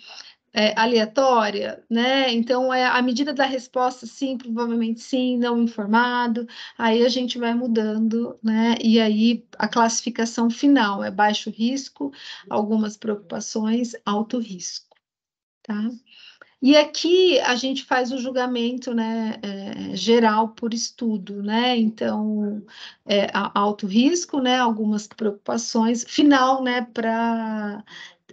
aleatória, né? Então, a medida da resposta, sim, provavelmente sim, não informado, aí a gente vai mudando, né? E aí a classificação final é baixo risco, algumas preocupações, alto risco, tá? E aqui a gente faz o julgamento, né, geral por estudo, né? Então, alto risco, né? Algumas preocupações, final, né? Para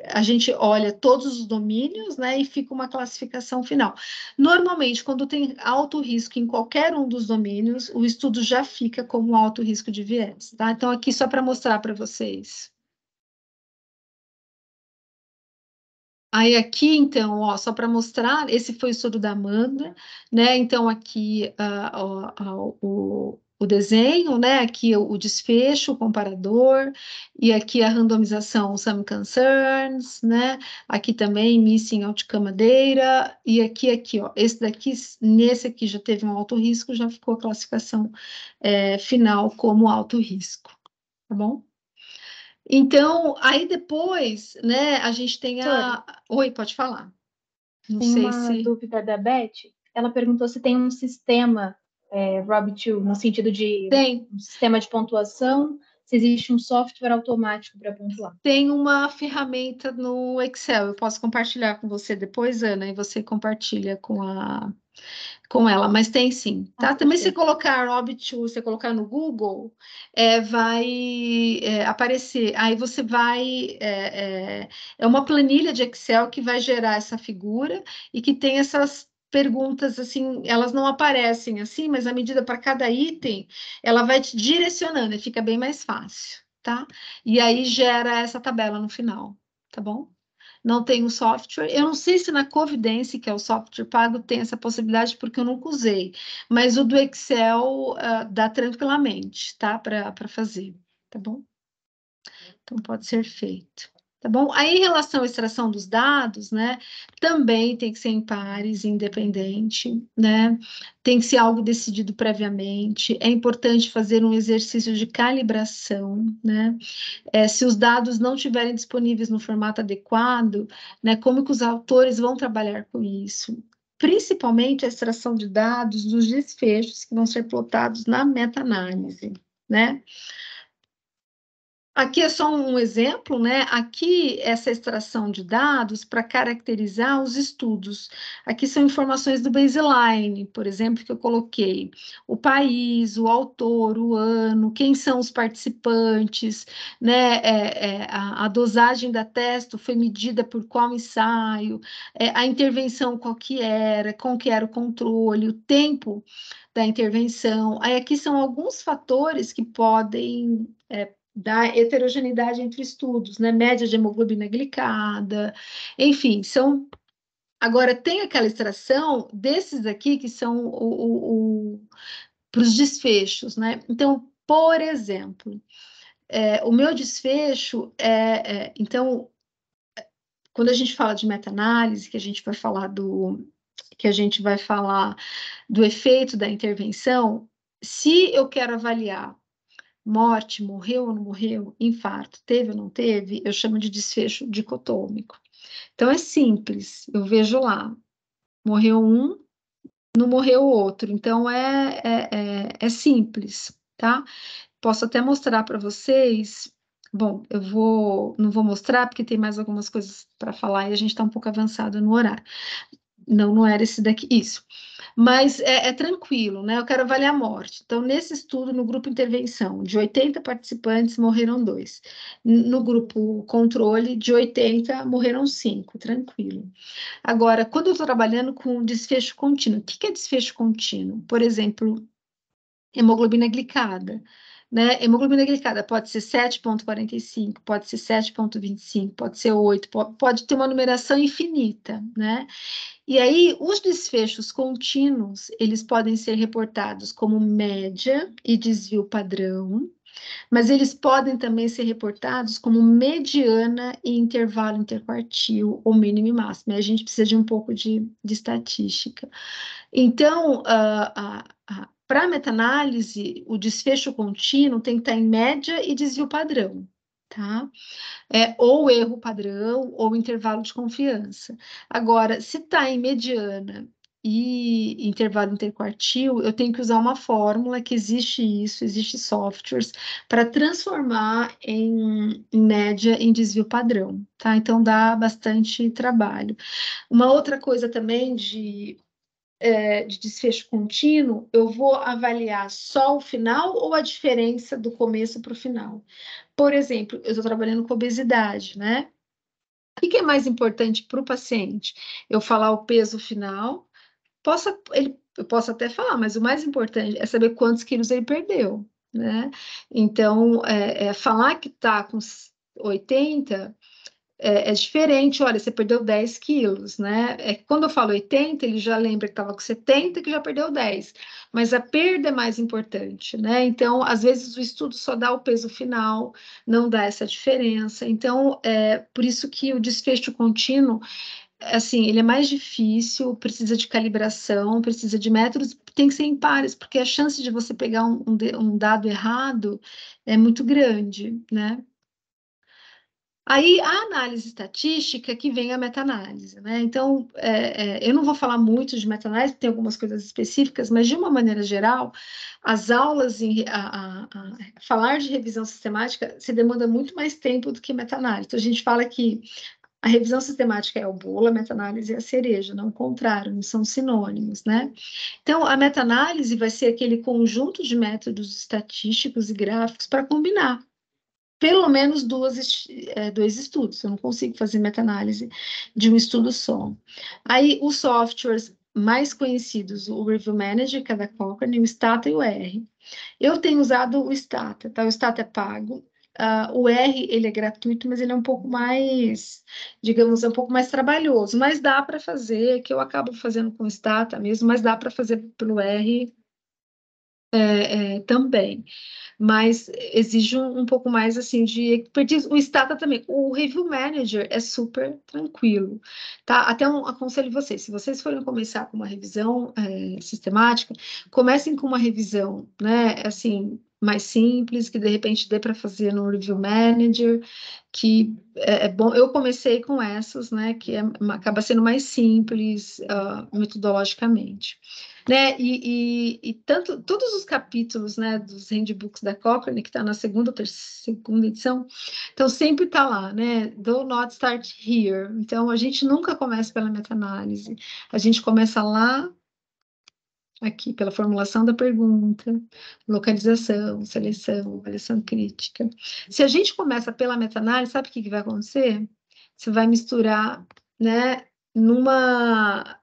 a gente olha todos os domínios, né, e fica uma classificação final. Normalmente, quando tem alto risco em qualquer um dos domínios, o estudo já fica como alto risco de viés, tá? Então, aqui só para mostrar para vocês. Aí aqui, então, ó, só para mostrar, esse foi o estudo da Amanda, né? Então, aqui o desenho, né? Aqui o desfecho, o comparador, e aqui a randomização Some Concerns, né? Aqui também Missing Outcome Data, e aqui, ó, esse daqui, nesse aqui já teve um alto risco, já ficou a classificação final como alto risco, tá bom? Então, aí depois, né, a gente tem a... Oi, pode falar. Não tem sei uma dúvida da Beth. Ela perguntou se tem um sistema Rob2, no sentido de um sistema de pontuação, se existe um software automático para pontuar. Tem uma ferramenta no Excel, eu posso compartilhar com você depois, Ana, e você compartilha com ela, mas tem sim, tá? Também se colocar Rob2, você colocar no Google, vai aparecer, aí você vai, é uma planilha de Excel que vai gerar essa figura e que tem essas perguntas, assim, elas não aparecem assim, mas a medida para cada item, ela vai te direcionando e fica bem mais fácil, tá? E aí gera essa tabela no final, tá bom? Não tem um software. Eu não sei se na Covidence, que é o software pago, tem essa possibilidade, porque eu nunca usei. Mas o do Excel dá tranquilamente, tá? Para fazer, tá bom? Então, pode ser feito. Tá bom? Aí, em relação à extração dos dados, né? Também tem que ser em pares, independente, né? Tem que ser algo decidido previamente. É importante fazer um exercício de calibração, né? Se os dados não estiverem disponíveis no formato adequado, né? Como que os autores vão trabalhar com isso? Principalmente a extração de dados dos desfechos que vão ser plotados na meta-análise, né? Aqui é só um exemplo, né? Aqui, essa extração de dados para caracterizar os estudos. Aqui são informações do baseline, por exemplo, que eu coloquei o país, o autor, o ano, quem são os participantes, né? A dosagem da testo foi medida por qual ensaio, a intervenção qual que era, com que era o controle, o tempo da intervenção. Aí aqui são alguns fatores que podem da heterogeneidade entre estudos, né? Média de hemoglobina glicada, enfim, são. Agora, tem aquela extração desses aqui que são para os desfechos, né? Então, por exemplo, o meu desfecho então, quando a gente fala de meta-análise, que a gente vai falar do efeito da intervenção, se eu quero avaliar morte, morreu ou não morreu, infarto, teve ou não teve, eu chamo de desfecho dicotômico. Então é simples, eu vejo lá, morreu um, não morreu o outro, então é simples, tá? Posso até mostrar para vocês. Bom, não vou mostrar porque tem mais algumas coisas para falar e a gente está um pouco avançado no horário. Não era esse daqui, isso. Mas é tranquilo, né? Eu quero avaliar a morte. Então, nesse estudo, no grupo intervenção, de 80 participantes, morreram 2. No grupo controle, de 80, morreram 5, tranquilo. Agora, quando eu estou trabalhando com desfecho contínuo, o que é desfecho contínuo? Por exemplo, hemoglobina glicada. Né? Hemoglobina glicada pode ser 7,45, pode ser 7,25, pode ser 8, pode ter uma numeração infinita, né? E aí, os desfechos contínuos, eles podem ser reportados como média e desvio padrão, mas eles podem também ser reportados como mediana e intervalo interquartil, ou mínimo e máximo. A gente precisa de um pouco de estatística. Então, para a meta-análise, o desfecho contínuo tem que estar em média e desvio padrão, tá? Ou erro padrão, ou intervalo de confiança. Agora, se está em mediana e intervalo interquartil, eu tenho que usar uma fórmula que existe isso, existe softwares, para transformar em média em desvio padrão, tá? Então, dá bastante trabalho. Uma outra coisa também de desfecho contínuo, eu vou avaliar só o final ou a diferença do começo para o final. Por exemplo, eu estou trabalhando com obesidade, né? O que é mais importante para o paciente? Eu falar o peso final, eu posso até falar, mas o mais importante é saber quantos quilos ele perdeu, né? Então, falar que está com 80 é diferente, olha, você perdeu 10 quilos, né? Quando eu falo 80, ele já lembra que estava com 70 e que já perdeu 10. Mas a perda é mais importante, né? Então, às vezes o estudo só dá o peso final, não dá essa diferença. Então, por isso que o desfecho contínuo, assim, ele é mais difícil, precisa de calibração, precisa de métodos, tem que ser em pares, porque a chance de você pegar um dado errado é muito grande, né? Aí, a análise estatística que vem a meta-análise, né? Então, eu não vou falar muito de meta-análise, tem algumas coisas específicas, mas, de uma maneira geral, as aulas, falar de revisão sistemática se demanda muito mais tempo do que meta-análise. Então, a gente fala que a revisão sistemática é o bolo, a meta-análise é a cereja, não o contrário, não são sinônimos, né? Então, a meta-análise vai ser aquele conjunto de métodos estatísticos e gráficos para combinar pelo menos dois estudos. Eu não consigo fazer meta-análise de um estudo só. Aí, os softwares mais conhecidos, o Review Manager, que é da Cochrane, o Stata e o R. Eu tenho usado o Stata, tá? O Stata é pago. O R, ele é gratuito, mas ele é um pouco mais, digamos, um pouco mais trabalhoso, mas dá para fazer, que eu acabo fazendo com o Stata mesmo, mas dá para fazer pelo R também. Mas exige um pouco mais assim de expertise. O Stata também. O Review Manager é super tranquilo, tá? Até aconselho vocês, se vocês forem começar com uma revisão sistemática, comecem com uma revisão, né? Assim, mais simples, que de repente dê para fazer no Review Manager, que é bom. Eu comecei com essas, né? Que acaba sendo mais simples metodologicamente. Né? E todos os capítulos, né, dos handbooks da Cochrane, que está na segunda edição, então sempre está lá, né? Do not start here. Então a gente nunca começa pela meta-análise, a gente começa lá, aqui, pela formulação da pergunta, localização, seleção, avaliação crítica. Se a gente começa pela meta-análise, sabe o que vai acontecer? Você vai misturar, né, numa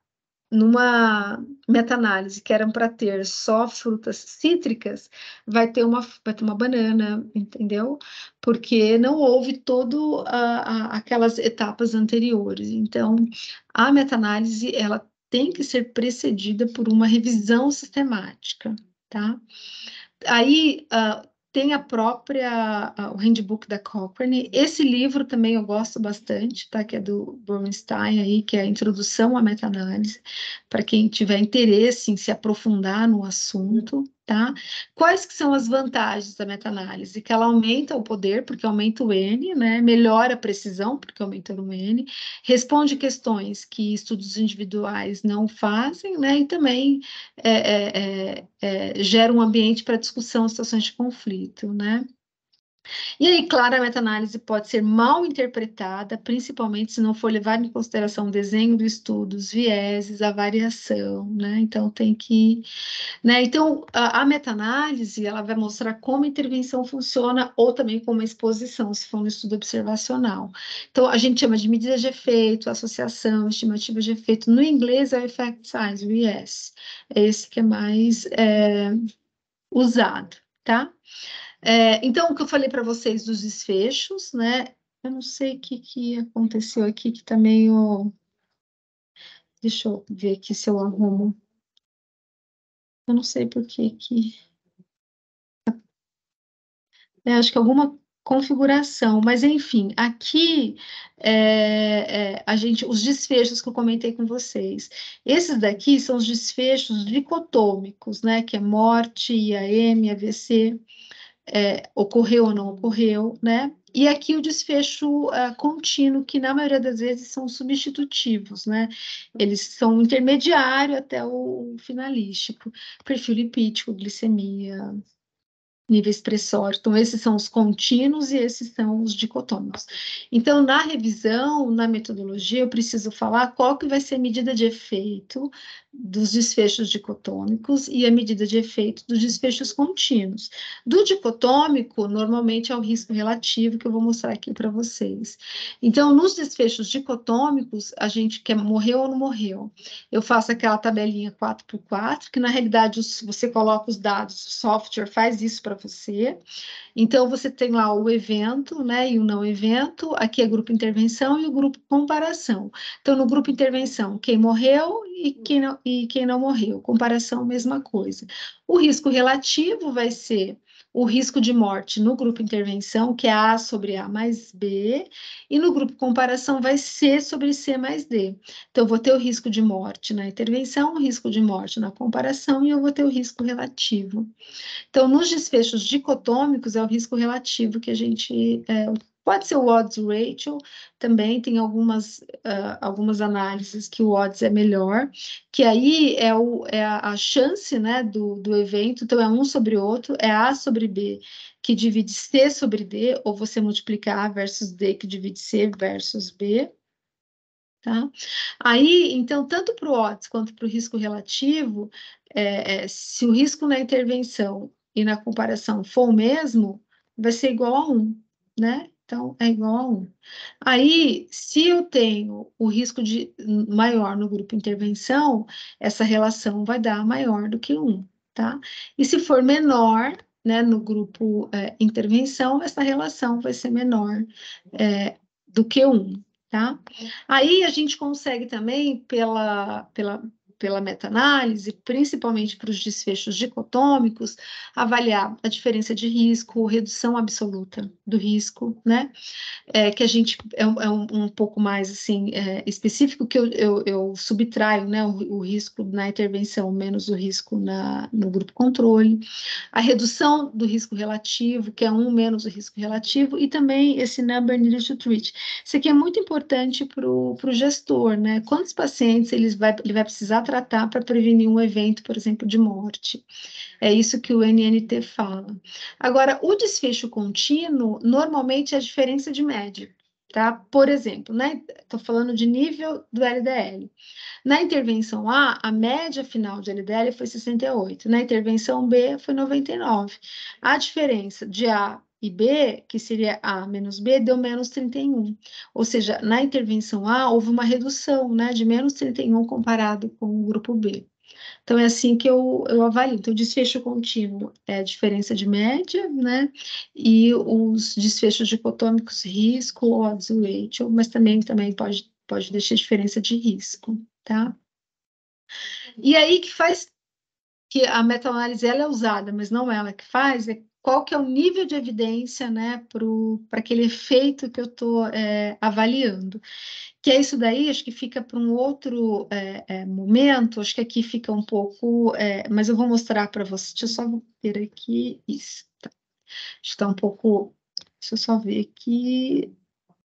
meta-análise que eram para ter só frutas cítricas, vai ter uma banana, entendeu? Porque não houve todo aquelas etapas anteriores. Então, a meta-análise, ela tem que ser precedida por uma revisão sistemática, tá? Aí, tem o handbook da Cochrane. Esse livro também eu gosto bastante, tá? Que é do Bernstein aí, que é a introdução à meta-análise, para quem tiver interesse em se aprofundar no assunto, tá? Quais que são as vantagens da meta-análise? Que ela aumenta o poder, porque aumenta o N, né? Melhora a precisão, porque aumenta o N, responde questões que estudos individuais não fazem, né? E também gera um ambiente para discussão em situações de conflito, né? E aí, claro, a meta-análise pode ser mal interpretada, principalmente se não for levado em consideração o desenho do estudo, os vieses, a variação, né? Então, tem que... né? Então, a meta-análise, ela vai mostrar como a intervenção funciona ou também como a exposição, se for um estudo observacional. Então, a gente chama de medida de efeito, associação, estimativa de efeito. No inglês é o effect size, o ES. É esse que é mais usado, tá? Então, o que eu falei para vocês dos desfechos, né? Eu não sei o que aconteceu aqui, que tá meio... Deixa eu ver aqui se eu arrumo. Eu não sei por que acho que alguma configuração, mas enfim, aqui os desfechos que eu comentei com vocês. Esses daqui são os desfechos dicotômicos, né? Que é morte, IAM, AVC. Ocorreu ou não ocorreu, né? E aqui o desfecho contínuo, que na maioria das vezes são substitutivos, né? Eles são intermediário até o finalístico, perfil lipídico, glicemia, nível expressório. Então, esses são os contínuos e esses são os dicotômicos. Então, na revisão, na metodologia, eu preciso falar qual que vai ser a medida de efeito dos desfechos dicotômicos e a medida de efeito dos desfechos contínuos. Do dicotômico, normalmente é o risco relativo, que eu vou mostrar aqui para vocês. Então, nos desfechos dicotômicos, a gente quer morreu ou não morreu. Eu faço aquela tabelinha 4x4, que na realidade você coloca os dados, o software faz isso para você. Então, você tem lá o evento, né, e o não evento. Aqui é grupo intervenção e o grupo comparação. Então, no grupo intervenção, quem morreu e quem não morreu. Comparação, mesma coisa. O risco relativo vai ser o risco de morte no grupo intervenção, que é A sobre A mais B, e no grupo comparação vai C sobre C mais D. Então, eu vou ter o risco de morte na intervenção, o risco de morte na comparação, e eu vou ter o risco relativo. Então, nos desfechos dicotômicos, é o risco relativo que a gente Pode ser o odds ratio, também tem algumas análises que o odds é melhor, que aí é a chance, né, do evento, então é um sobre outro, é A sobre B, que divide C sobre D, ou você multiplicar A versus D, que divide C versus B. Tá? Aí, então, tanto para o odds quanto para o risco relativo, se o risco na intervenção e na comparação for o mesmo, vai ser igual a 1, né? Então, é igual a 1. Aí, se eu tenho o risco maior no grupo intervenção, essa relação vai dar maior do que 1, tá? E se for menor, né, no grupo intervenção, essa relação vai ser menor do que 1. Tá? Aí a gente consegue também, pela meta-análise, principalmente para os desfechos dicotômicos, avaliar a diferença de risco, redução absoluta do risco, né? Que a gente é um pouco mais assim específico, que eu subtraio, né, o risco na intervenção menos o risco no grupo controle, a redução do risco relativo, que é 1 menos o risco relativo, e também esse number needed to treat. Isso aqui é muito importante para o gestor, né? Quantos pacientes ele vai precisar tratar para prevenir um evento, por exemplo, de morte? É isso que o NNT fala. Agora, o desfecho contínuo, normalmente é a diferença de média, tá? Por exemplo, né? Estou falando de nível do LDL. Na intervenção A, a média final de LDL foi 68. Na intervenção B, foi 99. A diferença de A e B, que seria A menos B, deu menos 31. Ou seja, na intervenção A, houve uma redução, né, de menos 31 comparado com o grupo B. Então, é assim que eu avalio. Então, o desfecho contínuo é a diferença de média, né? E os desfechos dicotômicos, risco, odds ratio, mas também pode deixar diferença de risco, tá? E aí que faz que a meta-análise ela é usada, mas não ela que faz, é qual que é o nível de evidência, né, para aquele efeito que eu estou avaliando. Que é isso daí, acho que fica para um outro momento, acho que aqui fica um pouco, mas eu vou mostrar para você, deixa eu só ver aqui, isso, tá. Acho que está um pouco, deixa eu só ver aqui,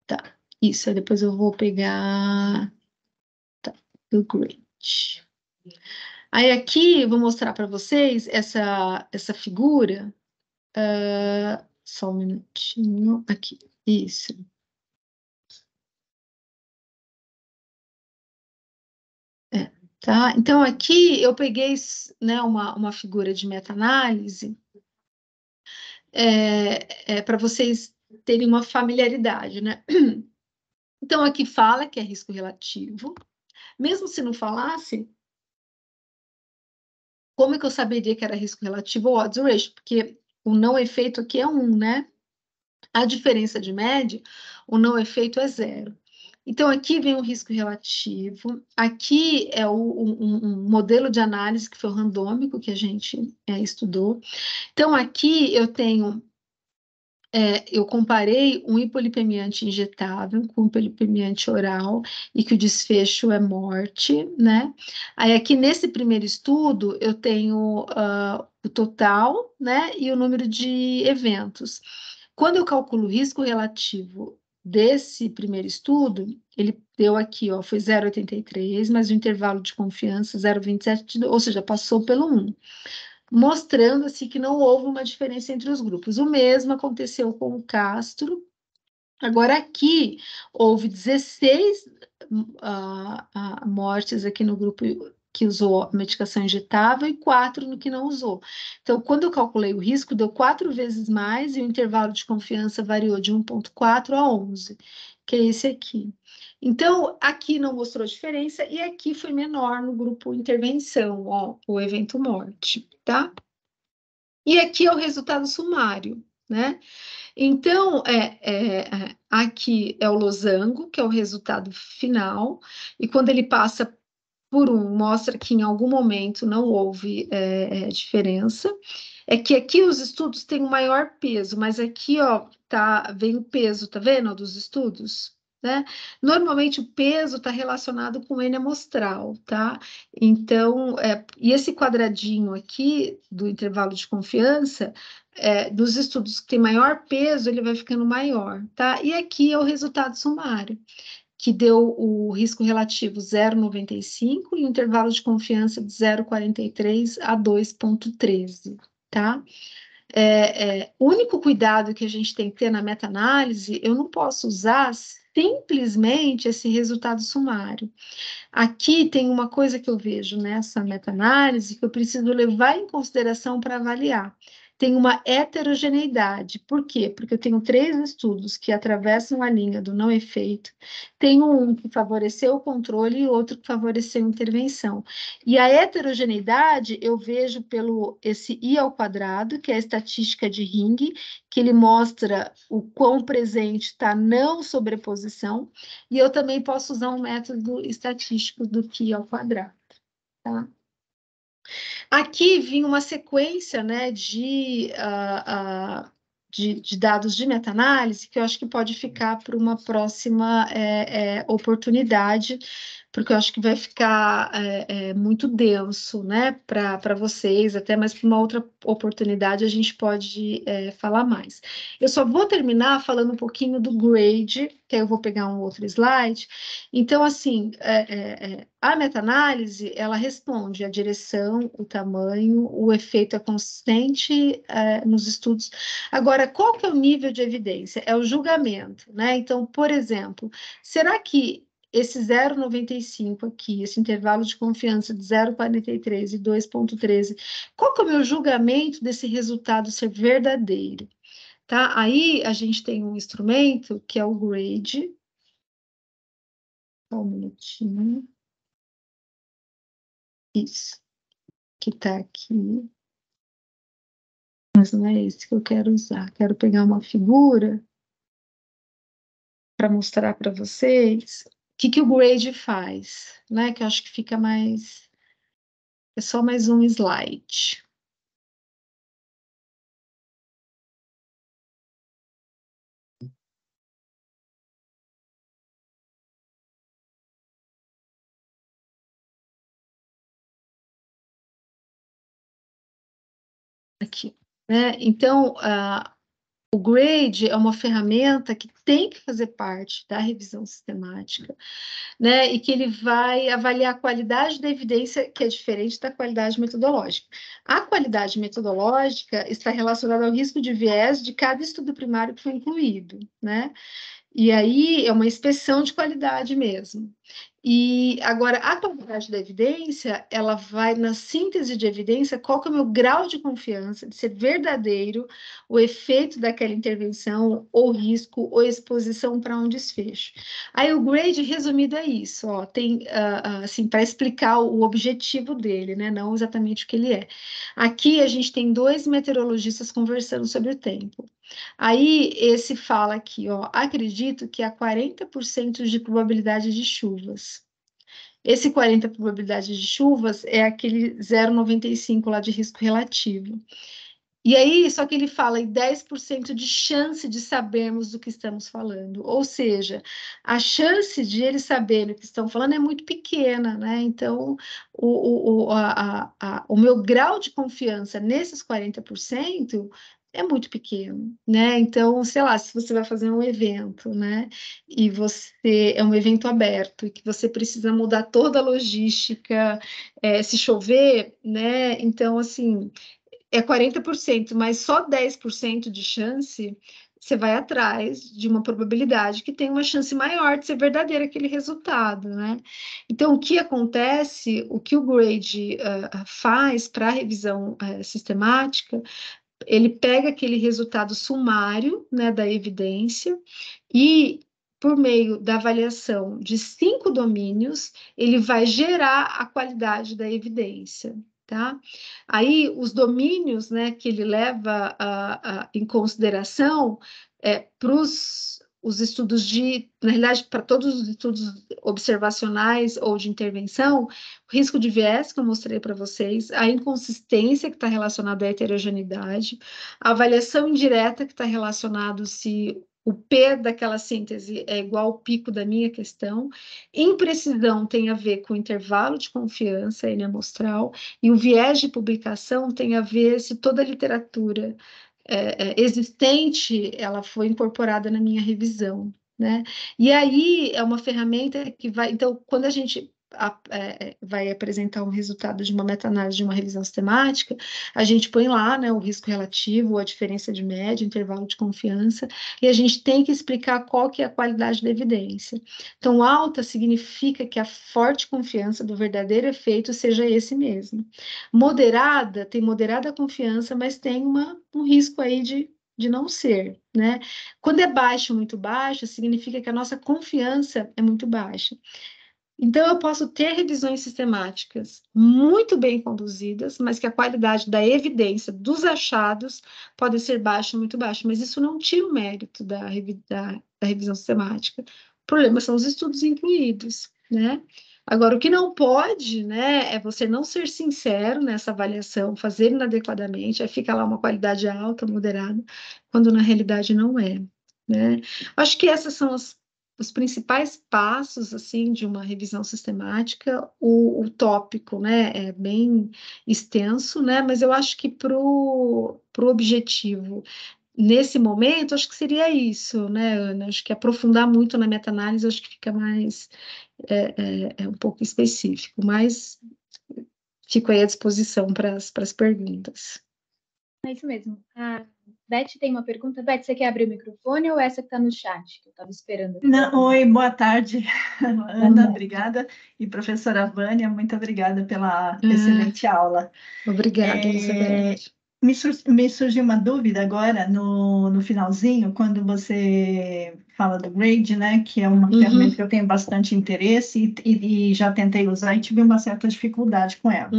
tá, isso, aí depois eu vou pegar, tá, o grid. Aí aqui eu vou mostrar para vocês essa figura, só um minutinho, aqui, isso. Tá? Então, aqui eu peguei, né, uma figura de meta-análise para vocês terem uma familiaridade, né? Então, aqui fala que é risco relativo. Mesmo se não falasse, como é que eu saberia que era risco relativo ou odds ratio? Porque o não efeito aqui é 1, né? A diferença de média, o não efeito é 0. Então, aqui vem o risco relativo, aqui é um modelo de análise que foi o randômico que a gente estudou. Então, aqui eu tenho, eu comparei um hipolipemiante injetável com um hipolipemiante oral e que o desfecho é morte, né? Aí, aqui nesse primeiro estudo, eu tenho o total, né, e o número de eventos. Quando eu calculo o risco relativo desse primeiro estudo, ele deu aqui, ó, foi 0,83, mas o intervalo de confiança 0,27, ou seja, passou pelo 1, mostrando assim que não houve uma diferença entre os grupos. O mesmo aconteceu com o Castro. Agora aqui houve 16 mortes aqui no grupo que usou medicação injetável e 4 no que não usou. Então, quando eu calculei o risco, deu 4 vezes mais e o intervalo de confiança variou de 1,4 a 11, que é esse aqui. Então, aqui não mostrou diferença e aqui foi menor no grupo intervenção, ó, o evento morte, tá? E aqui é o resultado sumário, né? Então, aqui é o losango, que é o resultado final, e quando ele passa por 1, mostra que em algum momento não houve diferença. É que aqui os estudos têm um maior peso, mas aqui, ó, vem o peso, tá vendo, dos estudos? Né? Normalmente o peso está relacionado com o N amostral, tá? Então, e esse quadradinho aqui do intervalo de confiança dos estudos que tem maior peso, ele vai ficando maior, tá? E aqui é o resultado sumário, que deu o risco relativo 0,95 e o intervalo de confiança de 0,43 a 2,13, tá? O único cuidado que a gente tem que ter na meta-análise, eu não posso usar simplesmente esse resultado sumário. Aqui tem uma coisa que eu vejo nessa meta-análise que eu preciso levar em consideração para avaliar. Tem uma heterogeneidade. Por quê? Porque eu tenho 3 estudos que atravessam a linha do não efeito. Tenho um que favoreceu o controle e outro que favoreceu a intervenção. E a heterogeneidade eu vejo pelo esse I ao quadrado, que é a estatística de Ring, que ele mostra o quão presente está a não sobreposição, e eu também posso usar um método estatístico do Q ao quadrado, tá? Aqui vinha uma sequência, né, de dados de meta-análise que eu acho que pode ficar para uma próxima oportunidade, porque eu acho que vai ficar muito denso, né, para vocês, até mais para uma outra oportunidade a gente pode falar mais. Eu só vou terminar falando um pouquinho do grade, que aí eu vou pegar um outro slide. Então, assim, a meta-análise, ela responde a direção, o tamanho, o efeito é consistente nos estudos. Agora, qual que é o nível de evidência? É o julgamento, né? Então, por exemplo, será que esse 0,95 aqui, esse intervalo de confiança de 0,43 e 2,13, qual que é o meu julgamento desse resultado ser verdadeiro? Tá? Aí a gente tem um instrumento que é o grade. Só um minutinho. Isso, que está aqui. Mas não é esse que eu quero usar. Quero pegar uma figura para mostrar para vocês o que o grade faz, né? Que eu acho que fica mais... É só mais um slide. Aqui, né? Então, o grade é uma ferramenta que tem que fazer parte da revisão sistemática, né? E que ele vai avaliar a qualidade da evidência, que é diferente da qualidade metodológica. A qualidade metodológica está relacionada ao risco de viés de cada estudo primário que foi incluído, né? E aí é uma inspeção de qualidade mesmo. E agora, a qualidade da evidência, ela vai na síntese de evidência, qual que é o meu grau de confiança de ser verdadeiro o efeito daquela intervenção, ou risco, ou exposição para um desfecho. Aí o grade resumido é isso, ó, tem, assim, para explicar o objetivo dele, né, não exatamente o que ele é. Aqui a gente tem 2 meteorologistas conversando sobre o tempo. Aí, esse fala aqui, ó, acredito que há 40% de probabilidade de chuvas. Esse 40% de probabilidade de chuvas é aquele 0,95 lá de risco relativo. E aí, só que ele fala em 10% de chance de sabermos do que estamos falando. Ou seja, a chance de eles saberem o que estão falando é muito pequena, né? Então, o meu grau de confiança nesses 40% é muito pequeno, né? Então, sei lá, se você vai fazer um evento, né? E você é um evento aberto, e que você precisa mudar toda a logística, se chover, né? Então, assim, é 40%, mas só 10% de chance, você vai atrás de uma probabilidade que tem uma chance maior de ser verdadeiro aquele resultado, né? Então, o que acontece, o que o grade faz para a revisão sistemática, ele pega aquele resultado sumário, né, da evidência e, por meio da avaliação de 5 domínios, ele vai gerar a qualidade da evidência, tá? Aí, os domínios, né, que ele leva em consideração para os estudos na realidade, para todos os estudos observacionais ou de intervenção, o risco de viés, que eu mostrei para vocês, a inconsistência, que está relacionada à heterogeneidade, a avaliação indireta, que está relacionado se o P daquela síntese é igual ao pico da minha questão, imprecisão tem a ver com o intervalo de confiança, N amostral, e o viés de publicação tem a ver se toda a literatura existente, ela foi incorporada na minha revisão, né? E aí é uma ferramenta que vai... Então, quando a gente vai apresentar um resultado de uma meta-análise de uma revisão sistemática, a gente põe lá, né, o risco relativo, a diferença de média, intervalo de confiança, e a gente tem que explicar qual que é a qualidade da evidência. Então, alta significa que a forte confiança do verdadeiro efeito seja esse mesmo. Moderada, tem moderada confiança, mas tem um risco aí de não ser, né? Quando é baixo, muito baixo, significa que a nossa confiança é muito baixa. Então, eu posso ter revisões sistemáticas muito bem conduzidas, mas que a qualidade da evidência, dos achados, pode ser baixa, muito baixa, mas isso não tira o mérito da revisão sistemática. O problema são os estudos incluídos, né? Agora, o que não pode, né, é você não ser sincero nessa avaliação, fazer inadequadamente, aí fica lá uma qualidade alta, moderada, quando na realidade não é, né? Acho que essas são os principais passos, assim, de uma revisão sistemática. O tópico, né, é bem extenso, né, mas eu acho que para o objetivo, nesse momento, acho que seria isso, né, Ana? Acho que aprofundar muito na meta-análise, acho que fica mais, um pouco específico, mas fico aí à disposição para as perguntas. É isso mesmo. A Beth tem uma pergunta. Beth, você quer abrir o microfone ou essa que está no chat, que eu estava esperando? Não, oi, boa tarde, Ana, obrigada. E professora Vânia, muito obrigada pela excelente aula. Obrigada, Elizabeth. Me surgiu uma dúvida agora, no finalzinho, quando você fala do grade, né, que é uma ferramenta que eu tenho bastante interesse e já tentei usar e tive uma certa dificuldade com ela.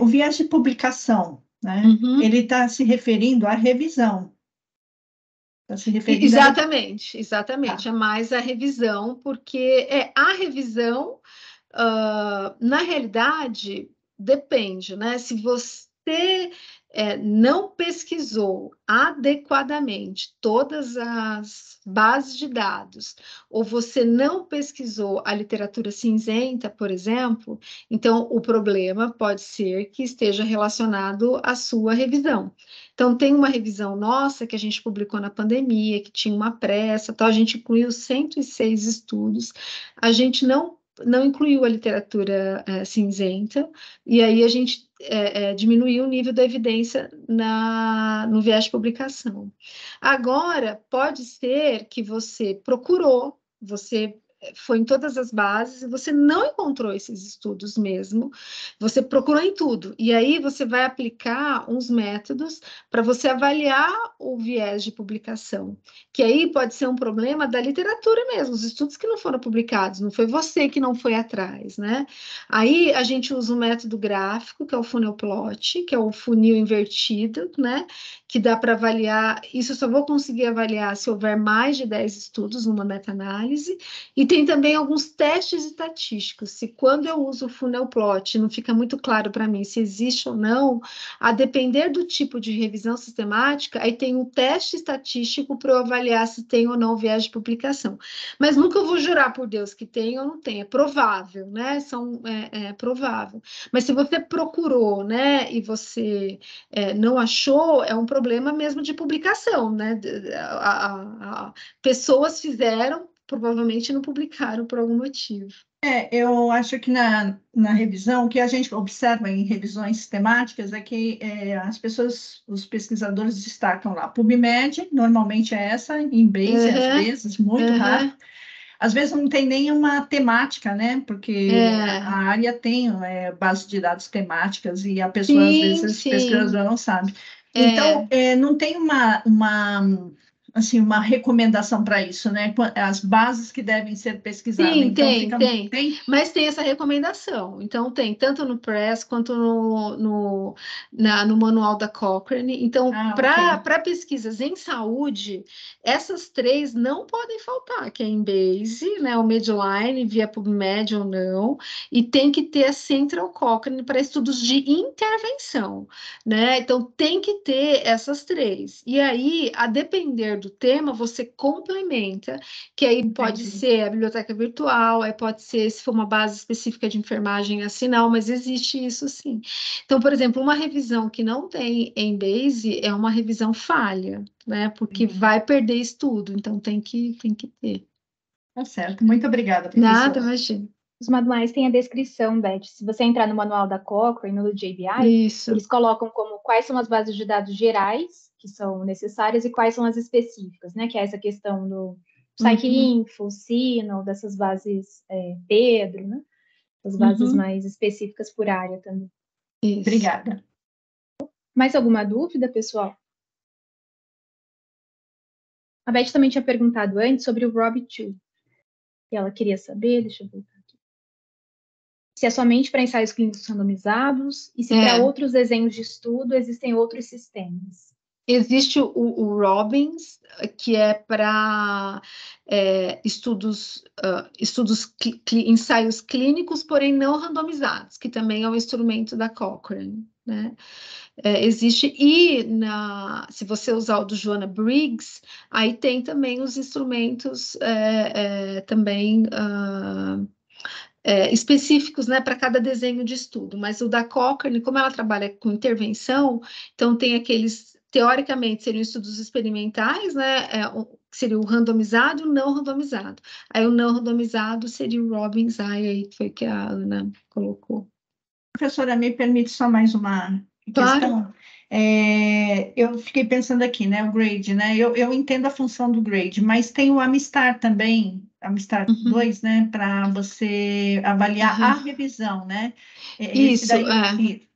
O viés de publicação, né, ele está se referindo à revisão. Tá se referindo exatamente. É mais a revisão, porque a revisão, na realidade, depende, né? Se você não pesquisou adequadamente todas as bases de dados, ou você não pesquisou a literatura cinzenta, por exemplo, então o problema pode ser que esteja relacionado à sua revisão. Então, tem uma revisão nossa que a gente publicou na pandemia, que tinha uma pressa, tal, a gente incluiu 106 estudos, a gente não incluiu a literatura cinzenta, e aí a gente diminuiu o nível da evidência no viés de publicação. Agora, pode ser que você procurou, você foi em todas as bases e você não encontrou esses estudos mesmo, você procurou em tudo, e aí você vai aplicar uns métodos para você avaliar o viés de publicação, que aí pode ser um problema da literatura mesmo, os estudos que não foram publicados, não foi você que não foi atrás, né? Aí a gente usa um método gráfico, que é o funnel plot, que é o funil invertido, né? Que dá para avaliar, isso eu só vou conseguir avaliar se houver mais de 10 estudos numa meta-análise, e tem também alguns testes estatísticos, se quando eu uso o funnel plot não fica muito claro para mim se existe ou não, a depender do tipo de revisão sistemática, aí tem um teste estatístico para eu avaliar se tem ou não viés de publicação. Mas nunca eu vou jurar por Deus que tem ou não tem, é provável, né? É provável. Mas se você procurou, né, e você não achou, é um problema mesmo de publicação, né? Pessoas fizeram, provavelmente não publicaram por algum motivo. Eu acho que na revisão, o que a gente observa em revisões sistemáticas é que as pessoas, os pesquisadores destacam lá, PubMed, normalmente é essa, em base, às vezes, muito raro. Às vezes não tem nenhuma temática, né? Porque a área tem base de dados temáticas e a pessoa, às vezes, pesquisador não sabe. Então, não tem uma recomendação para isso, né? As bases que devem ser pesquisadas. Sim, então, tem. Mas tem essa recomendação. Então, tem tanto no Press quanto no manual da Cochrane. Então, para pesquisas em saúde, essas três não podem faltar, que é Embase, né? O Medline, via PubMed ou não, e tem que ter a Central Cochrane para estudos de intervenção, né? Então, tem que ter essas três. E aí, a depender do tema, você complementa, que aí pode ser a biblioteca virtual, aí pode ser, se for uma base específica de enfermagem, a Sinal, mas existe isso sim. Então, por exemplo, uma revisão que não tem Embase é uma revisão falha, né? Porque vai perder estudo, então tem que ter. Tá certo. Muito obrigada, professora. Nada, imagina. Os manuais têm a descrição, Beth. Se você entrar no manual da Cochrane, no JBI, eles colocam como quais são as bases de dados gerais que são necessárias e quais são as específicas, né? Que é essa questão do PsycInfo, Signal, dessas bases Pedro, né? As bases mais específicas por área também. Isso. Obrigada. Mais alguma dúvida, pessoal? A Beth também tinha perguntado antes sobre o ROB2. E ela queria saber, deixa eu voltar aqui, se é somente para ensaios clínicos randomizados e se para outros desenhos de estudo existem outros sistemas. Existe o Robbins, que é para ensaios clínicos, porém não randomizados, que também é um instrumento da Cochrane, né? Existe, e se você usar o do Joanna Briggs, aí tem também os instrumentos também específicos, né, para cada desenho de estudo, mas o da Cochrane, como ela trabalha com intervenção, então tem aqueles, teoricamente, seriam estudos experimentais, né, seria o randomizado e o não randomizado. Aí o não randomizado seria o Robbins, aí foi que a Ana colocou. Professora, me permite só mais uma questão? Claro. Eu fiquei pensando aqui, né, o grade, né, eu entendo a função do grade, mas tem o Amistar também, Amistar 2, né, para você avaliar a revisão, né? Esse daí,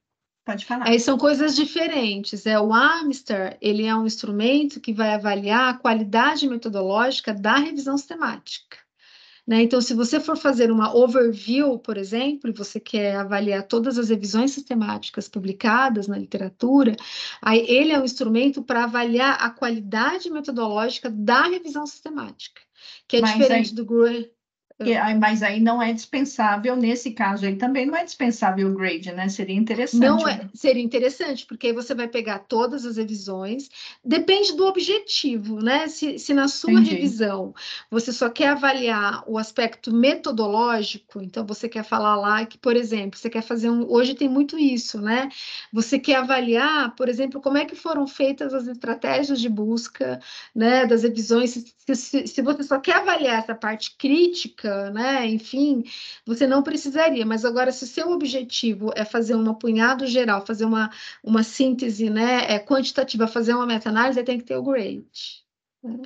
pode falar. São coisas diferentes. O Amistar, ele é um instrumento que vai avaliar a qualidade metodológica da revisão sistemática. Né? Então, se você for fazer uma overview, por exemplo, e você quer avaliar todas as revisões sistemáticas publicadas na literatura, aí ele é um instrumento para avaliar a qualidade metodológica da revisão sistemática, que é diferente do GRE. Mas aí não é dispensável, nesse caso aí também não é dispensável o grade, né? Seria interessante. Não seria interessante, porque aí você vai pegar todas as revisões, depende do objetivo, né? Se na sua revisão você só quer avaliar o aspecto metodológico, então você quer falar lá que, por exemplo, você quer fazer hoje tem muito isso, né? Você quer avaliar, por exemplo, como é que foram feitas as estratégias de busca, né? Das revisões, se você só quer avaliar essa parte crítica, né? Enfim, você não precisaria, mas agora, se o seu objetivo é fazer um apunhado geral, fazer uma síntese, né, quantitativa, fazer uma meta-análise, tem que ter o grade. Né?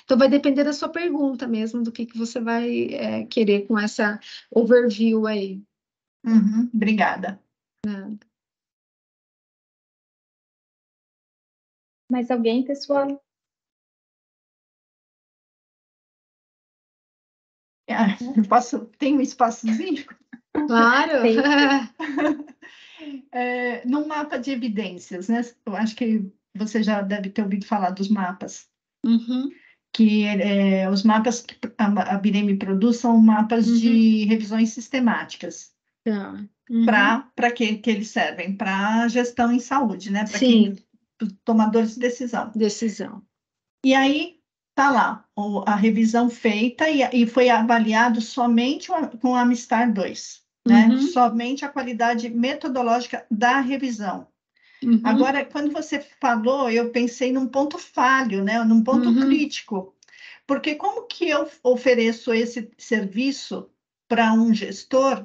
Então, vai depender da sua pergunta mesmo, do que você vai querer com essa overview aí. Obrigada. Mais alguém, pessoal? Tem um espaçozinho? Claro! No mapa de evidências, né? Eu acho que você já deve ter ouvido falar dos mapas. Que os mapas que a Bireme produz são mapas de revisões sistemáticas. Para que eles servem? Para gestão em saúde, né? Para tomadores de decisão. E aí está lá a revisão feita e foi avaliado somente com o Amistar 2, né? Somente a qualidade metodológica da revisão. Agora, quando você falou, eu pensei num ponto falho, né? Num ponto crítico, porque como que eu ofereço esse serviço para um gestor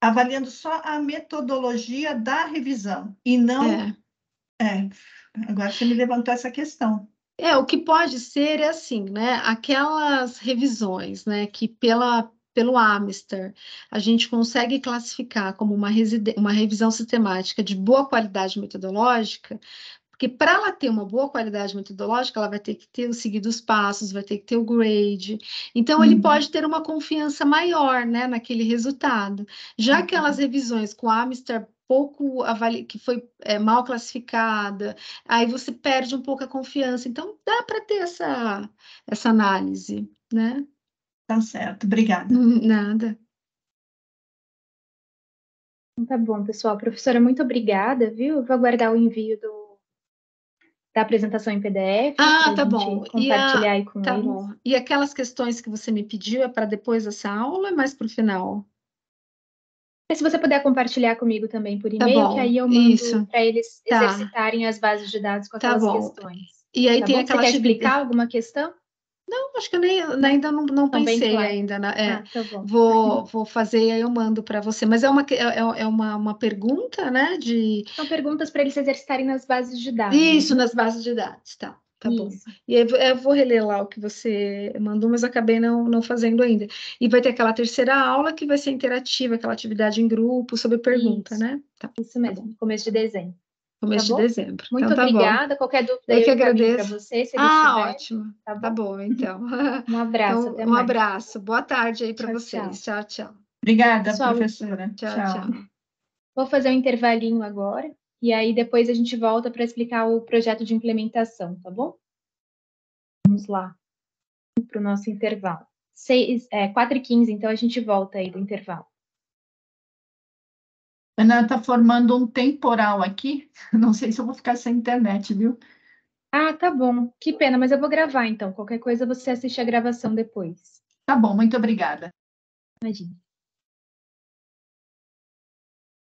avaliando só a metodologia da revisão e não... Agora você me levantou essa questão. O que pode ser assim, né? Aquelas revisões, né? Que pelo Amistar a gente consegue classificar como uma revisão sistemática de boa qualidade metodológica, porque para ela ter uma boa qualidade metodológica, ela vai ter que ter seguido os passos, vai ter que ter o grade. Então, ele pode ter uma confiança maior, né, naquele resultado. Já aquelas revisões com Amistar pouco que foi mal classificada, aí você perde um pouco a confiança. Então, dá para ter essa análise, né? Tá certo, obrigada. Nada. Tá bom, pessoal. Professora, muito obrigada, viu? Eu vou aguardar o envio da apresentação em PDF. Tá bom. Compartilhar aí com tá eles. Bom. E aquelas questões que você me pediu é para depois dessa aula ou é mais para o final? Mas se você puder compartilhar comigo também por Tá e-mail, bom, que aí eu mando para eles exercitarem as bases de dados com aquelas questões. E aí tá tem bom? aquela Você quer explicar alguma questão? Não, acho que eu ainda não pensei claro. ainda. Tá bom. Vou fazer e aí eu mando para você. Mas é uma pergunta, né? São perguntas para eles exercitarem nas bases de dados. Isso, nas bases de dados, tá bom. E aí eu vou reler lá o que você mandou, mas acabei não fazendo ainda. E vai ter aquela terceira aula que vai ser interativa, aquela atividade em grupo sobre pergunta, né? Isso mesmo, começo de dezembro. Começo de dezembro. Muito então, obrigada. Qualquer dúvida eu que agradeço para você, se eles tiverem. Ótimo. Tá bom, então. Um abraço, até mais. Um abraço. Boa tarde aí para vocês. Tchau. Obrigada, pessoal, professora. Tchau. Vou fazer um intervalinho agora, e aí depois a gente volta para explicar o projeto de implementação, tá bom? Vamos lá para o nosso intervalo. 4h15, então a gente volta aí do intervalo. Ana está formando um temporal aqui. Não sei se eu vou ficar sem internet, viu? Tá bom. Que pena, mas eu vou gravar então. Qualquer coisa você assiste a gravação depois. Tá bom, muito obrigada. Imagina.